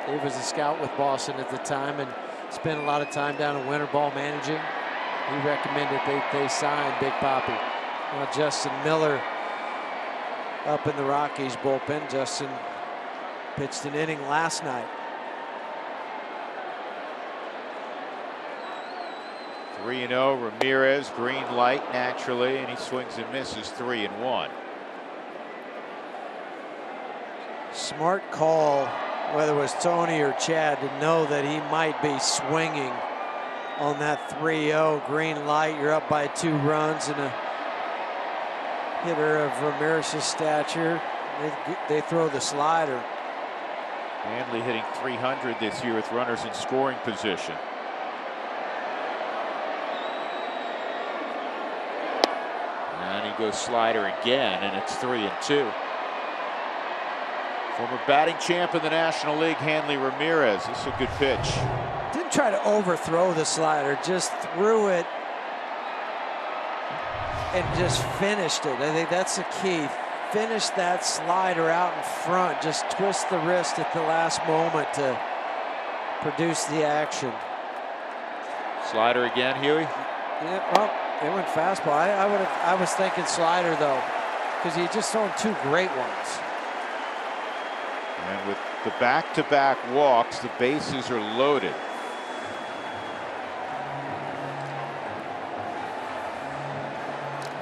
Dave was a scout with Boston at the time and spent a lot of time down in winter ball managing. He recommended they sign Big Papi. Now Justin Miller up in the Rockies bullpen. Justin pitched an inning last night. 3-0, Ramirez, green light naturally, and he swings and misses 3-1. Smart call, whether it was Tony or Chad, to know that he might be swinging on that 3-0 green light. You're up by 2 runs, and a hitter of Ramirez's stature, they throw the slider. Hanley hitting .300 this year with runners in scoring position. And he goes slider again, and it's 3-2. Former batting champ in the National League, Hanley Ramirez. This is a good pitch. Didn't try to overthrow the slider, just threw it and just finished it. I think that's the key. Finish that slider out in front. Just twist the wrist at the last moment to produce the action. Slider again, Huey? Yeah, well, it went fastball. I was thinking slider though, because he just thrown 2 great ones. And with the back-to-back walks, the bases are loaded.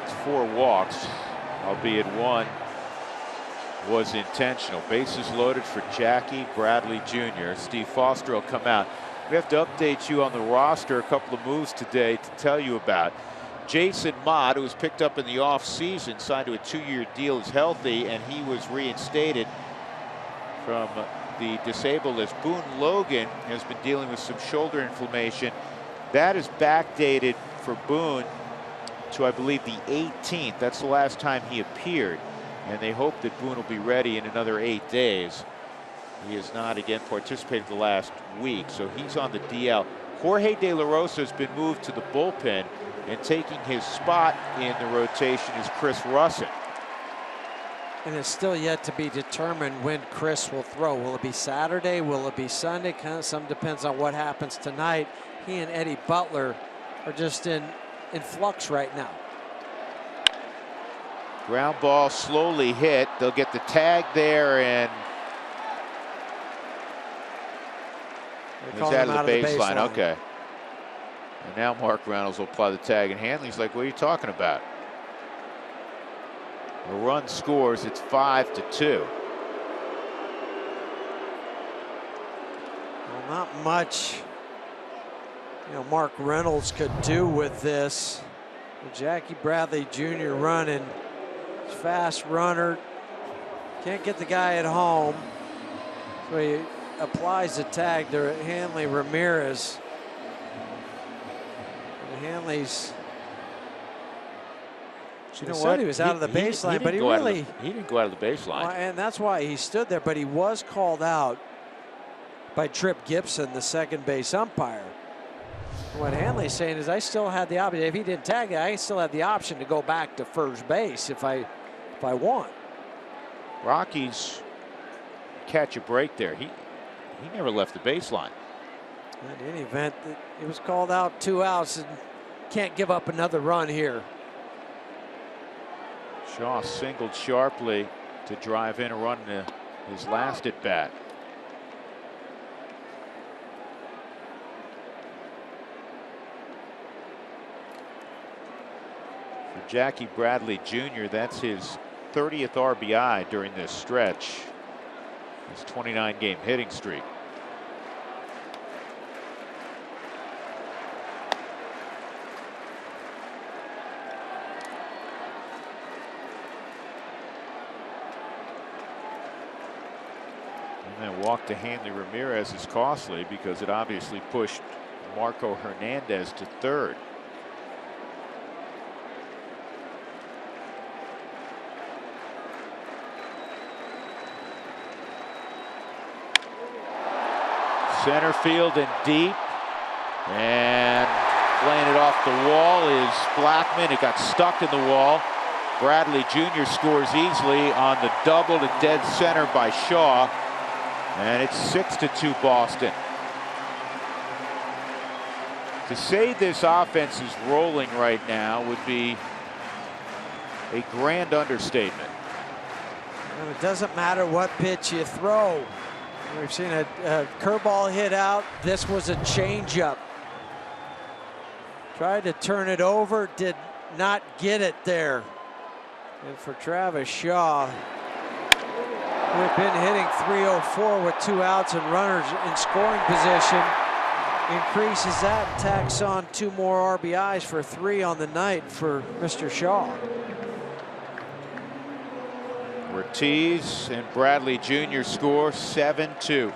It's 4 walks, albeit one was intentional. Bases loaded for Jackie Bradley Jr. Steve Foster will come out. We have to update you on the roster. A couple of moves today to tell you about. Jason Mott, who was picked up in the offseason, signed to a 2-year deal, is healthy, and he was reinstated from the disabled list. Boone Logan has been dealing with some shoulder inflammation. That is backdated for Boone to, I believe, the 18th. That's the last time he appeared. And they hope that Boone will be ready in another 8 days. He has not, again, participated the last week, so he's on the DL. Jorge De La Rosa has been moved to the bullpen, and taking his spot in the rotation is Chris Russin. And it's still yet to be determined when Chris will throw. Will it be Saturday? Will it be Sunday? Kind of some depends on what happens tonight. He and Eddie Butler are just in flux right now. Ground ball slowly hit. They'll get the tag there, and he's out of the baseline. Okay. And now Mark Reynolds will apply the tag, and Hanley's like, what are you talking about? A run scores. It's 5-2. Well, not much, Mark Reynolds could do with this. Jackie Bradley Jr. running, fast runner, can't get the guy at home, so he applies the tag to Hanley Ramirez. And Hanley's. You know what? what? He was out of the baseline, but he really. He didn't go out of the baseline. Well, and that's why he stood there, but he was called out by Trip Gibson, the second base umpire. What Hanley's saying is, I still had the option. If he didn't tag it, I still had the option to go back to first base if I want. Rockies catch a break there. He never left the baseline. In any event, he was called out, 2 outs, and can't give up another run here. Shaw singled sharply to drive in a run in his last at bat. For Jackie Bradley Jr., that's his 30th RBI during this stretch. His 29-game hitting streak. And that walk to Hanley Ramirez is costly because it obviously pushed Marco Hernandez to third. Center field and deep. And playing it off the wall is Blackmon. It got stuck in the wall. Bradley Jr. scores easily on the double to dead center by Shaw. And it's 6-2 Boston. To say this offense is rolling right now would be a grand understatement. And it doesn't matter what pitch you throw. We've seen a curveball hit out. This was a changeup. Tried to turn it over, did not get it there. And for Travis Shaw, who had been hitting .304 with 2 outs and runners in scoring position, increases that and tacks on 2 more RBIs for 3 on the night for Mr. Shaw. Ortiz and Bradley Jr. score 7-2.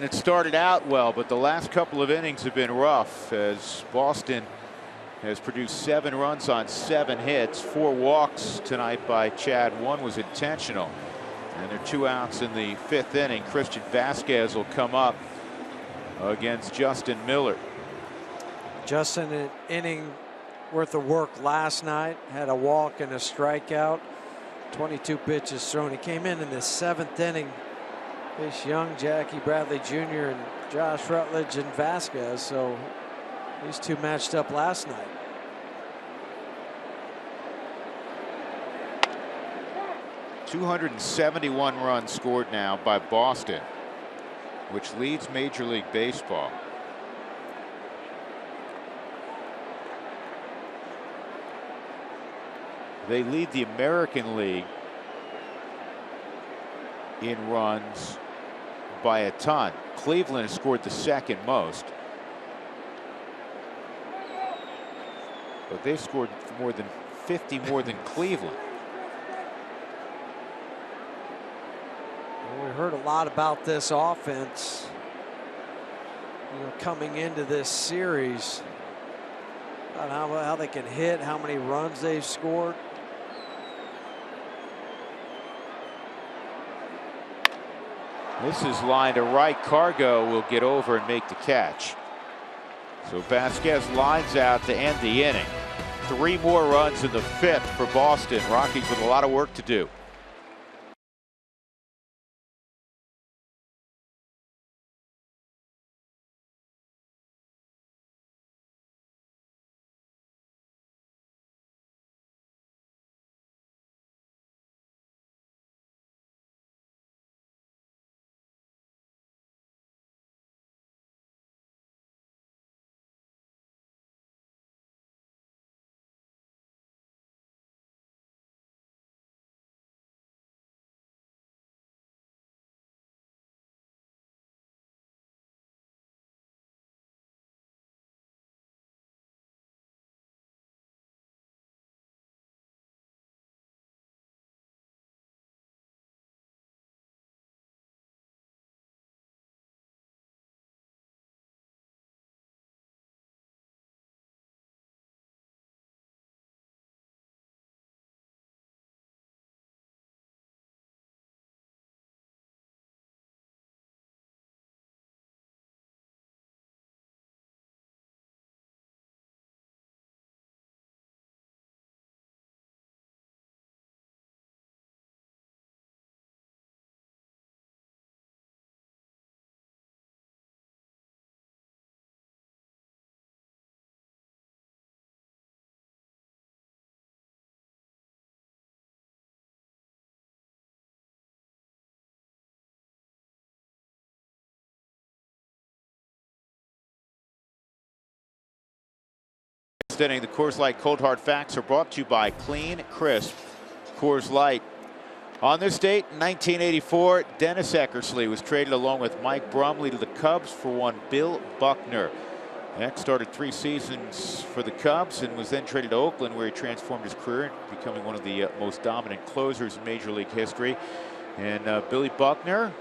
It started out well, but the last couple of innings have been rough as Boston has produced 7 runs on 7 hits, 4 walks tonight by Chad. 1 was intentional. And there are 2 outs in the 5th inning. Christian Vasquez will come up against Justin Miller. Justin, an inning worth of work last night, had a walk and a strikeout, 22 pitches thrown. He came in the 7th inning. Chase Young, Jackie Bradley Jr. and Josh Rutledge and Vasquez. So these 2 matched up last night. .271 runs scored now by Boston, which leads Major League Baseball. They lead the American League in runs by a ton. Cleveland has scored the 2nd most, but they've scored more than 50 more than Cleveland. Well, we heard a lot about this offense, coming into this series, about how they can hit, how many runs they've scored. This is line to right. Cargo will get over and make the catch. So Vasquez lines out to end the inning. 3 more runs in the 5th for Boston. Rockies with a lot of work to do. first inning. The Coors Light Cold Hard Facts are brought to you by Clean, Crisp Coors Light. On this date, in 1984, Dennis Eckersley was traded along with Mike Brumley to the Cubs for one Bill Buckner. Eck started 3 seasons for the Cubs and was then traded to Oakland, where he transformed his career, becoming one of the most dominant closers in Major League history. And Billy Buckner,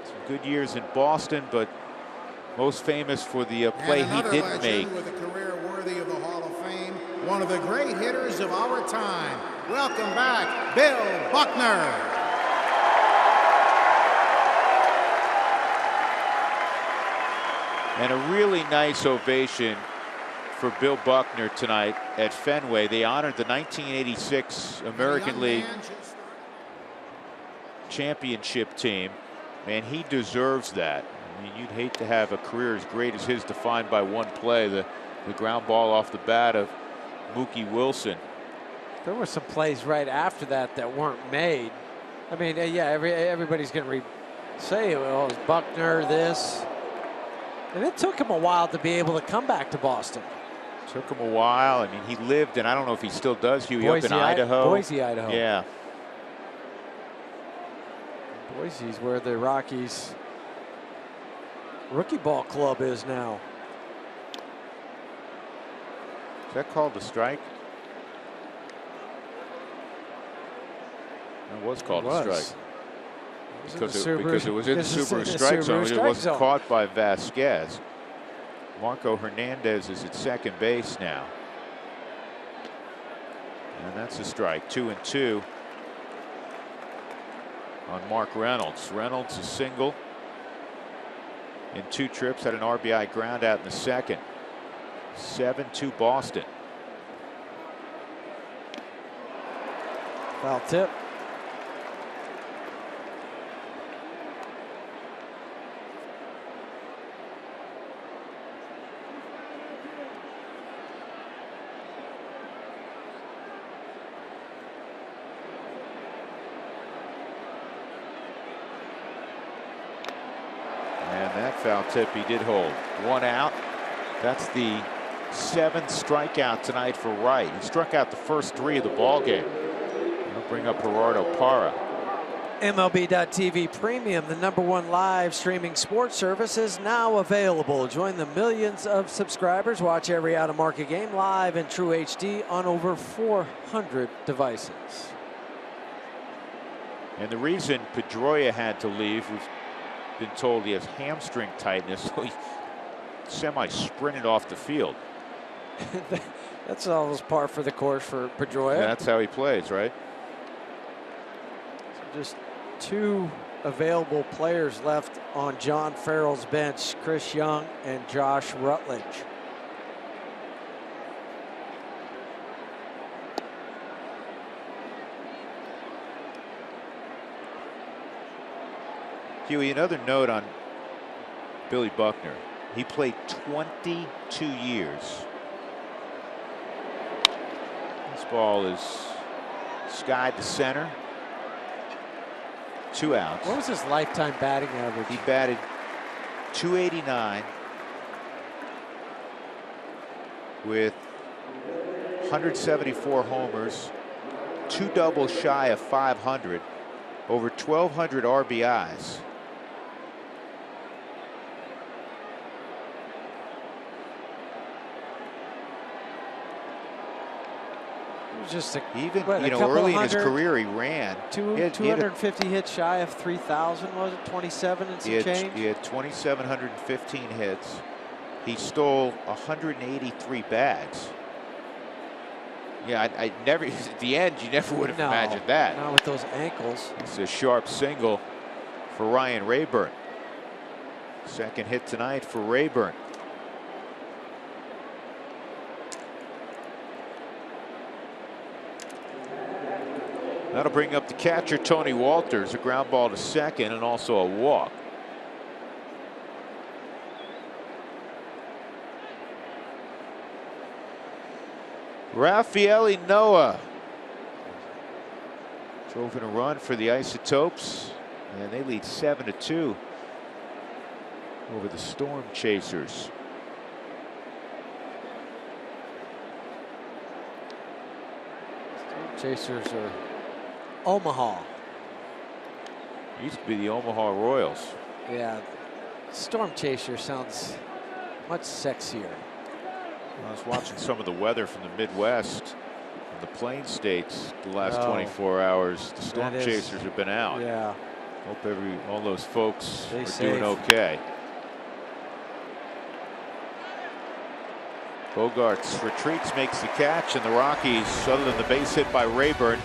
some good years in Boston, but most famous for the play he didn't make. With a career worthy of the Hall of Fame, one of the great hitters of our time. Welcome back, Bill Buckner. And a really nice ovation for Bill Buckner tonight at Fenway. They honored the 1986 American League championship team, and he deserves that. I mean, you'd hate to have a career as great as his defined by one play, the ground ball off the bat of Mookie Wilson. There were some plays right after that that weren't made. I mean, yeah, everybody's going to say, well, it was Buckner, this. And it took him a while to be able to come back to Boston. Took him a while. I mean, he lived, and I don't know if he still does, Huey, up in Idaho. Boise, Idaho. Yeah. Boise's where the Rockies rookie ball club is now. Is that called a strike? It was called a strike. Because it was in the Subaru strike zone. It wasn't caught by Vasquez. Marco Hernandez is at second base now. And that's a strike. 2-2 on Mark Reynolds. Reynolds a single in 2 trips, had an RBI ground out in the second. 7-2 Boston. Foul tip. Foul tip, he did hold. 1 out. That's the 7th strikeout tonight for Wright. He struck out the first 3 of the ball game. I'll bring up Gerardo Parra. MLB.TV Premium, the #1 live streaming sports service, is now available. Join the millions of subscribers. Watch every out-of-market game live in true HD on over 400 devices. And the reason Pedroia had to leave was been told he has hamstring tightness, so he semi-sprinted off the field. That's almost par for the course for Pedroia. Yeah, that's how he plays, right? So just 2 available players left on John Farrell's bench, Chris Young and Josh Rutledge. Huey, another note on Billy Buckner. He played 22 years. This ball is skied to center. 2 outs. What was his lifetime batting average? He batted .289 with 174 homers, 2 doubles shy of 500, over 1,200 RBIs. Just even early in his career he ran 250 hits shy of 3,000, was it 27 and some change? He had 2,715 hits. He stole 183 bags. Yeah, I never at the end you never would have imagined that. Not with those ankles. It's a sharp single for Ryan Rayburn. Second hit tonight for Rayburn. That'll bring up the catcher, Tony Walters, a ground ball to second and also a walk. Rafael Noah drove in a run for the Isotopes, and they lead 7-2 over the Storm Chasers. Chasers are Omaha. Used to be the Omaha Royals. Yeah, Storm Chaser sounds much sexier. I was watching some of the weather from the Midwest, the Plain States, the last 24 hours. The Storm Chasers have been out. Yeah. Hope all those folks Stay are safe. doing okay. Bogarts retreats, makes the catch, and the Rockies, other than the base hit by Rayburn,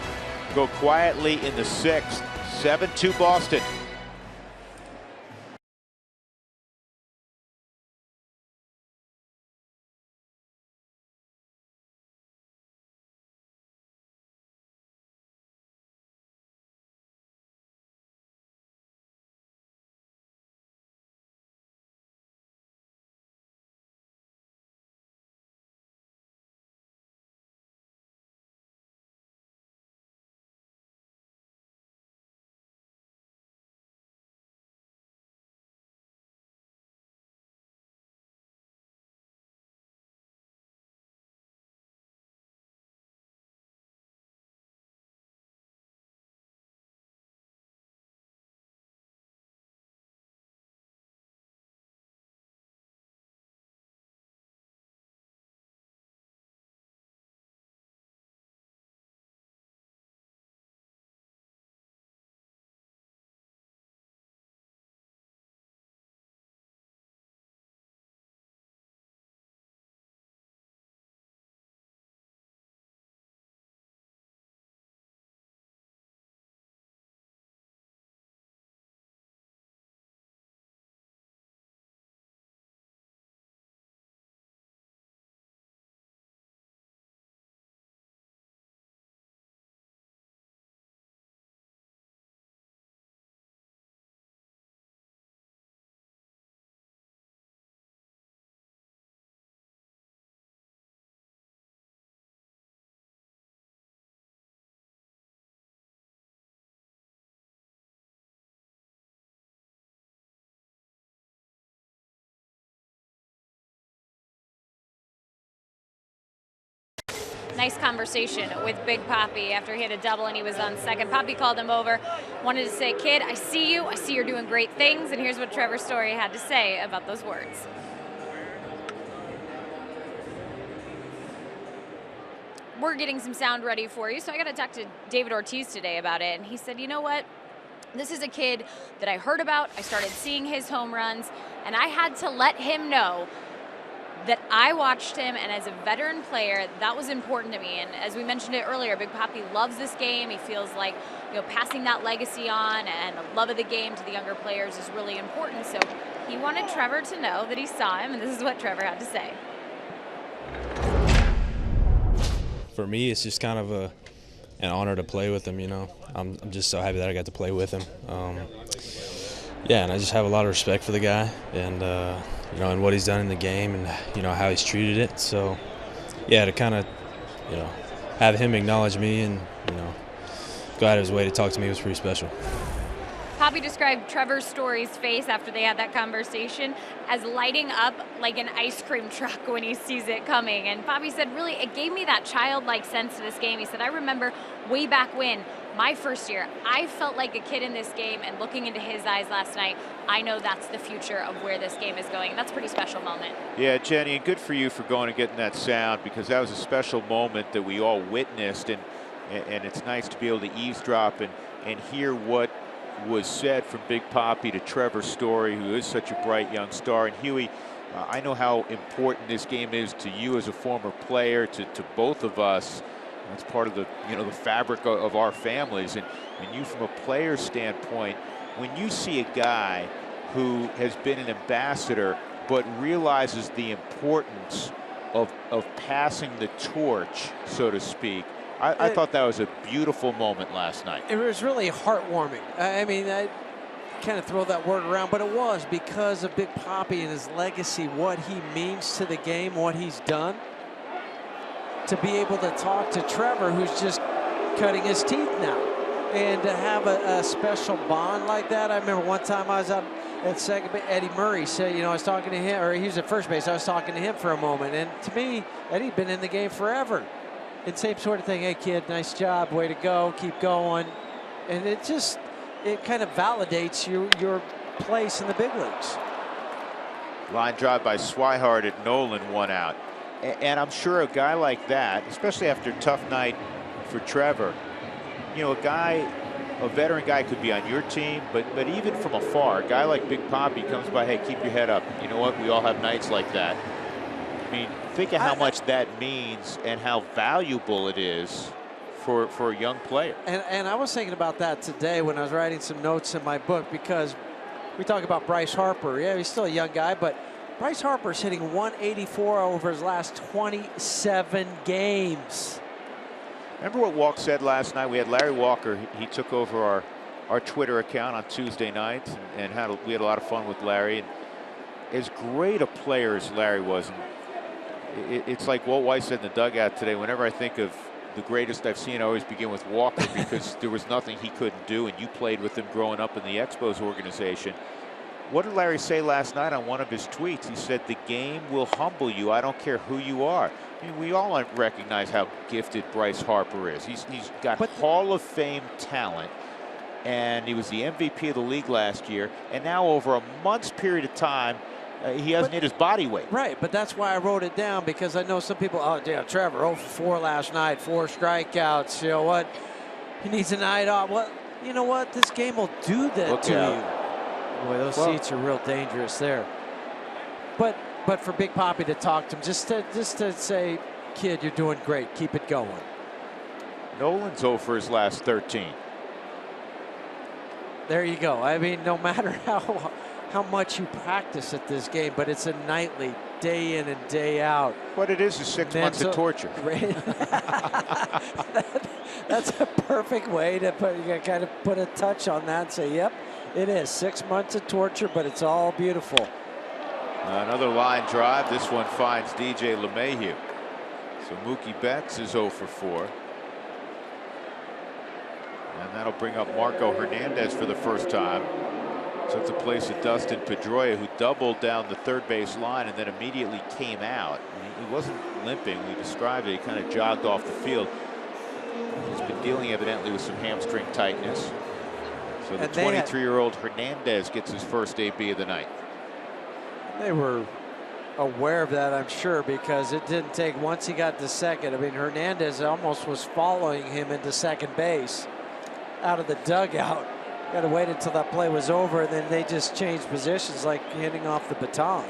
go quietly in the 6th. 7-2 Boston. Nice conversation with Big Papi after he had a double and he was on second. Papi called him over, wanted to say, kid, I see you. I see you're doing great things. And here's what Trevor Story had to say about those words. We're getting some sound ready for you. So I got to talk to David Ortiz today about it. And he said, you know what? This is a kid that I heard about. I started seeing his home runs, and I had to let him know that I watched him, and as a veteran player, that was important to me. And as we mentioned it earlier, Big Papi loves this game. He feels like, you know, passing that legacy on and the love of the game to the younger players is really important. So he wanted Trevor to know that he saw him, and this is what Trevor had to say. For me, it's just kind of an honor to play with him, you know. I'm just so happy that I got to play with him. Yeah, and I just have a lot of respect for the guy, and you know, and what he's done in the game, and you know how he's treated it. So, yeah, to kind of, you know, have him acknowledge me and you know go out of his way to talk to me was pretty special. Papi described Trevor Story's face after they had that conversation as lighting up like an ice cream truck when he sees it coming. And Papi said, really, it gave me that childlike sense to this game. He said, I remember way back when, my first year, I felt like a kid in this game, and looking into his eyes last night, I know that's the future of where this game is going. And that's a pretty special moment. Yeah, Jenny, and good for you for going and getting that sound, because that was a special moment that we all witnessed, and it's nice to be able to eavesdrop and hear what was said from Big Papi to Trevor Story, who is such a bright young star. And Huey, I know how important this game is to you as a former player, to both of us. That's part of the, you know, the fabric of our families. And you, from a player standpoint, when you see a guy who has been an ambassador but realizes the importance of passing the torch, so to speak, I thought that was a beautiful moment last night. It was really heartwarming. I mean, I kind of throw that word around, but it was because of Big Papi and his legacy, what he means to the game, what he's done. To be able to talk to Trevor, who's just cutting his teeth now, and to have a special bond like that. I remember one time I was out at second base, Eddie Murray said, you know, I was talking to him, or he was at first base, I was talking to him for a moment, and to me, Eddie'd been in the game forever. And same sort of thing. Hey, kid, nice job. Way to go. Keep going. And it kind of validates your place in the big leagues. Line drive by Swihart at Nolan, 1 out. And I'm sure a guy like that, especially after a tough night for Trevor, you know, a veteran guy could be on your team, but even from afar, a guy like Big Papi comes by, hey, keep your head up. You know what? We all have nights like that. I mean, think of how much that means and how valuable it is for a young player. And I was thinking about that today when I was writing some notes in my book, because we talk about Bryce Harper. Yeah, he's still a young guy, but Bryce Harper's hitting 184 over his last 27 games. Remember what Walk said last night? We had Larry Walker. He took over our Twitter account on Tuesday night, and we had a lot of fun with Larry. And as great a player as Larry was, it's like Walt Weiss said in the dugout today, whenever I think of the greatest I've seen, I always begin with Walker, because there was nothing he couldn't do, and you played with him growing up in the Expos organization. What did Larry say last night on one of his tweets? He said, the game will humble you. I don't care who you are. I mean, we all recognize how gifted Bryce Harper is. He's got Hall of Fame talent, and he was the MVP of the league last year, and now over a month's period of time, he hasn't hit his body weight. Right, but that's why I wrote it down, because I know some people, oh, damn, Trevor, 0 for 4 last night, 4 strikeouts. You know what? He needs a night off. Well, you know what? This game will do that to you. Boy, those seats are real dangerous there. But for Big Papi to talk to him, just to say, kid, you're doing great. Keep it going. Nolan's 0 for his last 13. There you go. I mean, no matter how much you practice at this game, but it's a nightly, day in and day out. What it is 6 months of torture. That's a perfect way to kind of put a touch on that and say, yep, it is 6 months of torture, but it's all beautiful. Another line drive. This one finds DJ LeMahieu. So Mookie Betts is 0 for 4. And that'll bring up Marco Hernandez for the first time. So it's a place of Dustin Pedroia, who doubled down the third base line and then immediately came out. He wasn't limping. We described it. He kind of jogged off the field. He's been dealing evidently with some hamstring tightness. So the 23-year-old Hernandez gets his first AB of the night. They were aware of that, I'm sure, because it didn't take, once he got to second, I mean, Hernandez almost was following him into second base out of the dugout. Got to wait until that play was over, and then they just changed positions like handing off the baton.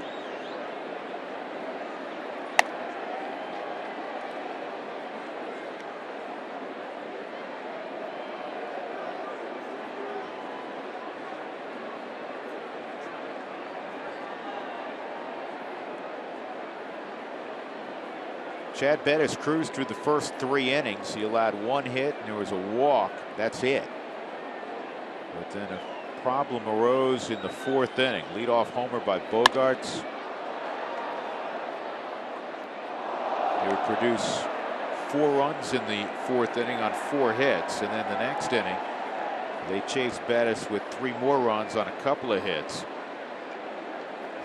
Chad Bettis cruised through the first 3 innings. He allowed 1 hit and there was a walk. That's it. But then a problem arose in the 4th inning. Leadoff homer by Bogaerts. They would produce 4 runs in the 4th inning on 4 hits. And then the next inning, they chased Bettis with 3 more runs on a couple of hits.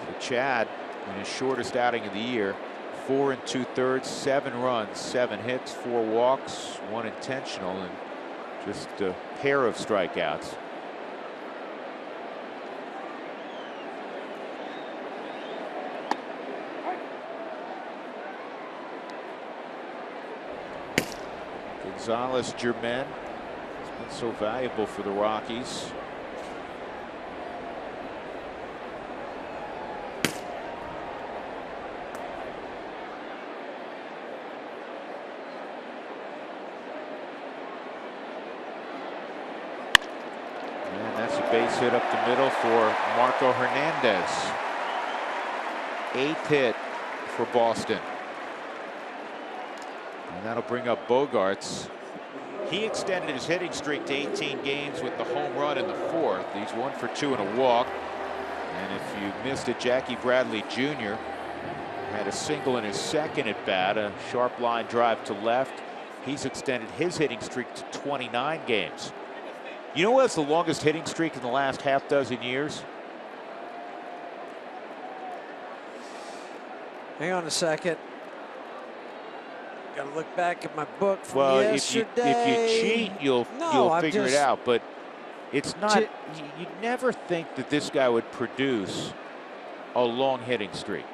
So Chad, in his shortest outing of the year, 4 2/3, 7 runs, 7 hits, 4 walks, 1 intentional, and just a pair of strikeouts. Gonzalez Germain has been so valuable for the Rockies. Base hit up the middle for Marco Hernandez. 8th hit for Boston. And that'll bring up Bogaerts. He extended his hitting streak to 18 games with the home run in the 4th. He's 1 for 2 and a walk. And if you missed it, Jackie Bradley Jr. had a single in his 2nd at bat, a sharp line drive to left. He's extended his hitting streak to 29 games. You know what's the longest hitting streak in the last half dozen years? Hang on a second. Gotta look back at my book from Well, yesterday. if you cheat, you'll figure it out. But it's not. You'd never think that this guy would produce a long hitting streak.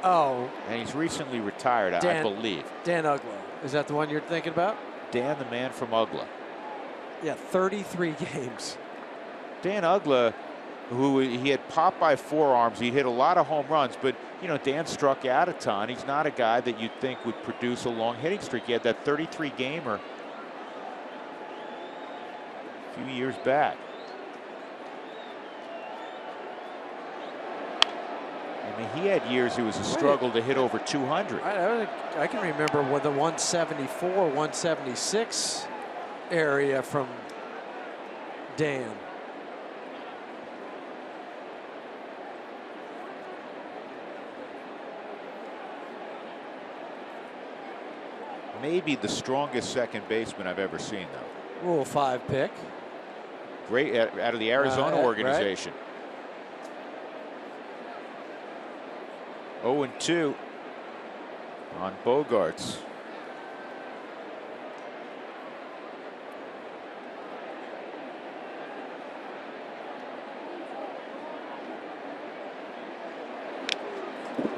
Oh. And he's recently retired, I believe. Dan Ugla. Is that the one you're thinking about? Dan, the man from Ugla. Yeah, 33 games. Dan Ugla, who he had Popeye forearms, he hit a lot of home runs, but you know, Dan struck out a ton. He's not a guy that you'd think would produce a long hitting streak. He had that 33 gamer a few years back. I mean, he had years it was a struggle to hit over 200. I can remember with the 174, 176 area from Dan. Maybe the strongest second baseman I've ever seen, though. Rule 5 pick. Great out of the Arizona organization. Right. 0-2 on Bogaerts.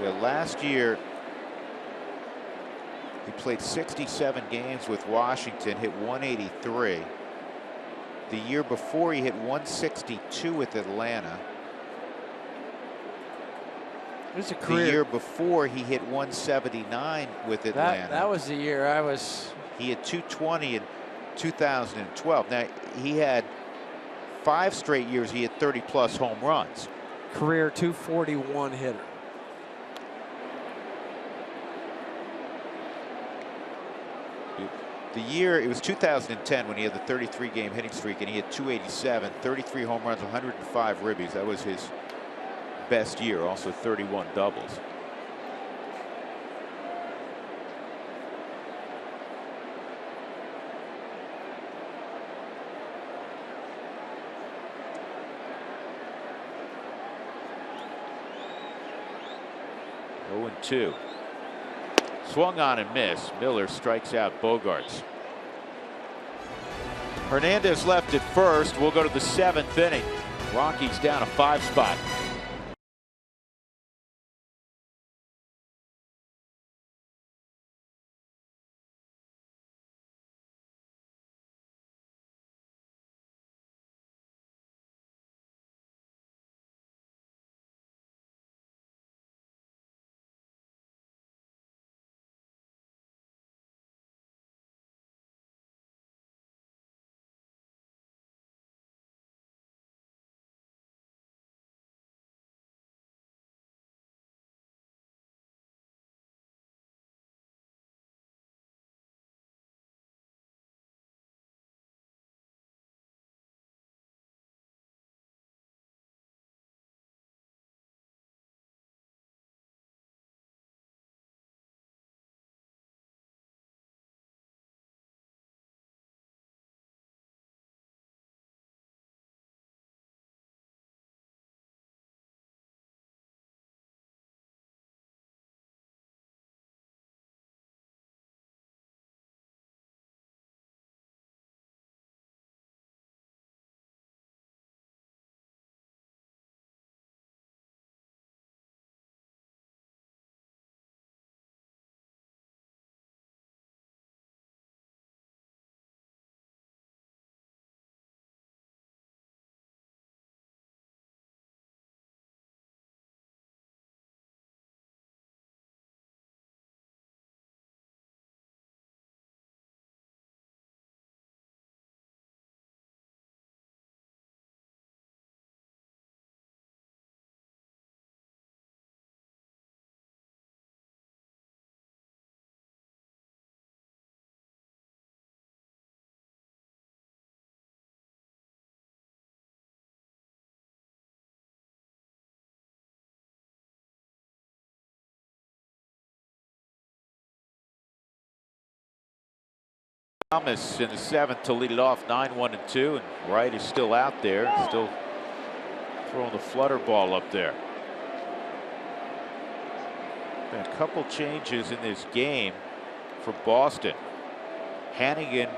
Yeah, last year, he played 67 games with Washington, hit 183. The year before, he hit 162 with Atlanta. The year before, he hit 179 with Atlanta. That was the year I was. He had 220 in 2012. Now, he had 5 straight years he had 30-plus home runs. Career 241 hitter. The year, it was 2010 when he had the 33-game hitting streak, and he had 287, 33 home runs, 105 ribbies. That was his best year, also 31 doubles. Oh, and 2. Swung on and missed. Miller strikes out Bogaerts. Hernandez left at first. We'll go to the 7th inning. Rockies down a 5 spot. Thomas in the 7th to lead it off, 9-1-2, and Wright is still out there, still throwing the flutter ball up there. Been a couple changes in this game. from Boston. Hannigan,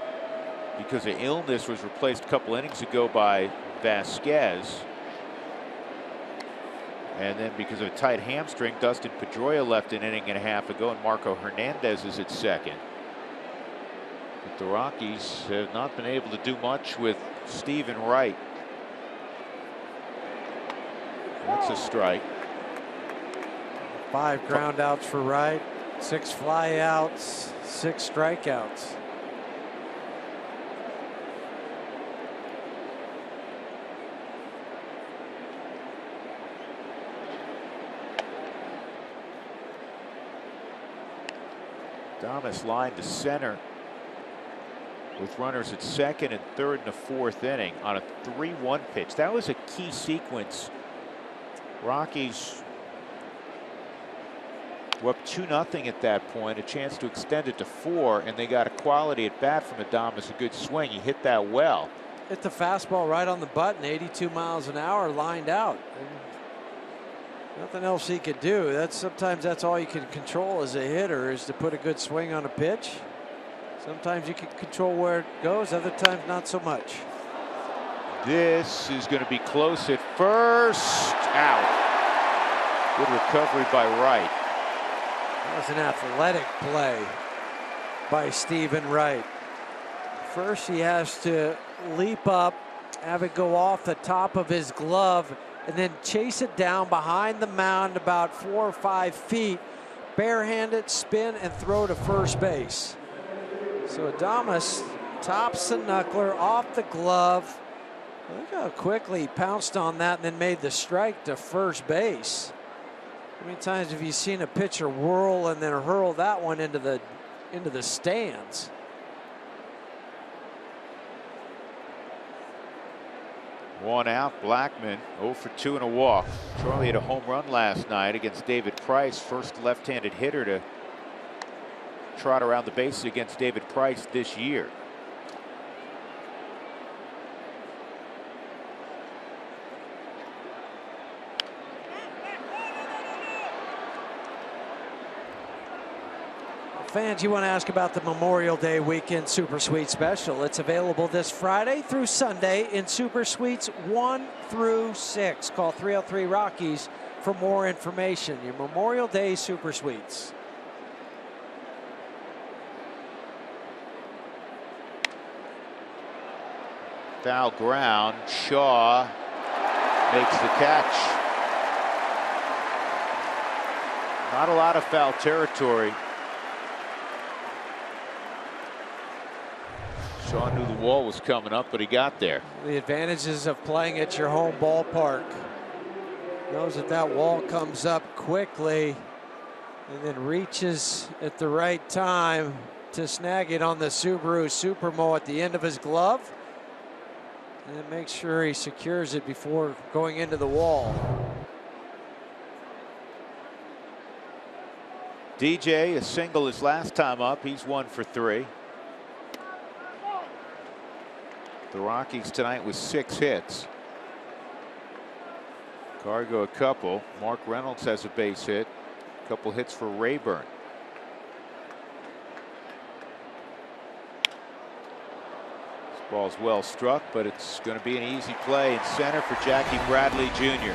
because of illness, was replaced a couple innings ago by Vasquez. And then because of a tight hamstring, Dustin Pedroia left an inning and a half ago, and Marco Hernandez is at second. But the Rockies have not been able to do much with Stephen Wright. That's a strike. 5 ground outs for Wright, 6 flyouts, 6 strikeouts. Thomas lined to center with runners at second and third in the 4th inning on a 3-1 pitch. That was a key sequence. Rockies were up 2-0 at that point, a chance to extend it to 4, and they got a quality at bat from Adames, a good swing. He hit that well. Hit the fastball right on the button, 82 miles an hour, lined out. Nothing else he could do. Sometimes that's all you can control as a hitter, is to put a good swing on a pitch. Sometimes you can control where it goes, other times not so much. This is going to be close at first. Out. Good recovery by Wright. That was an athletic play by Stephen Wright. First he has to leap up, have it go off the top of his glove, and then chase it down behind the mound about 4 or 5 feet, barehanded, spin, and throw to first base. So Adames tops the knuckler off the glove. Look how quickly he pounced on that and then made the strike to first base. How many times have you seen a pitcher whirl and then hurl that one into the stands? One out, Blackman 0 for 2 and a walk. Charlie had a home run last night against David Price, first left-handed hitter to trot around the bases against David Price this year. Fans, you want to ask about the Memorial Day weekend Super Suite special. It's available this Friday through Sunday in Super Suites 1 through 6. Call 303 Rockies for more information. Your Memorial Day Super Suites. Foul ground. Shaw makes the catch. Not a lot of foul territory. Shaw knew the wall was coming up, but he got there. The advantages of playing at your home ballpark. Knows that wall comes up quickly and then reaches at the right time to snag it on the Subaru Supermo at the end of his glove. And then make sure he secures it before going into the wall. DJ, a single his last time up. He's 1 for 3. The Rockies tonight with 6 hits. Cargo a couple. Mark Reynolds has a base hit. A couple hits for Rayburn. This ball's well struck, but it's going to be an easy play in center for Jackie Bradley Jr.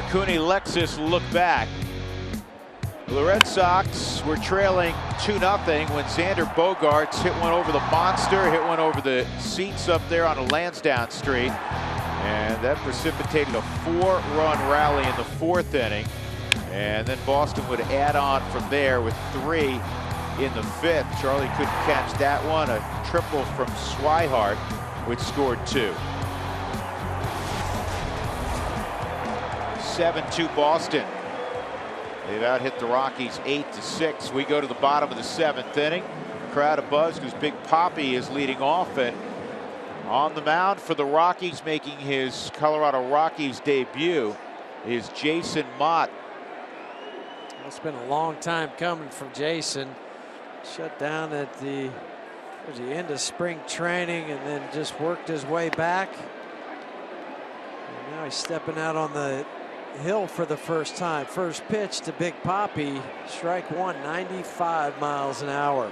Cooney Lexus look back. The Red Sox were trailing 2-0 when Xander Bogaerts hit one over the monster, hit one over the seats up there on a Lansdowne Street. And that precipitated a 4-run rally in the 4th inning. And then Boston would add on from there with 3 in the 5th. Charlie couldn't catch that one. A triple from Swihart, which scored 2. 7-2 Boston. They've out-hit the Rockies 8-6. We go to the bottom of the 7th inning. Crowd of buzz because Big Papi is leading off, and on the mound for the Rockies, making his Colorado Rockies debut, is Jason Mott. It's been a long time coming from Jason. Shut down at the end of spring training and then just worked his way back. And now he's stepping out on the hill for the first time. First pitch to Big Papi, strike 1, 95 miles an hour.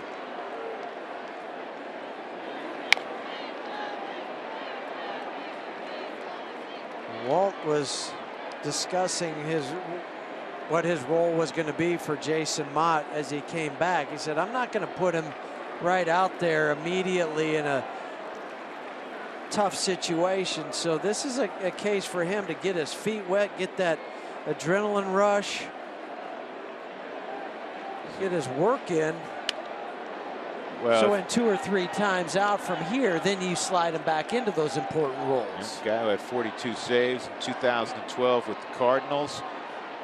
Walt was discussing what his role was going to be for Jason Mott as he came back. He said, I'm not going to put him right out there immediately in a tough situation. So this is a case for him to get his feet wet, get that adrenaline rush, get his work in. Well, so in 2 or 3 times out from here, then you slide him back into those important roles. This guy who had 42 saves in 2012 with the Cardinals.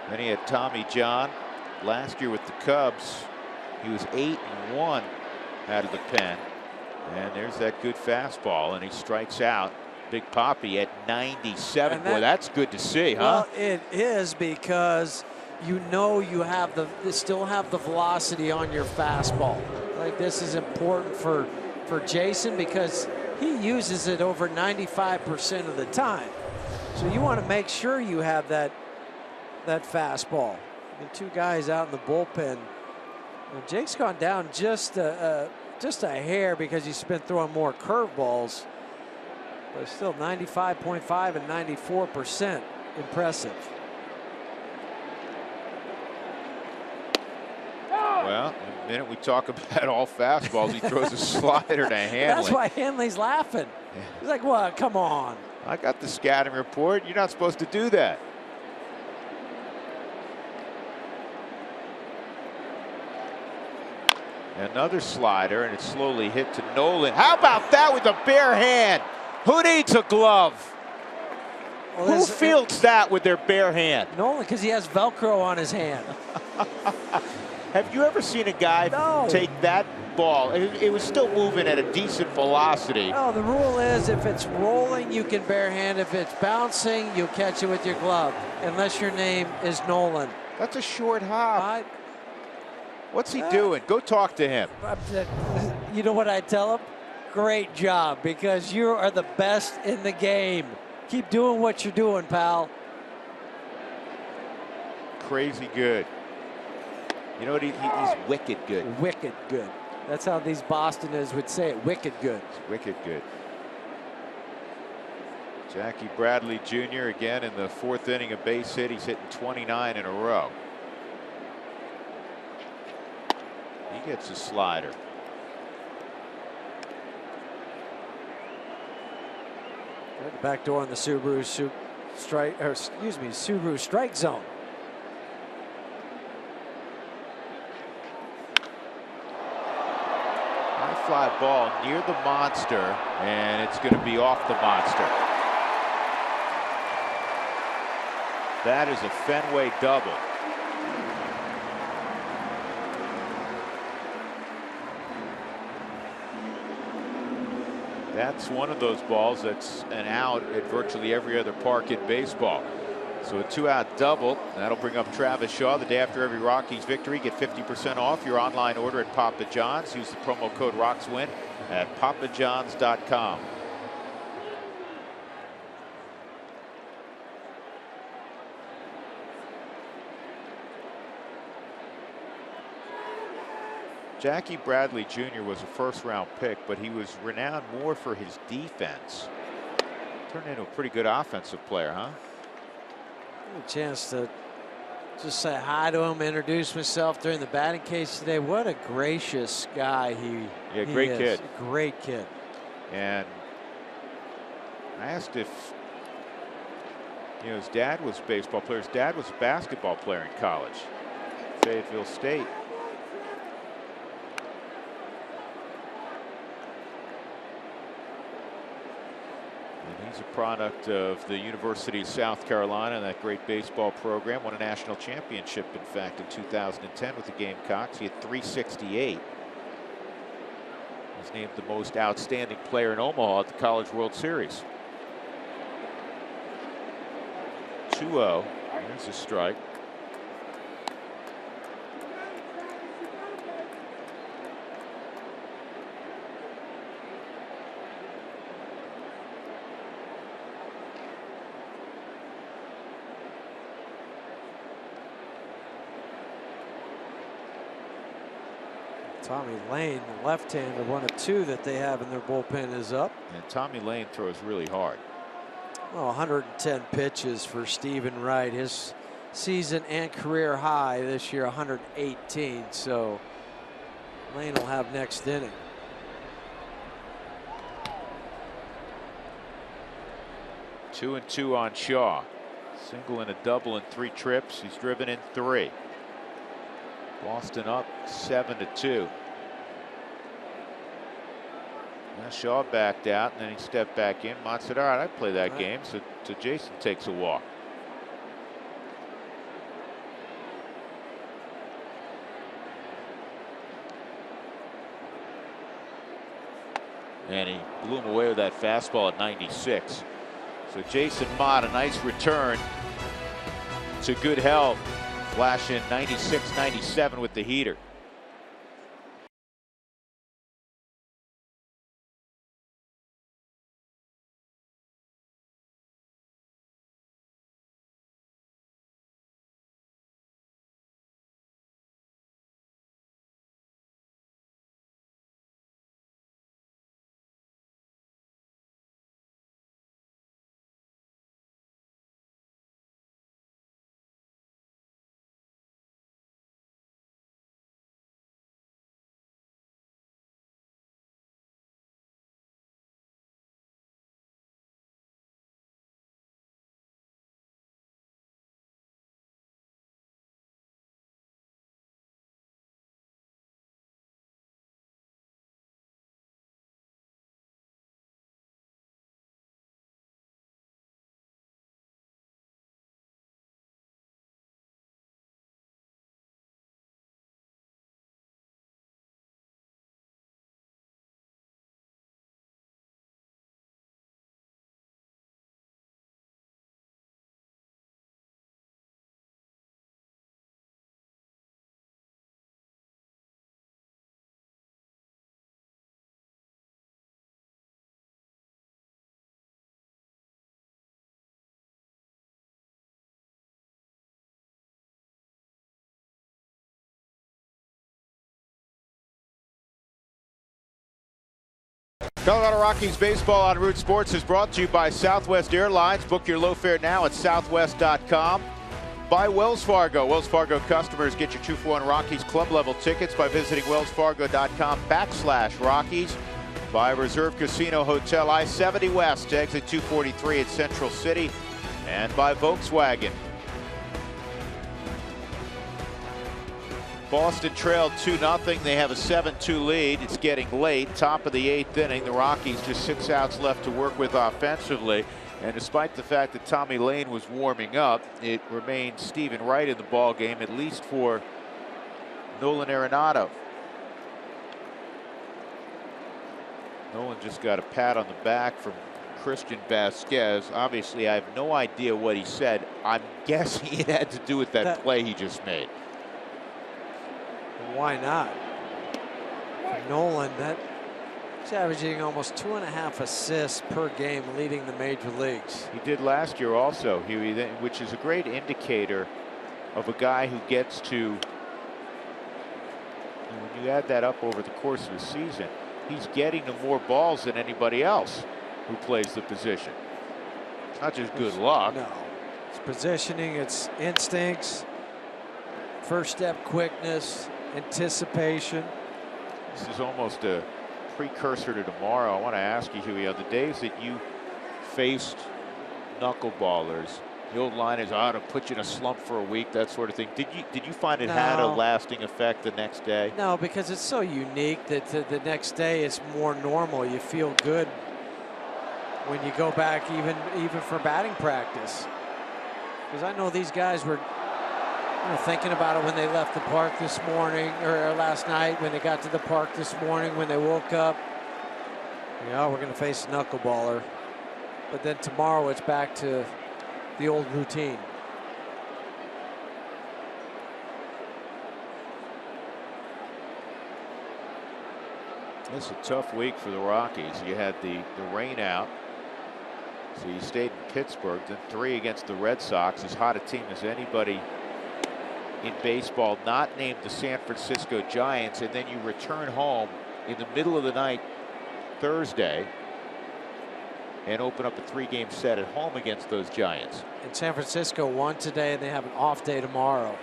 Then he had Tommy John last year with the Cubs. He was 8-1 out of the pen. And there's that good fastball, and he strikes out Big Papi at 97. Boy, that's good to see, huh? Well, it is, because you know you still have the velocity on your fastball. Like, this is important for Jason because he uses it over 95% of the time. So you want to make sure you have that fastball. The 2 guys out in the bullpen. Well, Jake's gone down just a hair because he's been throwing more curveballs, but still 95.5 and 94%. Impressive. Well, in a minute we talk about all fastballs. He throws a slider to Hanley. That's why Hanley's laughing. He's like, what? Come on. I got the scouting report. You're not supposed to do that. Another slider, and it's slowly hit to Nolan. How about that with a bare hand? Who needs a glove? Well, who fields that with their bare hand? Nolan, because he has Velcro on his hand. Have you ever seen a guy take that ball? It was still moving at a decent velocity. No, the rule is if it's rolling, you can barehand. If it's bouncing, you catch it with your glove, unless your name is Nolan. That's a short hop. What's he doing? Go talk to him. You know what I tell him? Great job, because you are the best in the game. Keep doing what you're doing, pal. Crazy good. You know what? He's wicked good. Wicked good. That's how these Bostoners would say it. Wicked good. It's wicked good. Jackie Bradley Jr. again in the 4th inning, a base hit. He's hitting 29 in a row. He gets a slider. Right, the back door on the Subaru Subaru strike zone. High fly ball near the monster, and it's going to be off the monster. That is a Fenway double. That's one of those balls that's an out at virtually every other park in baseball. So a 2-out double. That'll bring up Travis Shaw the day after every Rockies victory. Get 50% off your online order at Papa John's. Use the promo code ROXWIN at papajohns.com. Jackie Bradley Jr. was a first-round pick, but he was renowned more for his defense. Turned into a pretty good offensive player, huh? A chance to just say hi to him, introduce myself during the batting cage today. What a gracious guy he great is. kid. Great kid. And I asked if, his dad was a baseball player. His dad was a basketball player in college, Fayetteville State. And he's a product of the University of South Carolina, that great baseball program. Won a national championship, in fact, in 2010 with the Gamecocks. He had 368. Was named the most outstanding player in Omaha at the College World Series. 2-0. There's a strike. Tommy Lane, the left-hander, one of two that they have in their bullpen, is up. And Tommy Lane throws really hard. Well, 110 pitches for Stephen Wright. His season and career high this year, 118. So Lane will have next inning. Two and two on Shaw. Single and a double in 3 trips. He's driven in 3. Boston up 7-2. Now Shaw backed out, and then he stepped back in. Mott said, all right, I'd play that game. So Jason takes a walk. And he blew him away with that fastball at 96. So Jason Mott, a nice return to good health. Flashing 96-97 with the heater. Colorado Rockies baseball on Root Sports is brought to you by Southwest Airlines. Book your low fare now at southwest.com. By Wells Fargo. Wells Fargo customers get your 2-for-1 Rockies club level tickets by visiting wellsfargo.com/Rockies. By Reserve Casino Hotel, I-70 West, exit 243 at Central City. And by Volkswagen. Boston trailed 2-0. They have a 7-2 lead. It's getting late. Top of the 8th inning. The Rockies just 6 outs left to work with offensively. And despite the fact that Tommy Lane was warming up, it remains Stephen Wright in the ball game, at least for Nolan Arenado. Nolan just got a pat on the back from Christian Vasquez. Obviously, I have no idea what he said. I'm guessing it had to do with that play he just made. Why not? Nolan, he's averaging almost 2.5 assists per game, leading the major leagues. He did last year also, Huey, which is a great indicator of a guy who gets to, when you add that up over the course of the season, he's getting to more balls than anybody else who plays the position. It's not just good luck. No, it's positioning, it's instincts, first step quickness, anticipation. This is almost a precursor to tomorrow. I want to ask you, Huey, on the days that you faced knuckleballers, the old line is, to put you in a slump for a week, that sort of thing. Did you find it had a lasting effect the next day? No, because it's so unique that the next day it's more normal. You feel good when you go back, even for batting practice. Because I know these guys were thinking about it when they left the park this morning, or last night when they got to the park this morning, when they woke up. We're going to face a knuckleballer. But then tomorrow it's back to the old routine. This is a tough week for the Rockies. You had the rain out, so you stayed in Pittsburgh, then 3 against the Red Sox, as hot a team as anybody in baseball, not named the San Francisco Giants, and then you return home in the middle of the night Thursday and open up a 3-game set at home against those Giants. And San Francisco won today, and they have an off day tomorrow.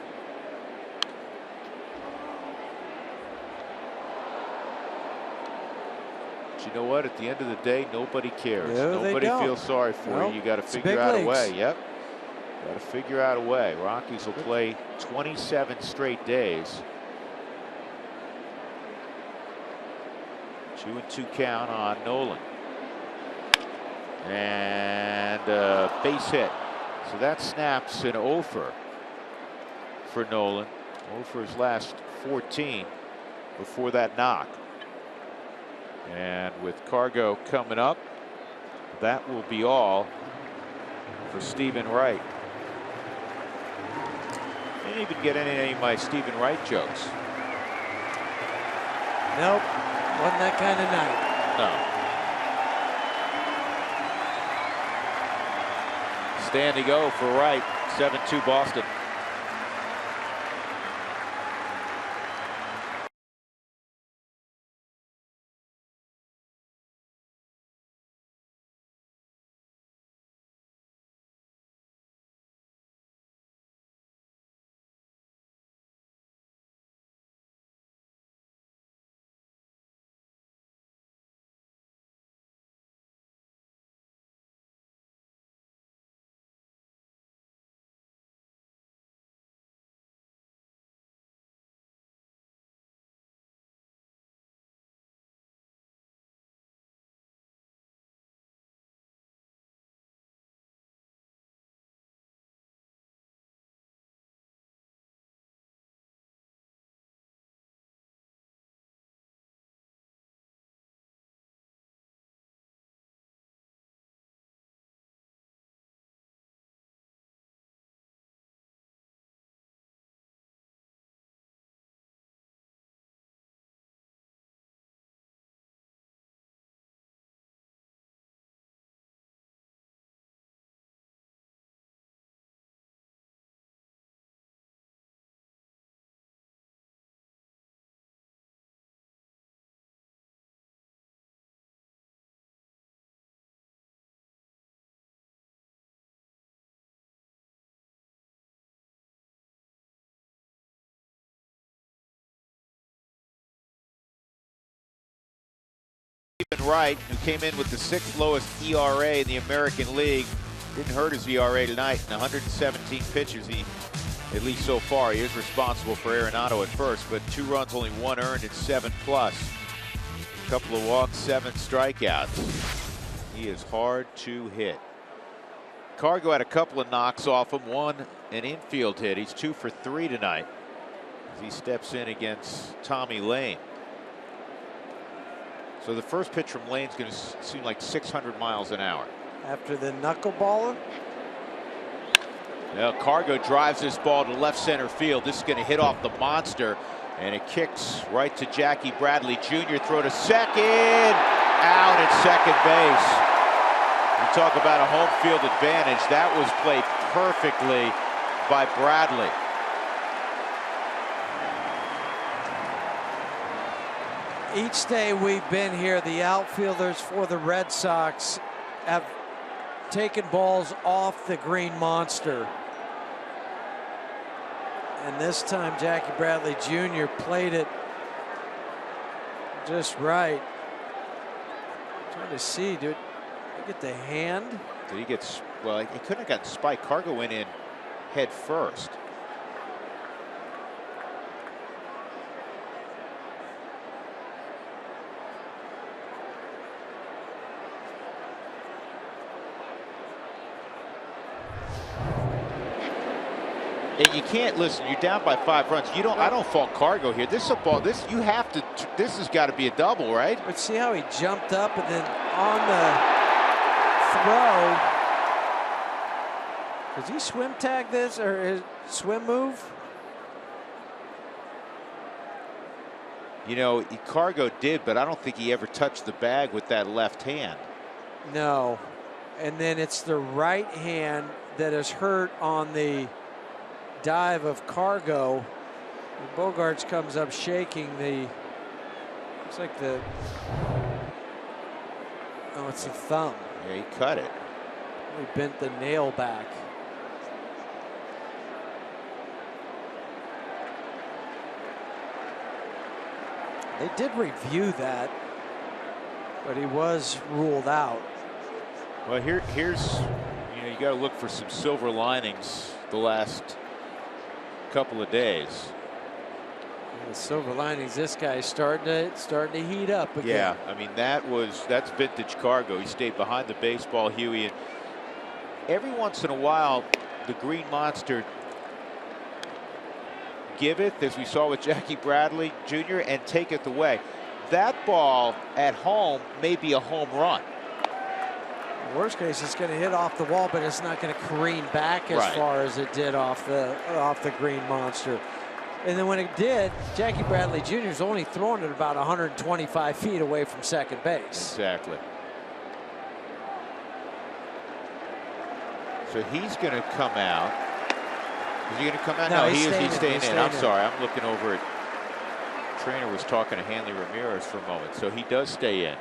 But you know what? At the end of the day, nobody cares. No, nobody feels sorry for you. You got to figure out a way. Yep. Got to figure out a way. Rockies will play 27 straight days. 2-2 count on Nolan. And base hit. So that snaps an offer for Nolan. For his last 14 before that knock. And with Cargo coming up, that will be all for Stephen Wright. I didn't even get any of my Stephen Wright jokes. Nope, wasn't that kind of night. No. Standing O for Wright, 7-2 Boston. Stephen Wright, who came in with the 6th lowest ERA in the American League, didn't hurt his ERA tonight. In 117 pitches, he, at least so far, he is responsible for Arenado at first, but 2 runs, only 1 earned at 7+. A couple of walks, 7 strikeouts. He is hard to hit. Cargo had a couple of knocks off him, 1 an infield hit. He's 2 for 3 tonight as he steps in against Tommy Lane. So the first pitch from Lane's going to seem like 600 miles an hour. After the knuckleballer? Now Cargo drives this ball to left center field. This is going to hit off the monster, and it kicks right to Jackie Bradley Jr. Throw to second. Out at second base. You talk about a home field advantage. That was played perfectly by Bradley. Each day we've been here, the outfielders for the Red Sox have taking balls off the green monster. And this time Jackie Bradley Jr. played it just right. I'm trying to see, dude. Look at the hand. Did he get, well, he couldn't have gotten spiked. Cargo went in head first. And you can't, listen, you're down by 5 runs. You don't, I don't fault Cargo here. This is a ball, this, you have to, this has got to be a double, right? But see how he jumped up and then on the throw. Does he swim tag this or his swim move? You know, Cargo did, but I don't think he ever touched the bag with that left hand. No. And then it's the right hand that is hurt on the dive of Cargo. And Bogaerts comes up shaking the, looks like the, oh, it's the thumb. Yeah, he cut it. He bent the nail back. They did review that, but he was ruled out. Well, here's, you know, you got to look for some silver linings the last couple of days. The silver linings, this guy's starting to heat up again. Yeah, I mean, that's vintage Cargo. He stayed behind the baseball, Huey, and every once in a while the green monster give it, as we saw with Jackie Bradley Jr., and take it away. That ball at home may be a home run. Worst case, it's going to hit off the wall, but it's not going to careen back as far as it did off the green monster. And then when it did, Jackie Bradley Jr. is only throwing it about 125 feet away from second base. Exactly. So he's going to come out. Is he going to come out? No, he's staying in. I'm in. sorry. I'm looking over at. Trainer was talking to Hanley Ramirez for a moment. So he does stay in.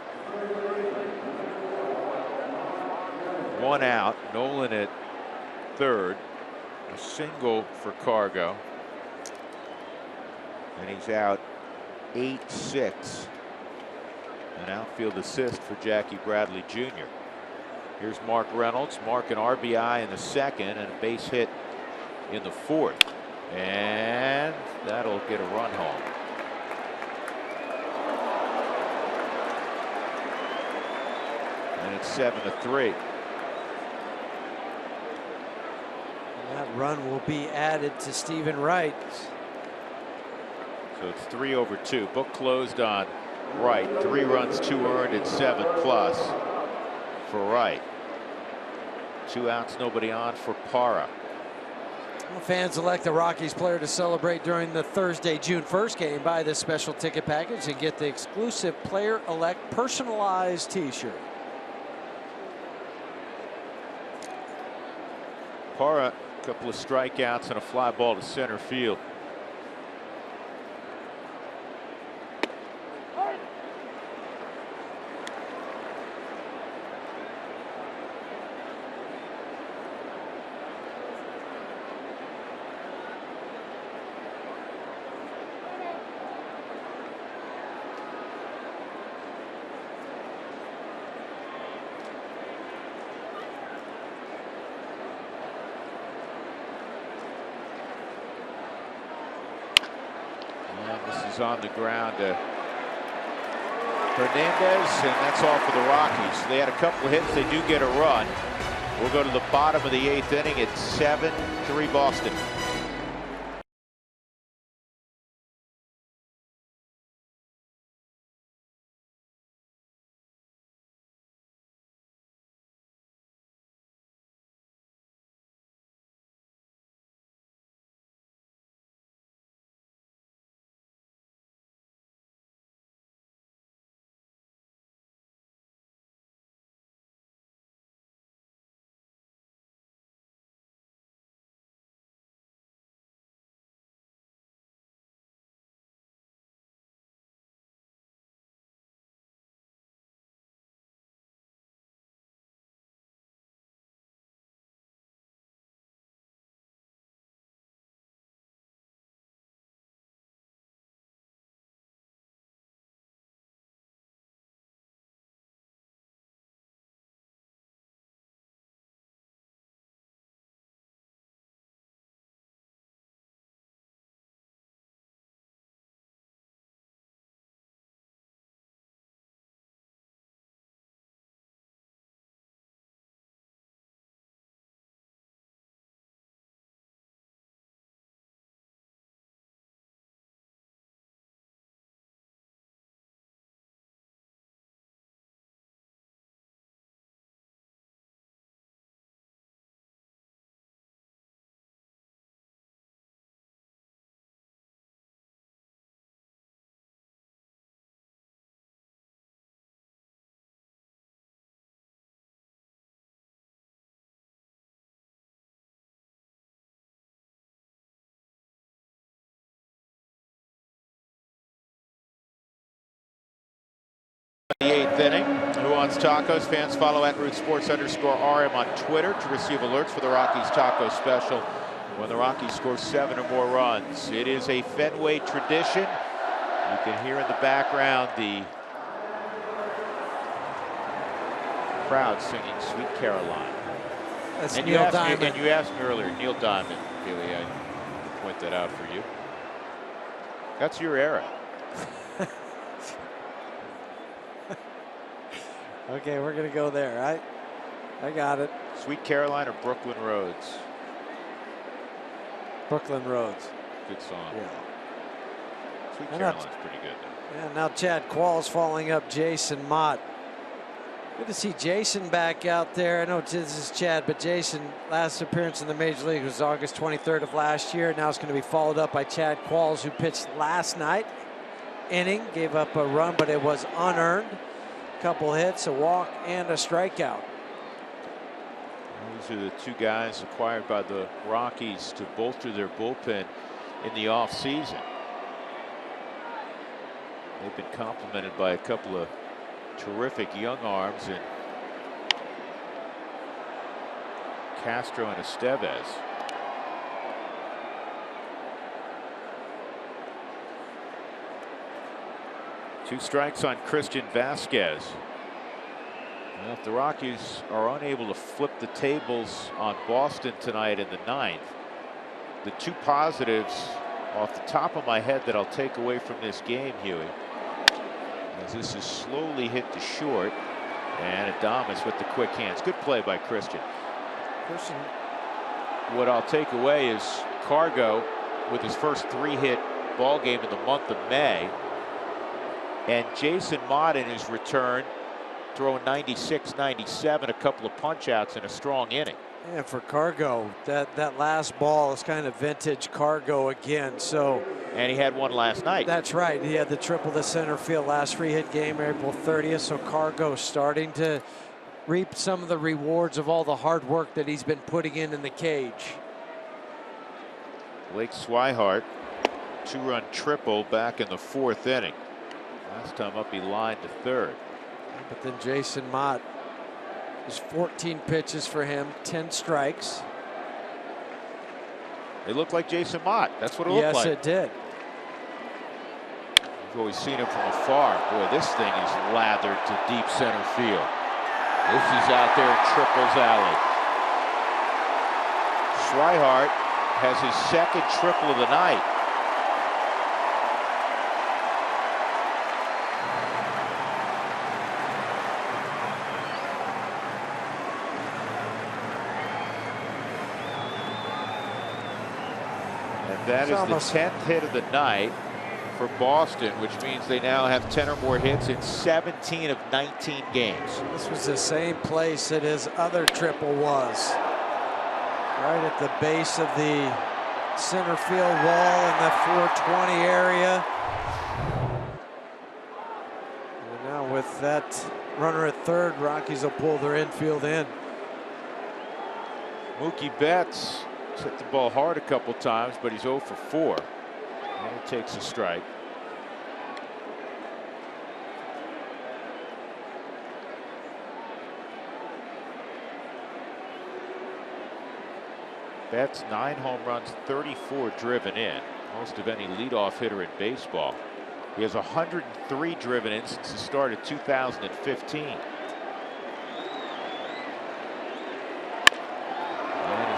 1 out. Nolan at third. A single for Cargo. And he's out 8-6. An outfield assist for Jackie Bradley Jr. Here's Mark Reynolds. Mark an RBI in the second and a base hit in the fourth. And that'll get a run home. And it's 7-3. That run will be added to Stephen Wright. So it's 3/2. Book closed on Wright. 3 runs, 2 earned, and 7+ for Wright. 2 outs, nobody on for Parra. Fans elect a Rockies player to celebrate during the Thursday, June 1st game. Buy this special ticket package and get the exclusive player elect personalized T-shirt. Parra, a couple of strikeouts and a fly ball to center field. On the ground to Hernandez, and that's all for the Rockies. They had a couple of hits. They do get a run. We'll go to the bottom of the 8th inning. It's 7-3 Boston. wants tacos. Fans follow @RootsSports_RM on Twitter to receive alerts for the Rockies taco special when the Rockies score 7 or more runs. It is a Fenway tradition. You can hear in the background the crowd singing Sweet Caroline. That's And Neil Diamond. And you asked me earlier, Neil Diamond, Billy, I point that out for you. That's your era. Okay, we're going to go there. I got it. Sweet Caroline or Brooklyn Roads? Brooklyn Roads. Good song. Yeah. Sweet Caroline's pretty good, though. And now Chad Qualls following up Jason Mott. Good to see Jason back out there. I know this is Chad, but Jason, last appearance in the Major League was August 23rd of last year. Now it's going to be followed up by Chad Qualls, who pitched last night. Inning, gave up a run, but it was unearned. Couple hits, a walk, and a strikeout. These are the two guys acquired by the Rockies to bolster their bullpen in the offseason. They've been complemented by a couple of terrific young arms in Castro and Estevez. Two strikes on Christian Vasquez. Well, if the Rockies are unable to flip the tables on Boston tonight in the 9th, the two positives off the top of my head that I'll take away from this game, Huey, as this is slowly hit to short, and Adames with the quick hands. Good play by Christian. What I'll take away is Cargo with his first 3-hit ball game in the month of May, and Jason Mott in his return throwing 96, 97, a couple of punch outs in a strong inning. And for Cargo, that last ball is kind of vintage Cargo again. So, and he had one last night. That's right. He had the triple to center field last 3-hit game, April 30th. So Cargo starting to reap some of the rewards of all the hard work that he's been putting in the cage. Blake Swihart, 2-run triple back in the 4th inning. Last time up, he lined to 3rd. But then Jason Mott, there's 14 pitches for him, 10 strikes. It looked like Jason Mott. That's what it looked like. Yes, it did. You've always seen him from afar. Boy, this thing is lathered to deep center field. This is out there in Triples Alley. Swihart has his 2nd triple of the night. That is the 10th hit of the night for Boston, which means they now have 10 or more hits in 17 of 19 games. This was the same place that his other triple was. Right at the base of the center field wall in the 420 area. And now with that runner at 3rd, Rockies will pull their infield in. Mookie Betts hit the ball hard a couple times, but he's 0 for 4. And he takes a strike. Betts 9 home runs, 34 driven in, most of any leadoff hitter in baseball. He has 103 driven in since the start of 2015.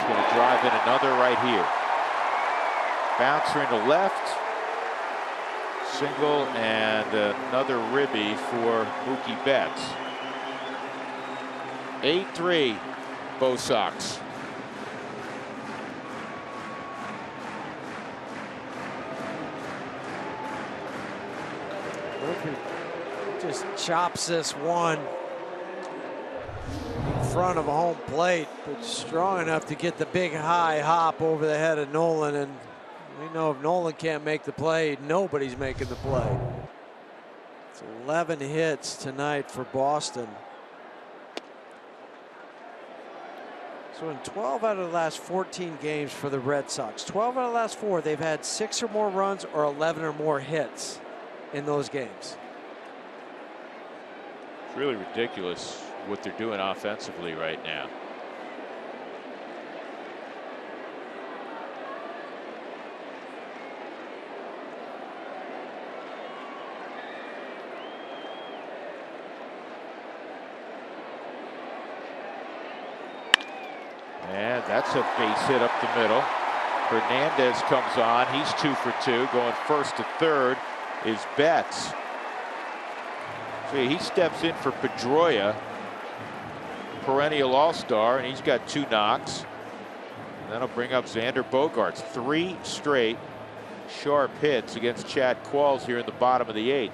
Going to drive in another right here. Bouncer into left. Single and another ribby for Mookie Betts. 8-3 Bo Sox. Mookie just chops this one in front of a home plate, but strong enough to get the big high hop over the head of Nolan. And we know if Nolan can't make the play, nobody's making the play. It's 11 hits tonight for Boston. So in 12 out of the last 14 games for the Red Sox, 12 out of the last 4, they've had 6 or more runs or 11 or more hits in those games. It's really ridiculous what they're doing offensively right now. And that's a base hit up the middle. Hernandez comes on. He's 2 for 2. Going first to third is Betts. So he steps in for Pedroia, perennial all-star, and he's got 2 knocks. And that'll bring up Xander Bogaerts. 3 straight sharp hits against Chad Qualls here in the bottom of the 8th.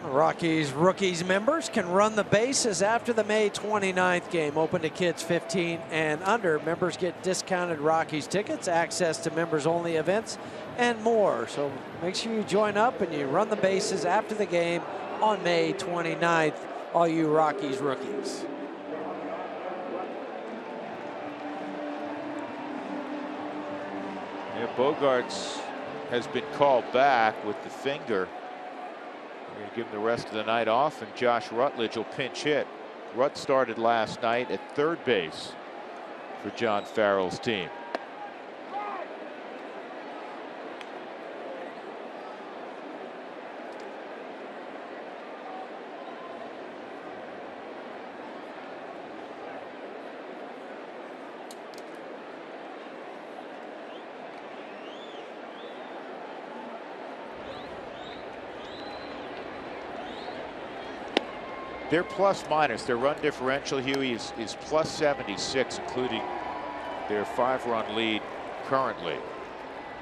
Rockies Rookies members can run the bases after the May 29th game, open to kids 15 and under. Members get discounted Rockies tickets, access to members-only events, and more. So make sure you join up and you run the bases after the game on May 29th, all you Rockies rookies. Yeah, Bogaerts has been called back with the finger. We're going to give him the rest of the night off, and Josh Rutledge will pinch hit. Rutt started last night at third base for John Farrell's team. Their plus minus, their run differential, Huey, is plus 76, including their 5-run lead currently.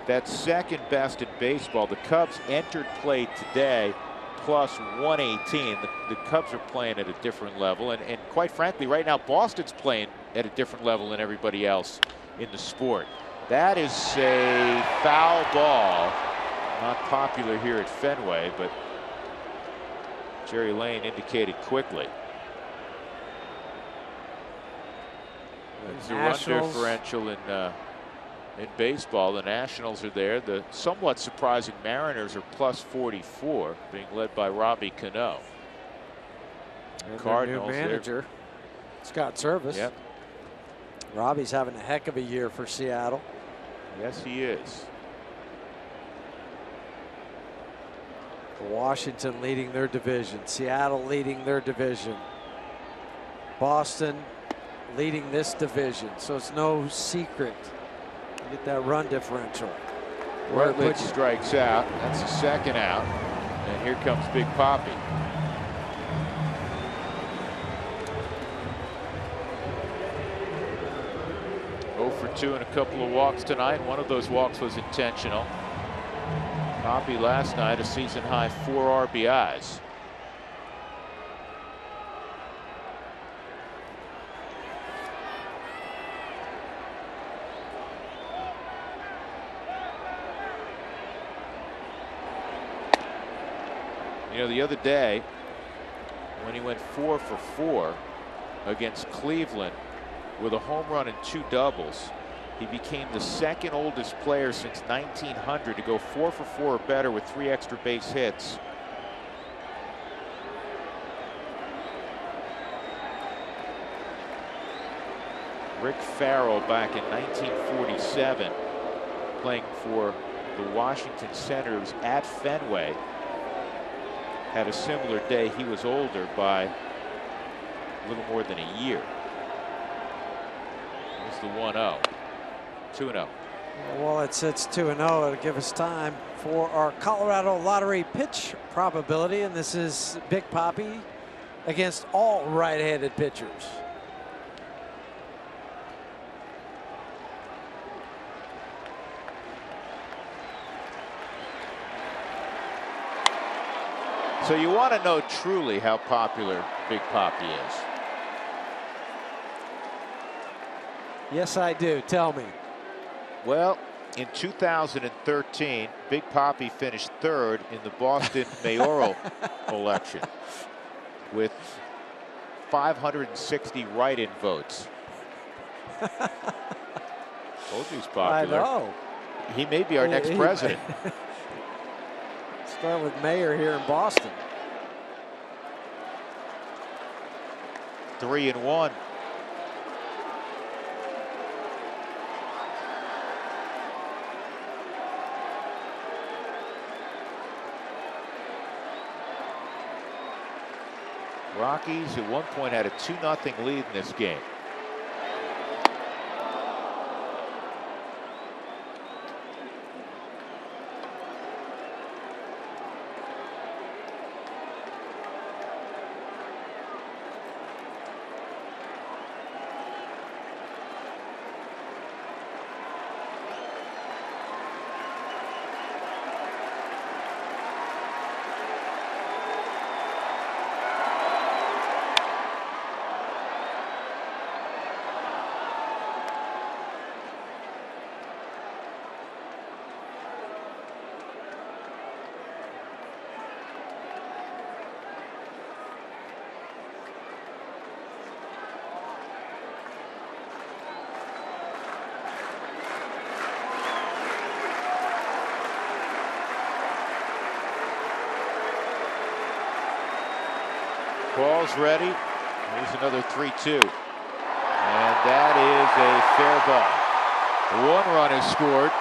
That's second best in baseball. The Cubs entered play today plus 118. The Cubs are playing at a different level. And quite frankly, right now, Boston's playing at a different level than everybody else in the sport. That is a foul ball. Not popular here at Fenway, but Jerry Lane indicated quickly. That's the run differential in baseball. The Nationals are there. The somewhat surprising Mariners are plus 44, being led by Robbie Cano. Cardinals, new manager, Scott Service. Yep. Robbie's having a heck of a year for Seattle. Yes, he is. Washington leading their division. Seattle leading their division. Boston leading this division. So it's no secret. You get that run differential. Rutledge strikes out. That's the second out. And here comes Big Papi. For 2 and a couple of walks tonight. One of those walks was intentional. Papi last night a season high 4 RBIs. You know, the other day when he went 4 for 4 against Cleveland with a home run and 2 doubles, he became the second oldest player since 1900 to go 4 for 4 or better with 3 extra base hits. Rick Farrell back in 1947, playing for the Washington Senators at Fenway, had a similar day. He was older by a little more than a year. Here's the 1-0. 2-0. Well, it sits 2-0. It'll give us time for our Colorado Lottery pitch probability, and this is Big Papi against all right-handed pitchers. So you want to know truly how popular Big Papi is. Yes, I do. Tell me. Well, in 2013, Big Papi finished 3rd in the Boston mayoral election with 560 write-in votes. Told you he's popular. I know. He may be our next president. Start with mayor here in Boston. 3-1. Rockies at one point had a 2-0 lead in this game. Ball's ready. Here's another 3-2. And that is a fair ball. One run is scored.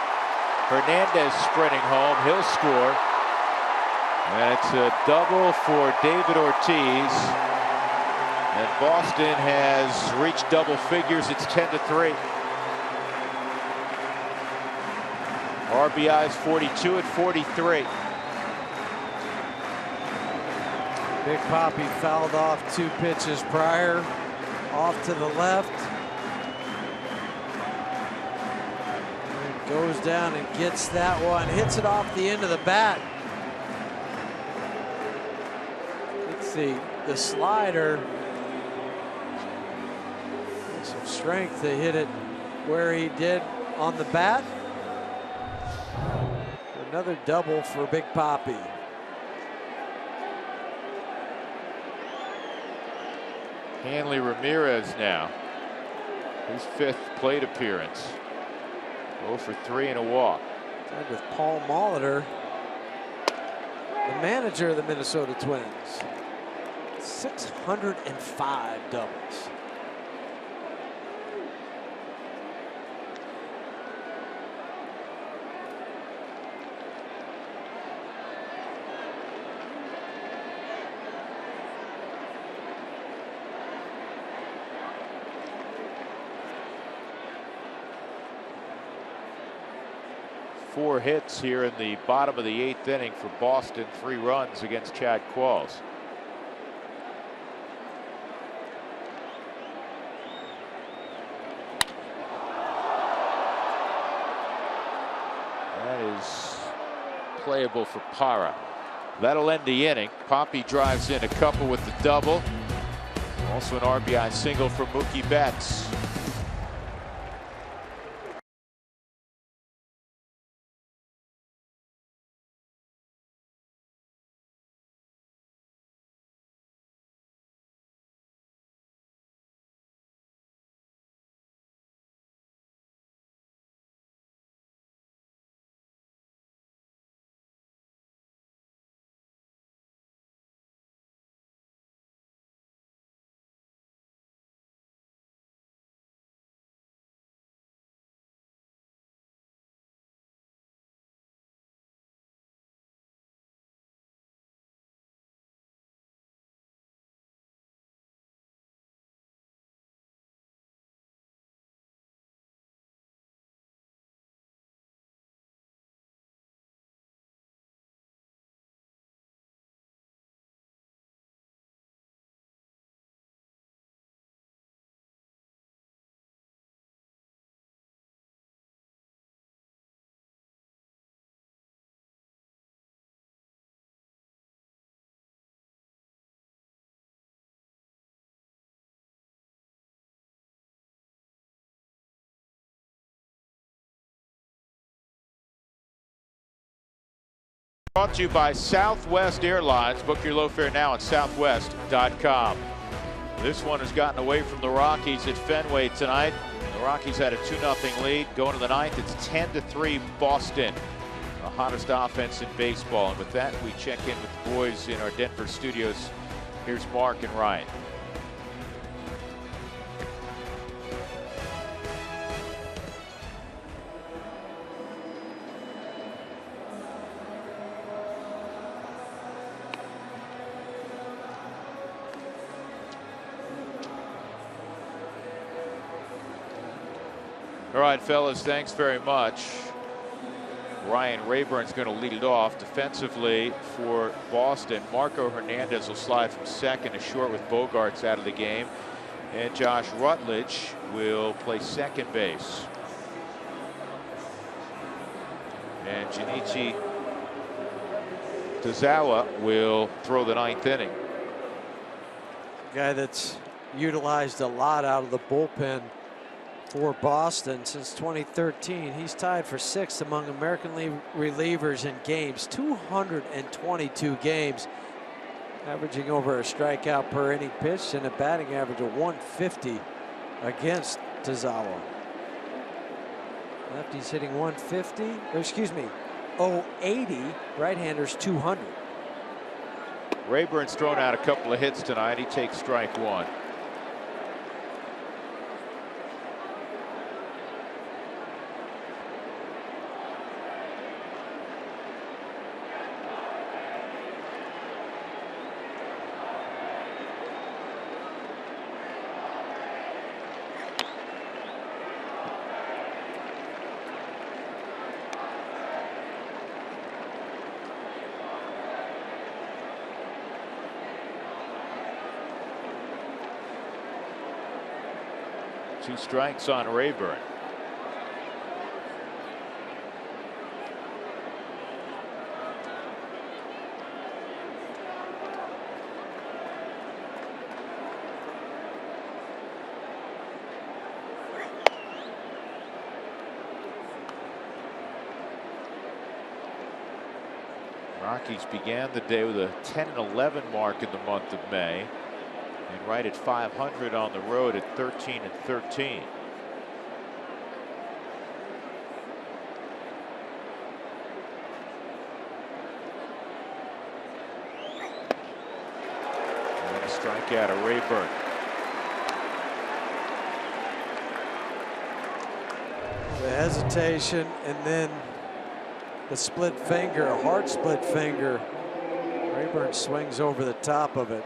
Hernandez sprinting home. He'll score. And it's a double for David Ortiz. And Boston has reached double figures. It's 10-3. RBIs 42 and 43. Big Papi fouled off 2 pitches prior, off to the left. And goes down and gets that one, hits it off the end of the bat. It's the slider. Some strength to hit it where he did on the bat. Another double for Big Papi. Hanley Ramirez now, his 5th plate appearance. 0 for 3 and a walk. Tied with Paul Molitor, the manager of the Minnesota Twins. 605 doubles. Four hits here in the bottom of the 8th inning for Boston. 3 runs against Chad Qualls. That is playable for Parra. That'll end the inning. Papi drives in a couple with the double. Also an RBI single for Mookie Betts. Brought to you by Southwest Airlines. Book your low fare now at southwest.com. This one has gotten away from the Rockies at Fenway tonight. The Rockies had a 2-0 lead. Going to the 9th, it's 10-3 Boston. The hottest offense in baseball. And with that, we check in with the boys in our Denver studios. Here's Mark and Ryan. All right, fellas, thanks very much. Ryan Rayburn's going to lead it off defensively for Boston. Marco Hernandez will slide from second to short with Bogarts out of the game. And Josh Rutledge will play second base. And Junichi Tozawa will throw the ninth inning. Guy that's utilized a lot out of the bullpen for Boston since 2013. He's tied for 6th among American League relievers in games, 222 games, averaging over a strikeout per inning pitched and a batting average of 150 against Tozawa. Lefty's hitting 150, or excuse me, 080, right-handers 200. Rayburn's thrown out a couple of hits tonight. He takes strike one. Two strikes on Rayburn. Rockies began the day with a 10-11 mark in the month of May. And right at 500 on the road at 13-13. And a strikeout of Rayburn. The hesitation and then the split finger, a hard split finger. Rayburn swings over the top of it.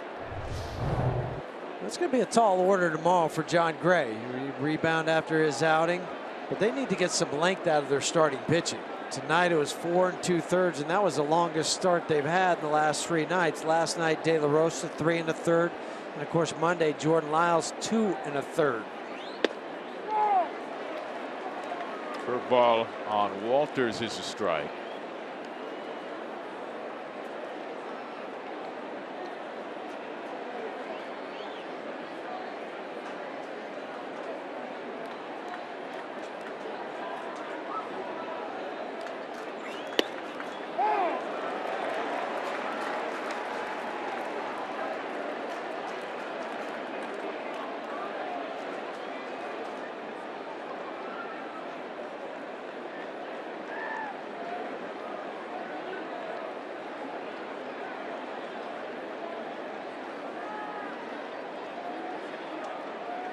It's going to be a tall order tomorrow for John Gray. He rebound after his outing, but they need to get some length out of their starting pitching. Tonight it was 4 2/3, and that was the longest start they've had in the last 3 nights. Last night, De La Rosa 3 1/3, and of course Monday Jordan Lyles 2 1/3. Curveball on Walters is a strike.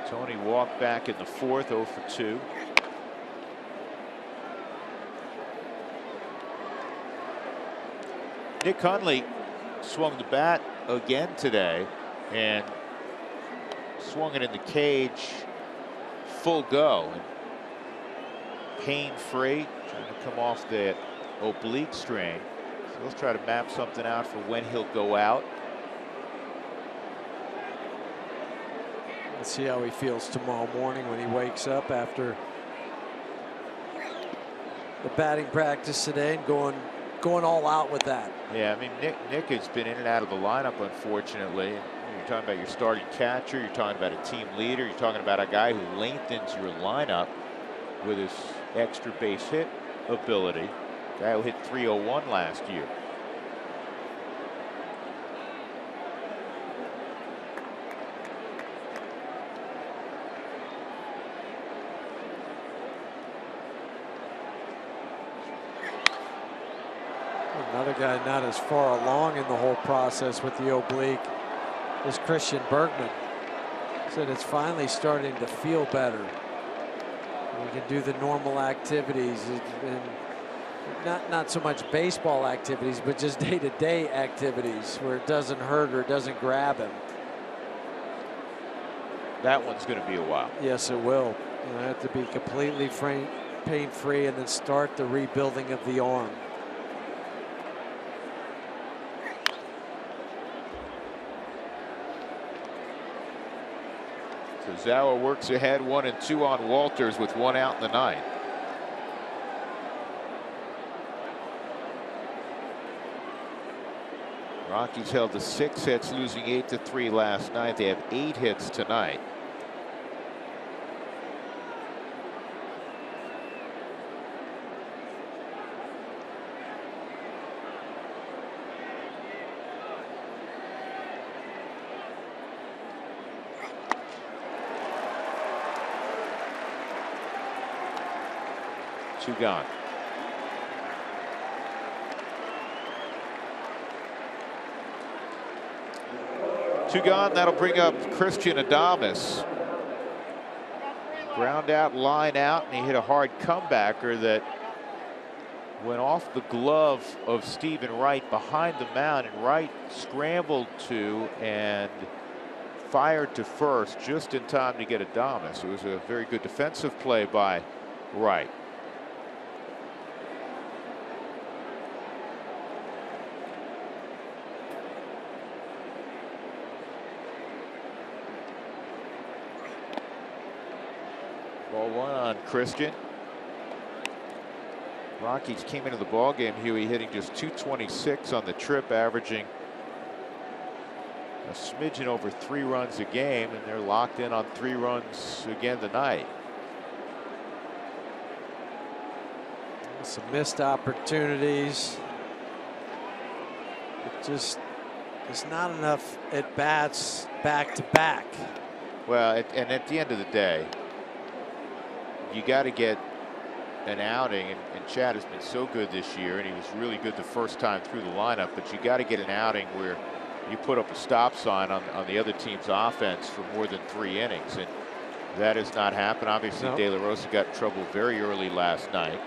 Tony walked back in the 4th, 0 for 2. Nick Hundley swung the bat again today and swung it in the cage full go. Pain-free, trying to come off the oblique strain. So let's try to map something out for when he'll go out. Let's see how he feels tomorrow morning when he wakes up after the batting practice today and going all out with that. Yeah, I mean, Nick has been in and out of the lineup, unfortunately. You're talking about your starting catcher, you're talking about a team leader, you're talking about a guy who lengthens your lineup with his extra base hit ability. Guy who hit .301 last year. Another guy not as far along in the whole process with the oblique is Christian Bergman. Said it's finally starting to feel better. We can do the normal activities, and not so much baseball activities, but just day-to-day activities where it doesn't hurt or it doesn't grab him. That one's going to be a while. Yes, it will. You have to be completely pain-free and then start the rebuilding of the arm. Zawa works ahead 1-2 on Walters with 1 out in the ninth. Rockies held to 6 hits, losing 8-3 last night. They have 8 hits tonight. Two gone. Two gone. That'll bring up Christian Adames. Ground out, line out, and he hit a hard comebacker that went off the glove of Stephen Wright behind the mound, and Wright scrambled to and fired to first just in time to get Adames. It was a very good defensive play by Wright. Ball 1 on Christian. Rockies came into the ball game, Huey, hitting just .226 on the trip, averaging a smidgen over 3 runs a game, and they're locked in on 3 runs again tonight. Some missed opportunities. It just there's not enough at bats back to back. Well, and at the end of the day, you got to get an outing, and Chad has been so good this year, and he was really good the first time through the lineup, but you got to get an outing where you put up a stop sign on the other team's offense for more than 3 innings, and that has not happened. Obviously, no. De La Rosa got in trouble very early last night.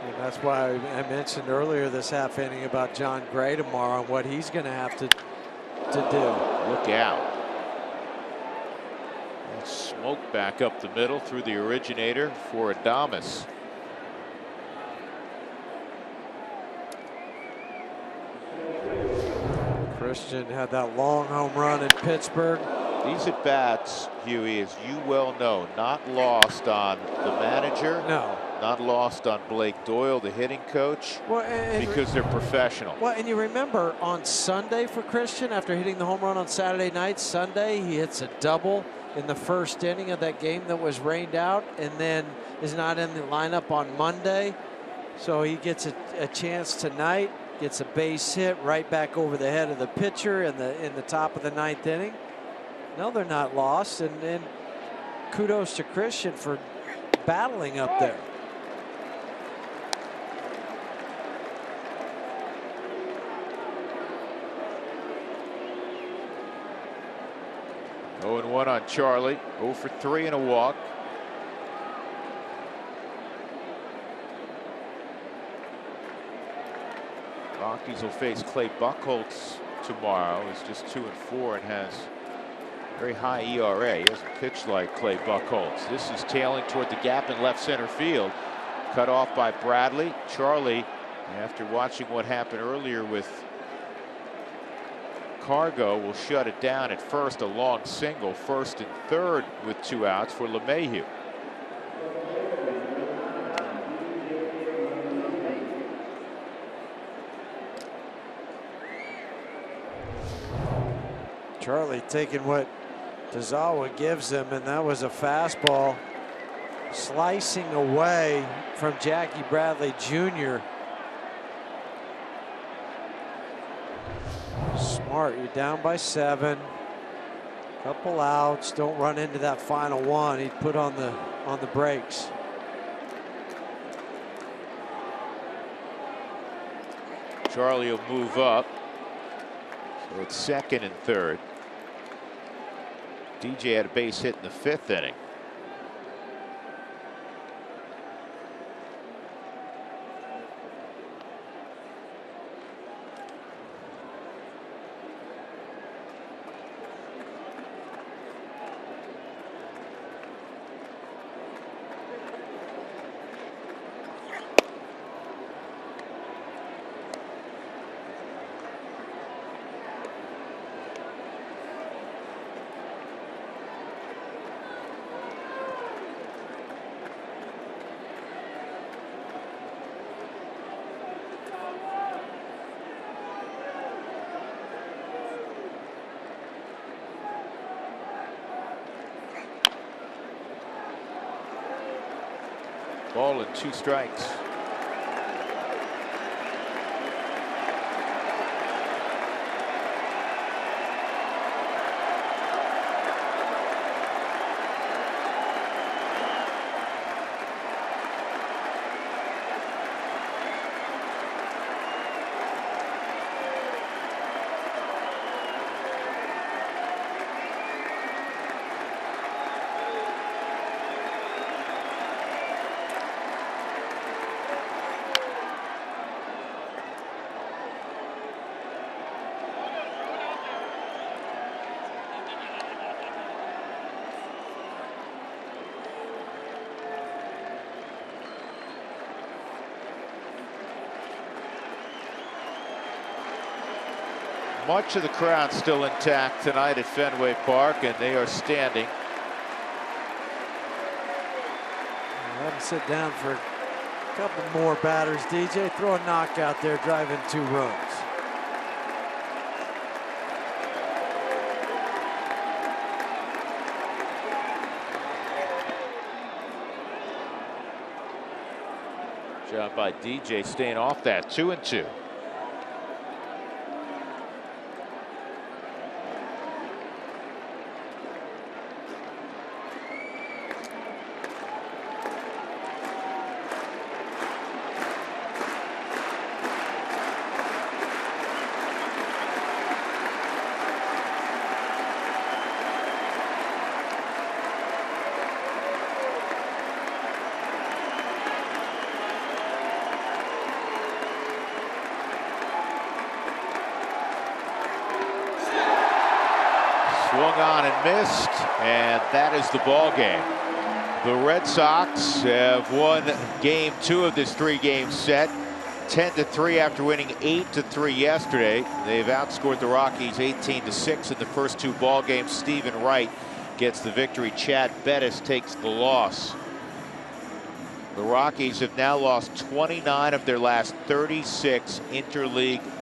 And that's why I mentioned earlier this half inning about John Gray tomorrow and what he's going to have to do. Look out. Smoke back up the middle through the originator for Adames. Christian had that long home run in Pittsburgh. These at bats, Huey, as you well know, not lost on the manager. No. Not lost on Blake Doyle, the hitting coach, well, because they're professional. Well, and you remember on Sunday for Christian, after hitting the home run on Saturday night, Sunday he hits a double in the first inning of that game that was rained out, and then is not in the lineup on Monday. So he gets a chance tonight, gets a base hit right back over the head of the pitcher in the top of the 9th inning. No, they're not lost, and kudos to Christian for battling up there. Oh, and 1 on Charlie. 0 for 3 and a walk. Rockies will face Clay Buchholz tomorrow. He's just 2 and 4 and has very high ERA. He hasn't pitched like Clay Buchholz. This is tailing toward the gap in left center field. Cut off by Bradley. Charlie, after watching what happened earlier with Cargo, will shut it down at first. A long single, first and third with 2 outs for LeMahieu. Charlie taking what Tazawa gives him, and that was a fastball slicing away from Jackie Bradley Jr. Smart, you're down by 7. Couple outs, don't run into that final one. He'd put on the brakes. Charlie will move up. So it's second and third. DJ had a base hit in the 5th inning. Ball and 2 strikes. Much of the crowd still intact tonight at Fenway Park, and they are standing. Let him sit down for a couple more batters. DJ, throw a knockout there, drive in 2 runs. Job by DJ staying off that. 2-2. Swung on and missed, and that is the ball game. The Red Sox have won game 2 of this 3-game set, 10-3 after winning 8-3 yesterday. They've outscored the Rockies 18-6 in the first 2 ball games. Stephen Wright gets the victory. Chad Bettis takes the loss. The Rockies have now lost 29 of their last 36 interleague